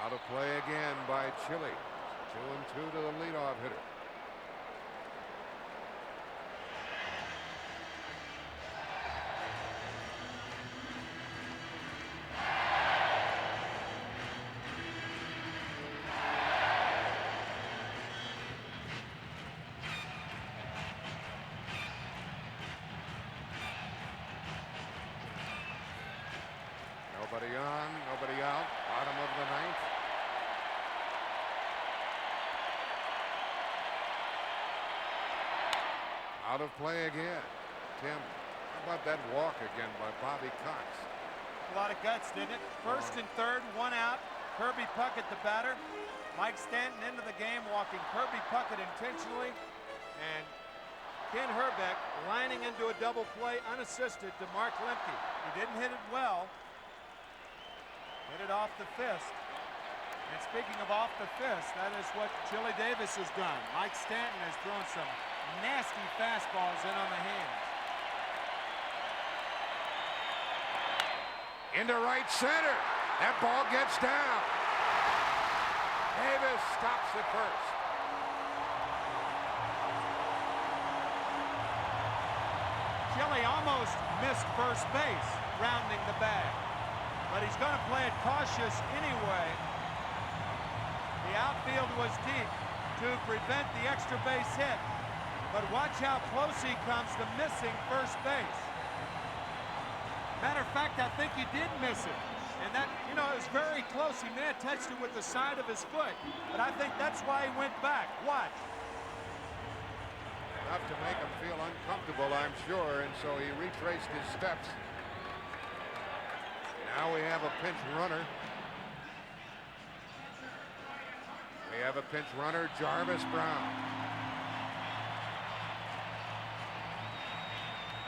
Out of play again by Chili. 2-2 to the leadoff hitter. Nobody on, nobody out. Bottom of the 9th. Out of play again. Tim, how about that walk again by Bobby Cox? A lot of guts, didn't it? First and third, 1 out. Kirby Puckett, the batter. Mike Stanton into the game, walking Kirby Puckett intentionally. And Ken Herbeck lining into a double play unassisted to Mark Lemke. He didn't hit it well. Hit it off the fist. And speaking of off the fist, that is what Chili Davis has done. Mike Stanton has thrown some nasty fastballs in on the hands. Into right center. That ball gets down. Davis stops at first. Chili almost missed first base, rounding the bag. But he's going to play it cautious anyway. The outfield was deep to prevent the extra base hit. But watch how close he comes to missing first base. Matter of fact, I think he did miss it. And that, you know, it was very close. He may have touched it with the side of his foot. But I think that's why he went back. Watch. Enough to make him feel uncomfortable, I'm sure, and so he retraced his steps. Now we have a pinch runner. We have a pinch runner, Jarvis Brown.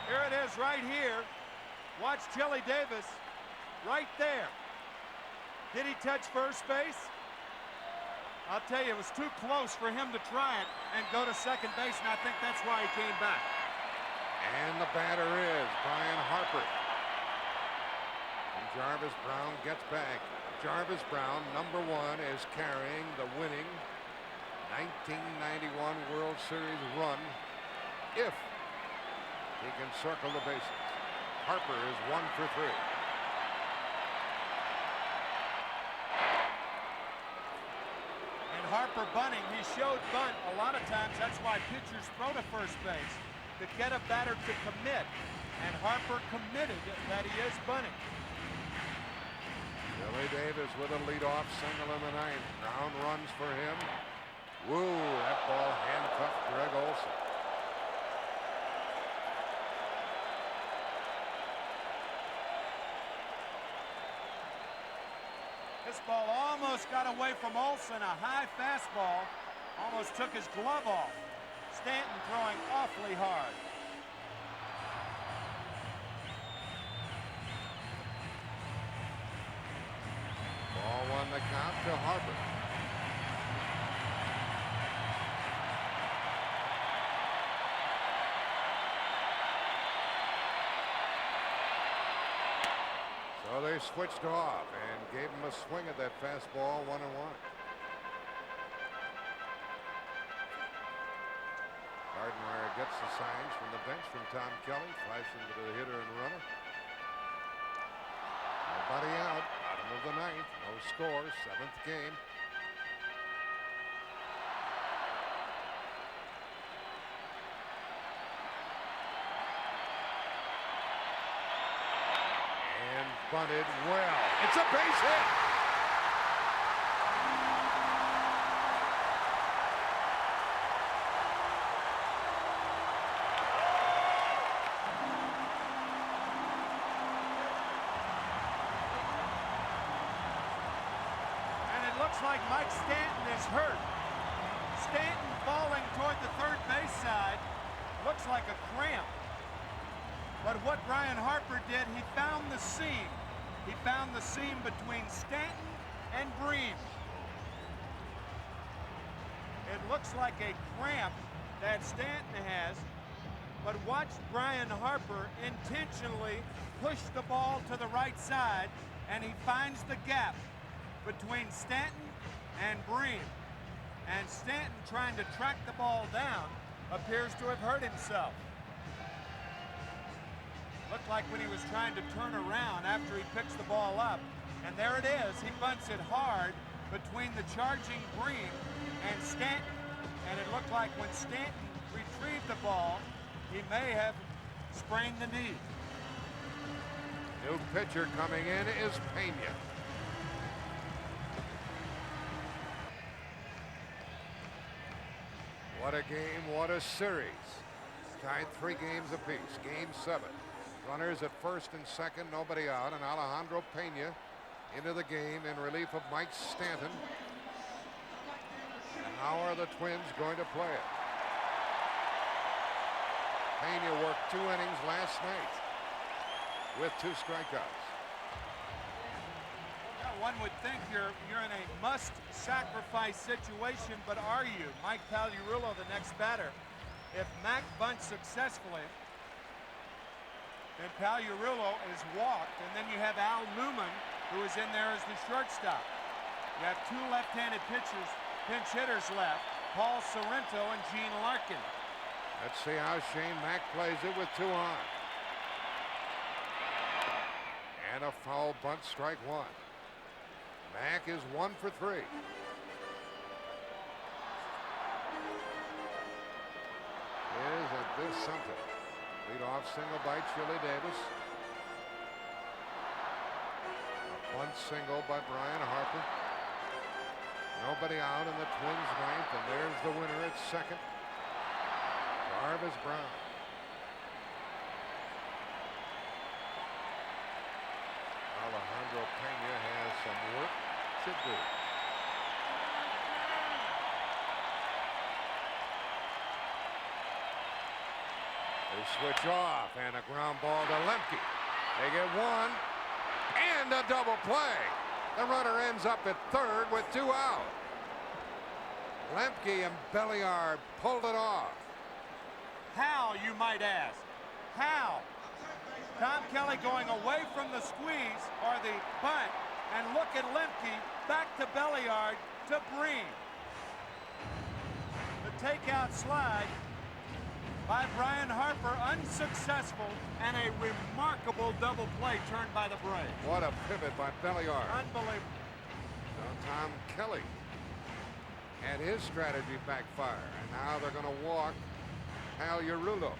Here it is right here. Watch Chili Davis right there. Did he touch first base? I'll tell you, it was too close for him to try it and go to second base, and I think that's why he came back. And the batter is Brian Harper. And Jarvis Brown gets back. Jarvis Brown, #1, is carrying the winning 1991 World Series run if he can circle the bases. Harper is 1 for 3. And Harper bunting, he showed bunt a lot of times. That's why pitchers throw to first base, to get a batter to commit. And Harper committed that he is bunting. Billy Davis with a leadoff single in the 9th. Brown runs for him. Woo, that ball handcuffed Greg Olson. This ball almost got away from Olson. A high fastball almost took his glove off. Stanton throwing awfully hard. Ball 1 the count to Harper. So they switched off and gave him a swing at that fastball, 1-1. Gardenhire gets the signs from the bench from Tom Kelly, flashing to the hitter and runner. Nobody out. Bottom of the 9th. No score. 7th game. And bunted well. It's a base hit. Like Mike Stanton is hurt. Stanton falling toward the third base side. Looks like a cramp. But what Brian Harper did, he found the seam. He found the seam between Stanton and Bream. It looks like a cramp that Stanton has. But watch Brian Harper intentionally push the ball to the right side, and he finds the gap between Stanton and Bream. And Stanton, trying to track the ball down, appears to have hurt himself. Looked like when he was trying to turn around after he picks the ball up. And there it is. He bunts it hard between the charging Bream and Stanton. And it looked like when Stanton retrieved the ball, he may have sprained the knee. New pitcher coming in is Pena. What a game, what a series. Tied 3 games apiece. Game 7. Runners at first and second, nobody out, and Alejandro Pena into the game in relief of Mike Stanton. And how are the Twins going to play it? Pena worked 2 innings last night with 2 strikeouts. One would think you're in a must-sacrifice situation, but are you? Mike Pagliarulo, the next batter. If Mac bunts successfully, then Pagliarulo is walked, and then you have Al Newman, who is in there as the shortstop. You have 2 left-handed pitchers, pinch hitters left, Paul Sorrento and Gene Larkin. Let's see how Shane Mack plays it with 2 on. And a foul bunt, strike 1. Mack is 1 for 3. Isn't this something? Leadoff single by Chili Davis. A bunt single by Brian Harper. Nobody out in the Twins' 9th, and there's the winner at second. Jarvis Brown. Alejandro Pena has some work to do. They switch off and a ground ball to Lemke. They get one and a double play. The runner ends up at third with 2 out. Lemke and Belliard pulled it off. How, you might ask? How? Tom Kelly going away from the squeeze or the bunt, and look at Lemke back to Belliard to Breen. The takeout slide by Brian Harper unsuccessful, and a remarkable double play turned by the Braves. What a pivot by Belliard. Unbelievable. Now Tom Kelly had his strategy backfire, and now they're going to walk Al Yerullo.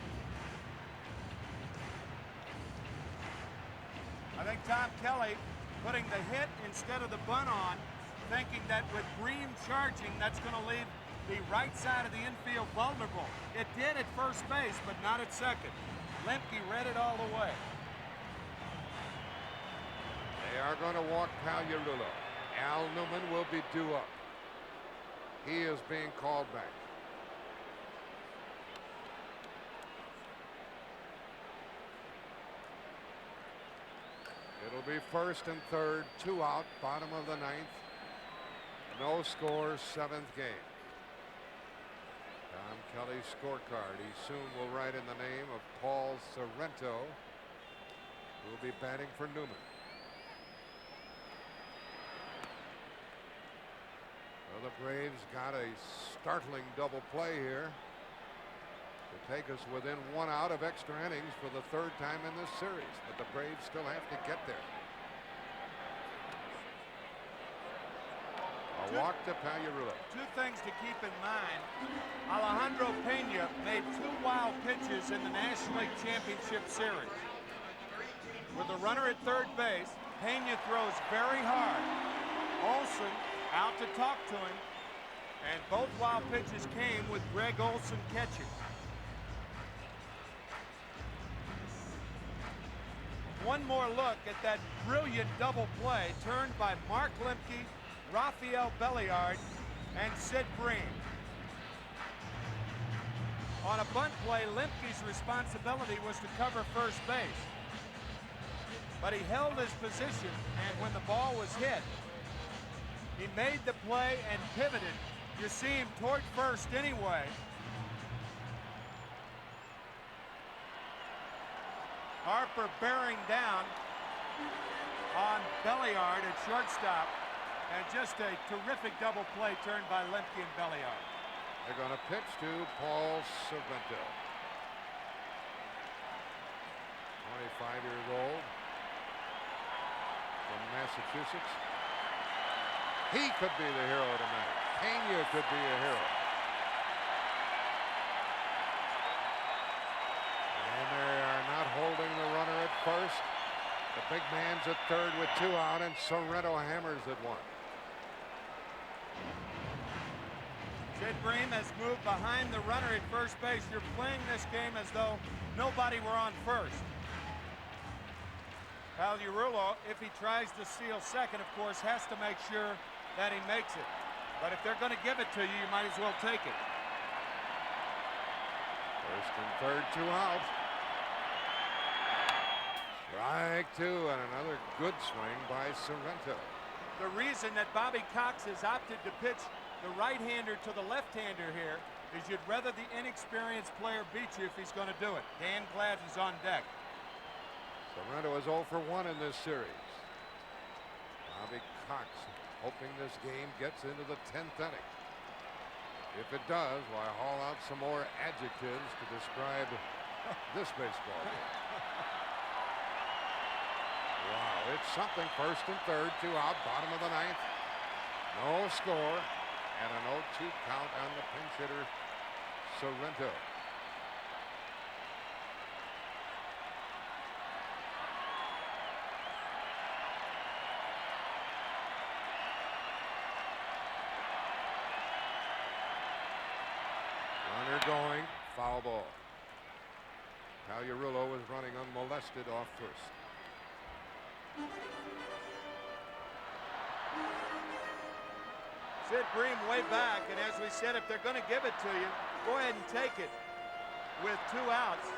I think Tom Kelly putting the hit instead of the bunt on, thinking that with Breen charging, that's going to leave the right side of the infield vulnerable. It did at first base, but not at second. Lemke read it all the way. They are going to walk Al Yerullo. Al Newman will be due up. He is being called back. It'll be first and third, 2 out, bottom of the 9th. No score, 7th game. Tom Kelly's scorecard. He soon will write in the name of Paul Sorrento, who will be batting for Newman. Well, the Braves got a startling double play here to take us within 1 out of extra innings for the 3rd time in this series, but the Braves still have to get there. A walk to Pagliarulo. 2 things to keep in mind. Alejandro Pena made 2 wild pitches in the National League Championship Series. With the runner at third base, Pena throws very hard. Olson out to talk to him, and both wild pitches came with Greg Olson catching. One more look at that brilliant double play turned by Mark Lemke, Rafael Belliard, and Sid Breen. On a bunt play, Lemke's responsibility was to cover first base. But he held his position, and when the ball was hit, he made the play and pivoted. You see him toward first anyway. Harper bearing down on Belliard at shortstop. And just a terrific double play turned by Lemke and Belliard. They're going to pitch to Paul Sorrento. 25 years old from Massachusetts. He could be the hero tonight. Pena could be a hero. And they are not holding the runner at first. The big man's at third with 2 out, and Sorrento hammers at 1. Sid Breen has moved behind the runner at first base. You're playing this game as though nobody were on first. Pagliarulo, if he tries to steal second, of course, has to make sure that he makes it. But if they're going to give it to you, you might as well take it. First and third, 2 out. Strike 2, and another good swing by Sorrento. The reason that Bobby Cox has opted to pitch the right-hander to the left-hander here is you'd rather the inexperienced player beat you if he's going to do it. Dan Gladden is on deck. Sorrento is 0 for 1 in this series. Bobby Cox hoping this game gets into the 10th inning. If it does, why haul out some more adjectives to describe this baseball game. Wow, it's something. First and third, 2 out, bottom of the 9th. No score. And an 0-2 count on the pinch hitter, Sorrento. Runner going, 5 foul ball. Pagliarulo was running unmolested off first. Sid Bream way back, and as we said, if they're going to give it to you, go ahead and take it with 2 outs.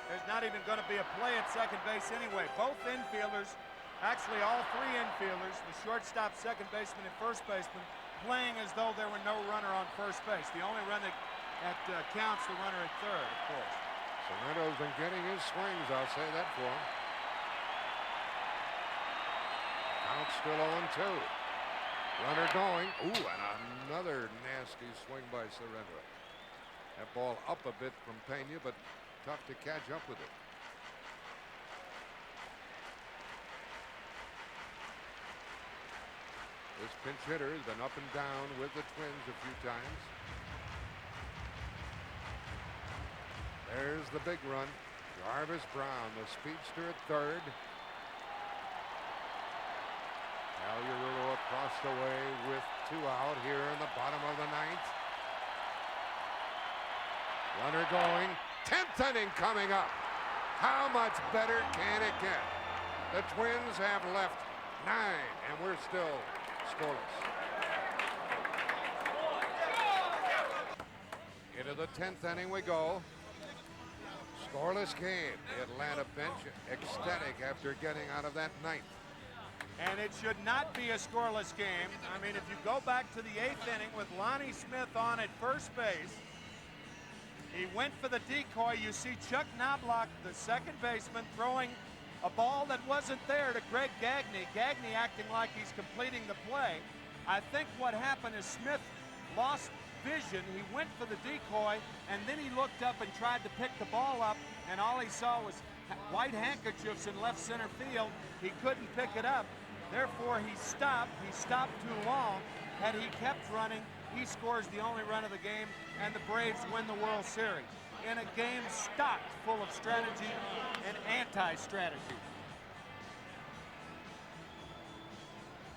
There's not even going to be a play at second base anyway. Both infielders, actually all 3 infielders, the shortstop, second baseman, and first baseman, playing as though there were no runner on first base. The only run that counts the runner at third, of course. Sorrento's been getting his swings, I'll say that for him. Count still 0-2. Runner going. Ooh, and another nasty swing by Sorrento. That ball up a bit from Pena, but tough to catch up with it. This pinch hitter has been up and down with the Twins a few times. There's the big run. Jarvis Brown, the speedster at third. Pagliarulo across the way with 2 out here in the bottom of the 9th. Runner going. 10th inning coming up. How much better can it get? The Twins have left 9, and we're still scoreless. Into the 10th inning we go. Scoreless game. The Atlanta bench ecstatic after getting out of that 9th. And it should not be a scoreless game. I mean, if you go back to the 8th inning with Lonnie Smith on at first base, he went for the decoy. You see Chuck Knobloch, the second baseman, throwing a ball that wasn't there to Greg Gagne. Gagne acting like he's completing the play. I think what happened is Smith lost vision. He went for the decoy, and then he looked up and tried to pick the ball up, and all he saw was white handkerchiefs in left center field. He couldn't pick it up. Therefore, he stopped. He stopped too long. Had he kept running, he scores the only run of the game, and the Braves win the World Series in a game stocked full of strategy and anti-strategy.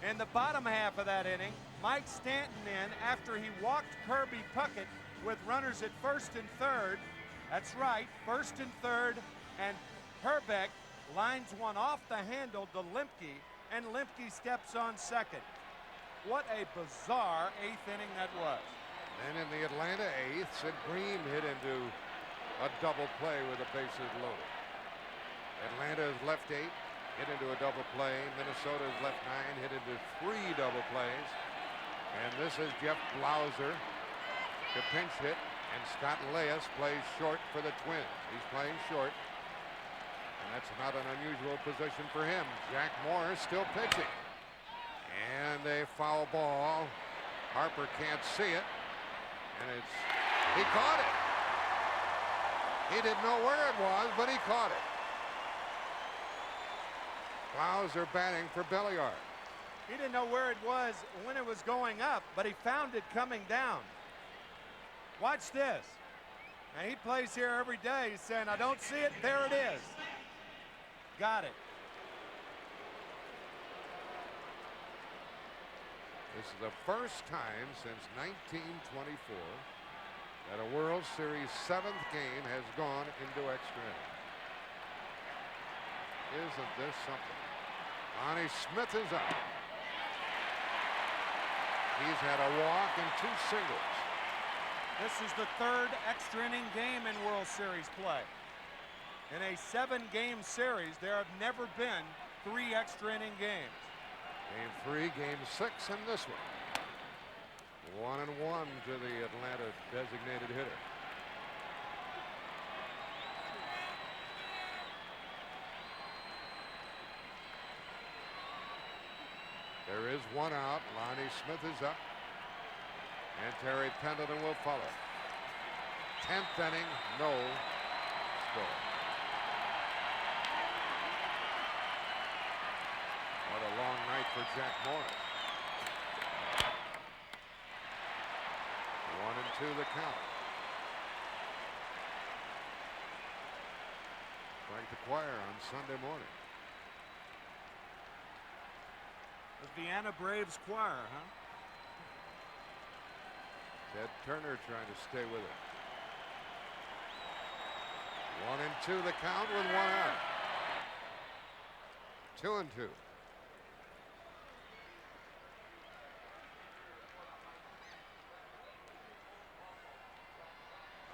In the bottom half of that inning, Mike Stanton in after he walked Kirby Puckett with runners at first and third. That's right, first and third, and Herbeck lines one off the handle to Lemke, and Lemke steps on second. What a bizarre 8th inning that was. Then in the Atlanta 8th, Sid Bream hit into a double play with the bases loaded. Atlanta's left 8 hit into a double play. Minnesota's left 9 hit into 3 double plays. And this is Jeff Blauser to pinch hit, and Scott Leyes plays short for the Twins. He's playing short, and that's not an unusual position for him. Jack Morris still pitching. And a foul ball. Harper can't see it. And he caught it. He didn't know where it was, but he caught it. Blauser batting for Belliard. He didn't know where it was when it was going up, but he found it coming down. Watch this. And he plays here every day. He's saying, I don't see it. There it is. Got it. This is the first time since 1924 that a World Series 7th game has gone into extra innings. Isn't this something? Lonnie Smith is up. He's had a walk and 2 singles. This is the 3rd extra inning game in World Series play. In a 7-game series, there have never been 3 extra inning games. Game 3, game 6, and this one. 1-1 to the Atlanta designated hitter. There is 1 out. Lonnie Smith is up. And Terry Pendleton will follow. 10th inning, no score. What a long night for Jack Morris. 1-2 the count. Frank the Choir on Sunday morning. The Vienna Braves choir, huh? Ted Turner trying to stay with it. 1-2 the count with 1 out. 2-2.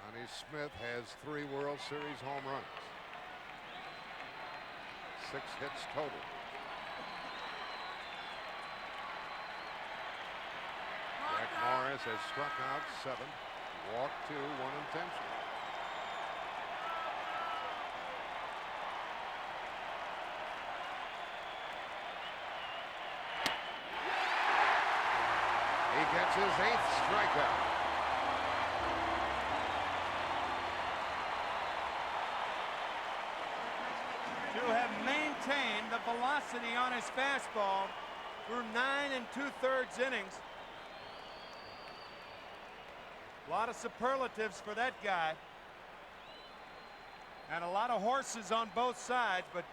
Connie Smith has 3 World Series home runs. 6 hits total. Jack Morris has struck out 7, walked 2, 1 intentional. He gets his 8th strikeout. To have maintained the velocity on his fastball through 9 2/3 innings. A lot of superlatives for that guy. And a lot of horses on both sides, but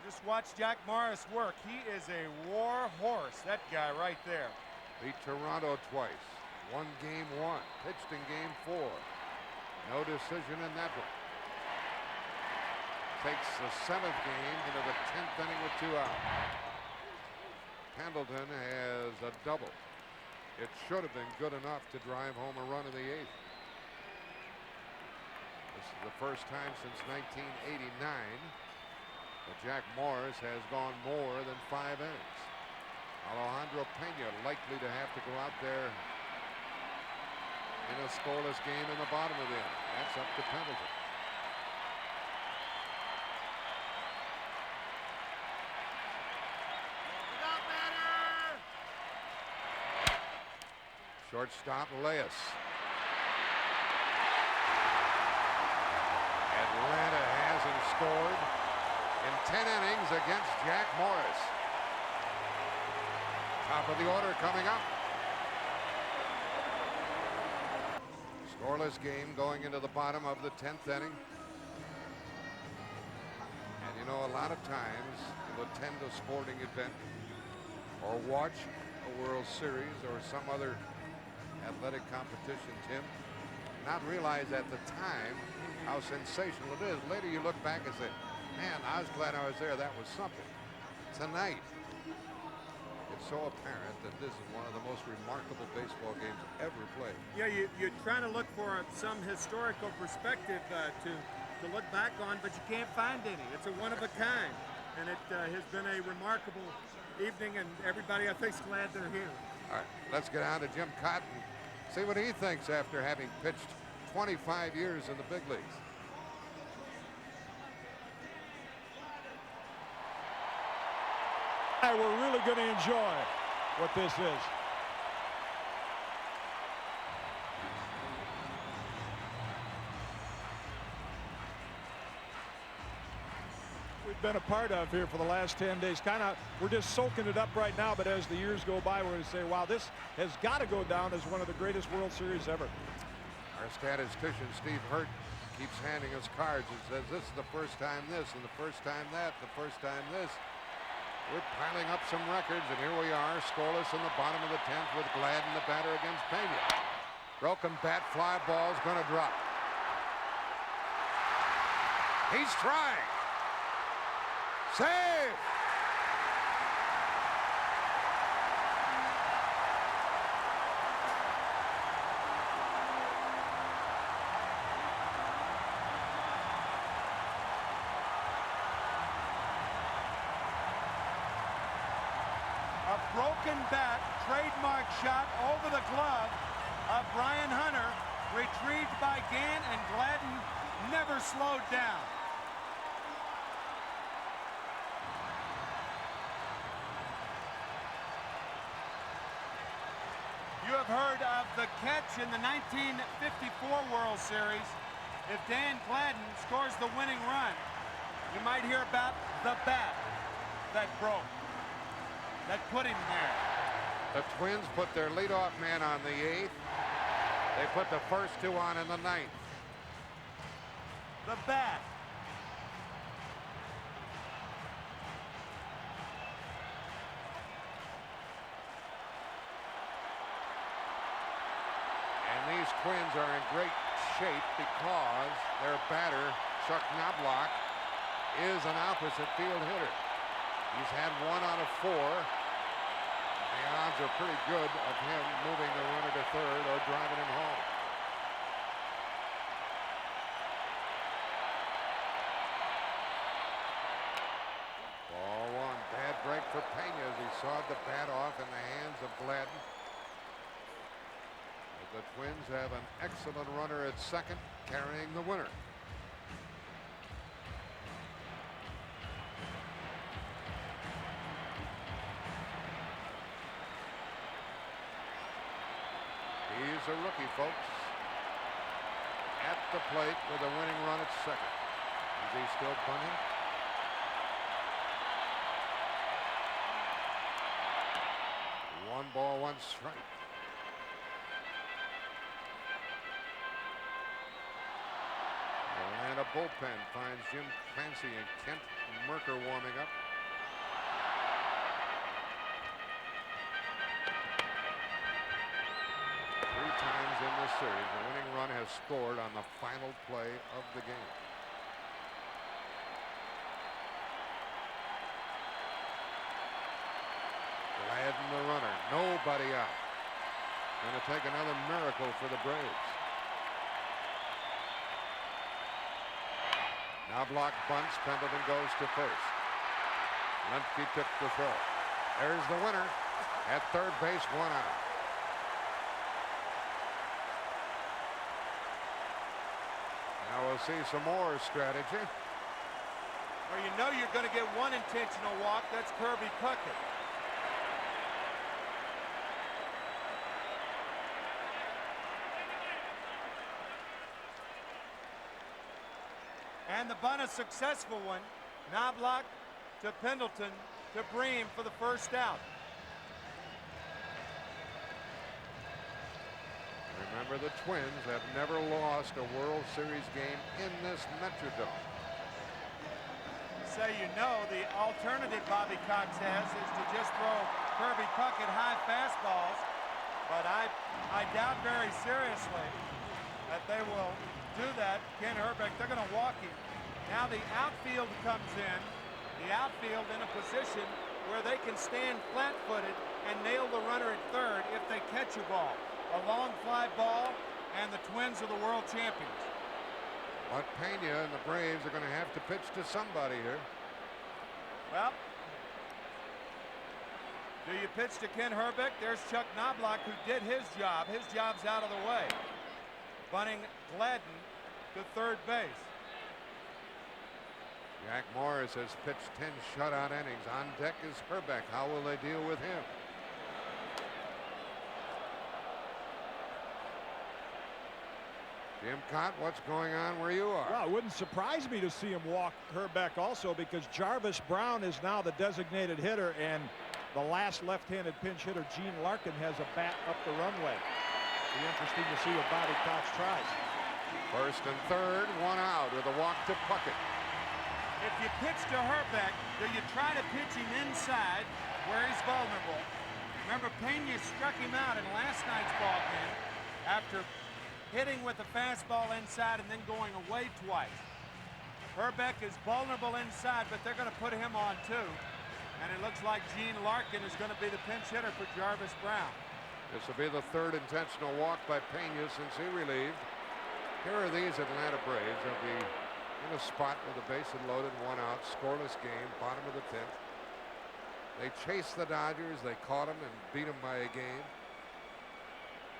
just watch Jack Morris work. He is a war horse, that guy right there. Beat Toronto twice. Won game 1. Pitched in game 4. No decision in that one. Takes the 7th game into the 10th inning with 2 outs. Pendleton has a double. It should have been good enough to drive home a run in the 8th. This is the first time since 1989 that Jack Morris has gone more than 5 innings. Alejandro Pena likely to have to go out there in a scoreless game in the bottom of the inning. That's up to Pendleton. Shortstop Leas. Atlanta hasn't scored in 10 innings against Jack Morris. Top of the order coming up. Scoreless game going into the bottom of the 10th inning. And you know, a lot of times you'll attend a sporting event or watch a World Series or some other athletic competition, Tim, not realize at the time how sensational it is. Later you look back and say, man, I was glad I was there. That was something. Tonight, it's so apparent that this is one of the most remarkable baseball games ever played. Yeah, you're trying to look for some historical perspective to look back on, but you can't find any. It's a one of a kind, and it has been a remarkable evening, and everybody, I think, is glad they're here. All right, let's get on to Jim Cotton. See what he thinks after having pitched 25 years in the big leagues. We're really going to enjoy what this is. We've been a part of here for the last 10 days. We're just soaking it up right now, but as the years go by, we're going to say, wow, this has got to go down as one of the greatest World Series ever. Our statistician, Steve Hurt, keeps handing us cards and says, this is the first time this, and the first time that, the first time this. We're piling up some records, and here we are, scoreless in the bottom of the 10th with Gladden, the batter, against Pena. Broken bat, fly ball's going to drop. He's trying. Save! A broken bat, trademark shot over the glove of Brian Hunter, retrieved by Gann, and Gladden never slowed down. You have heard of the catch in the 1954 World Series. If Dan Gladden scores the winning run, you might hear about the bat that broke, that put him there. The Twins put their leadoff man on the 8th. They put the first 2 on in the 9th. The bat. And these Twins are in great shape because their batter Chuck Knobloch is an opposite field hitter. He's had 1 out of 4. The odds are pretty good of him moving the runner to third or driving him home. Ball 1. Bad break for Pena as he sawed the bat off in the hands of Gladden. But the Twins have an excellent runner at second carrying the winner. He's a rookie, folks. At the plate with a winning run at second. Is he still bunting? One ball, 1 strike. And a bullpen finds Jim Clancy and Kent Merker warming up. Times in this series, the winning run has scored on the final play of the game. Gladden the runner, nobody out. Going to take another miracle for the Braves. Knobloch bunts, Pendleton goes to first. Lemke took the throw. There's the winner at third base, 1 out. Now we'll see some more strategy. Well, you know you're going to get 1 intentional walk. That's Kirby Puckett. And the bunt, a successful one. Knobloch to Pendleton to Bream for the first out. Remember, the Twins have never lost a World Series game in this Metrodome. So you know the alternative Bobby Cox has is to just throw Kirby Puckett high fastballs. But I doubt very seriously that they will do that. Ken Herbeck, they're going to walk him. Now the outfield comes in. The outfield in a position where they can stand flat-footed and nail the runner at third if they catch a ball. A long fly ball, and the Twins are the world champions. But Pena and the Braves are going to have to pitch to somebody here. Well, do you pitch to Ken Herbeck? There's Chuck Knobloch, who did his job. His job's out of the way. Bunting Gladden to third base. Jack Morris has pitched 10 shutout innings. On deck is Herbeck. How will they deal with him? Jim Cott, what's going on where you are? Well, it wouldn't surprise me to see him walk Herbeck also, because Jarvis Brown is now the designated hitter, and the last left-handed pinch hitter, Gene Larkin, has a bat up the runway. Be interesting to see what Bobby Cox tries. First and third, 1 out with a walk to Puckett. If you pitch to Herbeck, do you try to pitch him inside where he's vulnerable? Remember, Pena struck him out in last night's ball game after hitting with a fastball inside and then going away twice. Herbeck is vulnerable inside, but they're going to put him on too. And it looks like Gene Larkin is going to be the pinch hitter for Jarvis Brown. This will be the third intentional walk by Pena since he relieved. Here are these Atlanta Braves. They'll be in a spot with the bases loaded, 1 out, scoreless game, bottom of the 10th. They chased the Dodgers. They caught them and beat them by a game.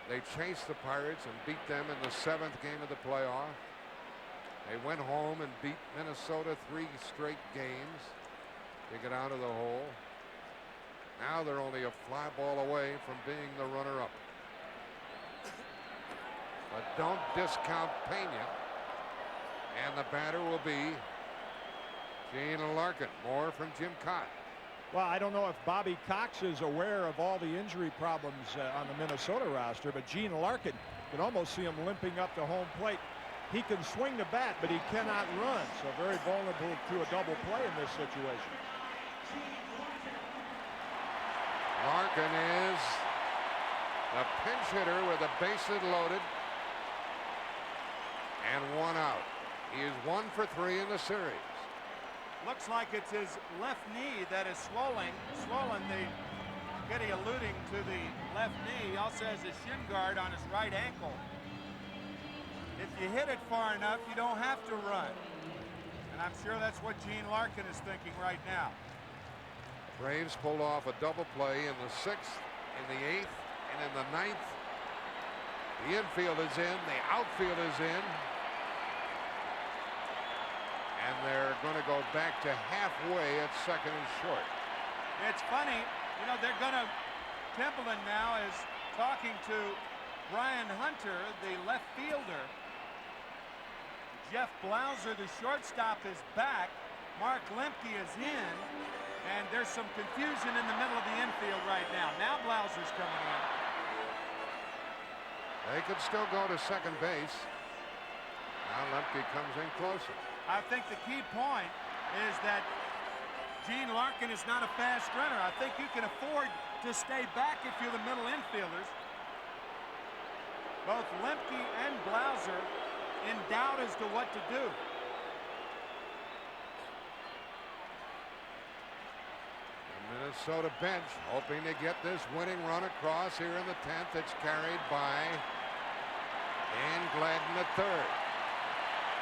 They chased the Pirates and beat them in the 7th game of the playoff. They went home and beat Minnesota 3 straight games to get out of the hole. Now they're only a fly ball away from being the runner-up. But don't discount Pena. And the batter will be Gene Larkin. More from Jim Cott. Well, I don't know if Bobby Cox is aware of all the injury problems on the Minnesota roster, but Gene Larkin, can almost see him limping up to home plate. He can swing the bat, but he cannot run, so very vulnerable to a double play in this situation. Larkin is the pinch hitter with the bases loaded and 1 out. He is 1 for 3 in the series. Looks like it's his left knee that is swollen. The Kitty alluding to the left knee. He also has a shin guard on his right ankle. If you hit it far enough, you don't have to run. And I'm sure that's what Gene Larkin is thinking right now. Braves pulled off a double play in the 6th, in the 8th, and in the 9th. The infield is in, the outfield is in. And they're going to go back to halfway at second and short. It's funny, you know, they're going to, Templeton now is talking to Brian Hunter, the left fielder. Jeff Blauser, the shortstop, is back. Mark Lemke is in. And there's some confusion in the middle of the infield right now. Now Blauser's coming in. They could still go to second base. Now Lemke comes in closer. I think the key point is that Gene Larkin is not a fast runner. I think you can afford to stay back if you're the middle infielders. Both Lemke and Blauser in doubt as to what to do. Minnesota bench hoping to get this winning run across here in the 10th. It's carried by Dan Gladden III.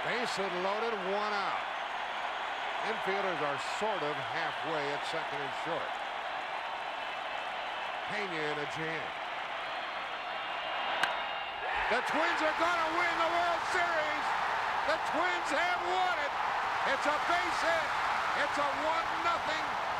Base hit loaded, 1 out. Infielders are sort of halfway at second and short. Pena in a jam. The Twins are going to win the World Series. The Twins have won it. It's a base hit. It's a 1-0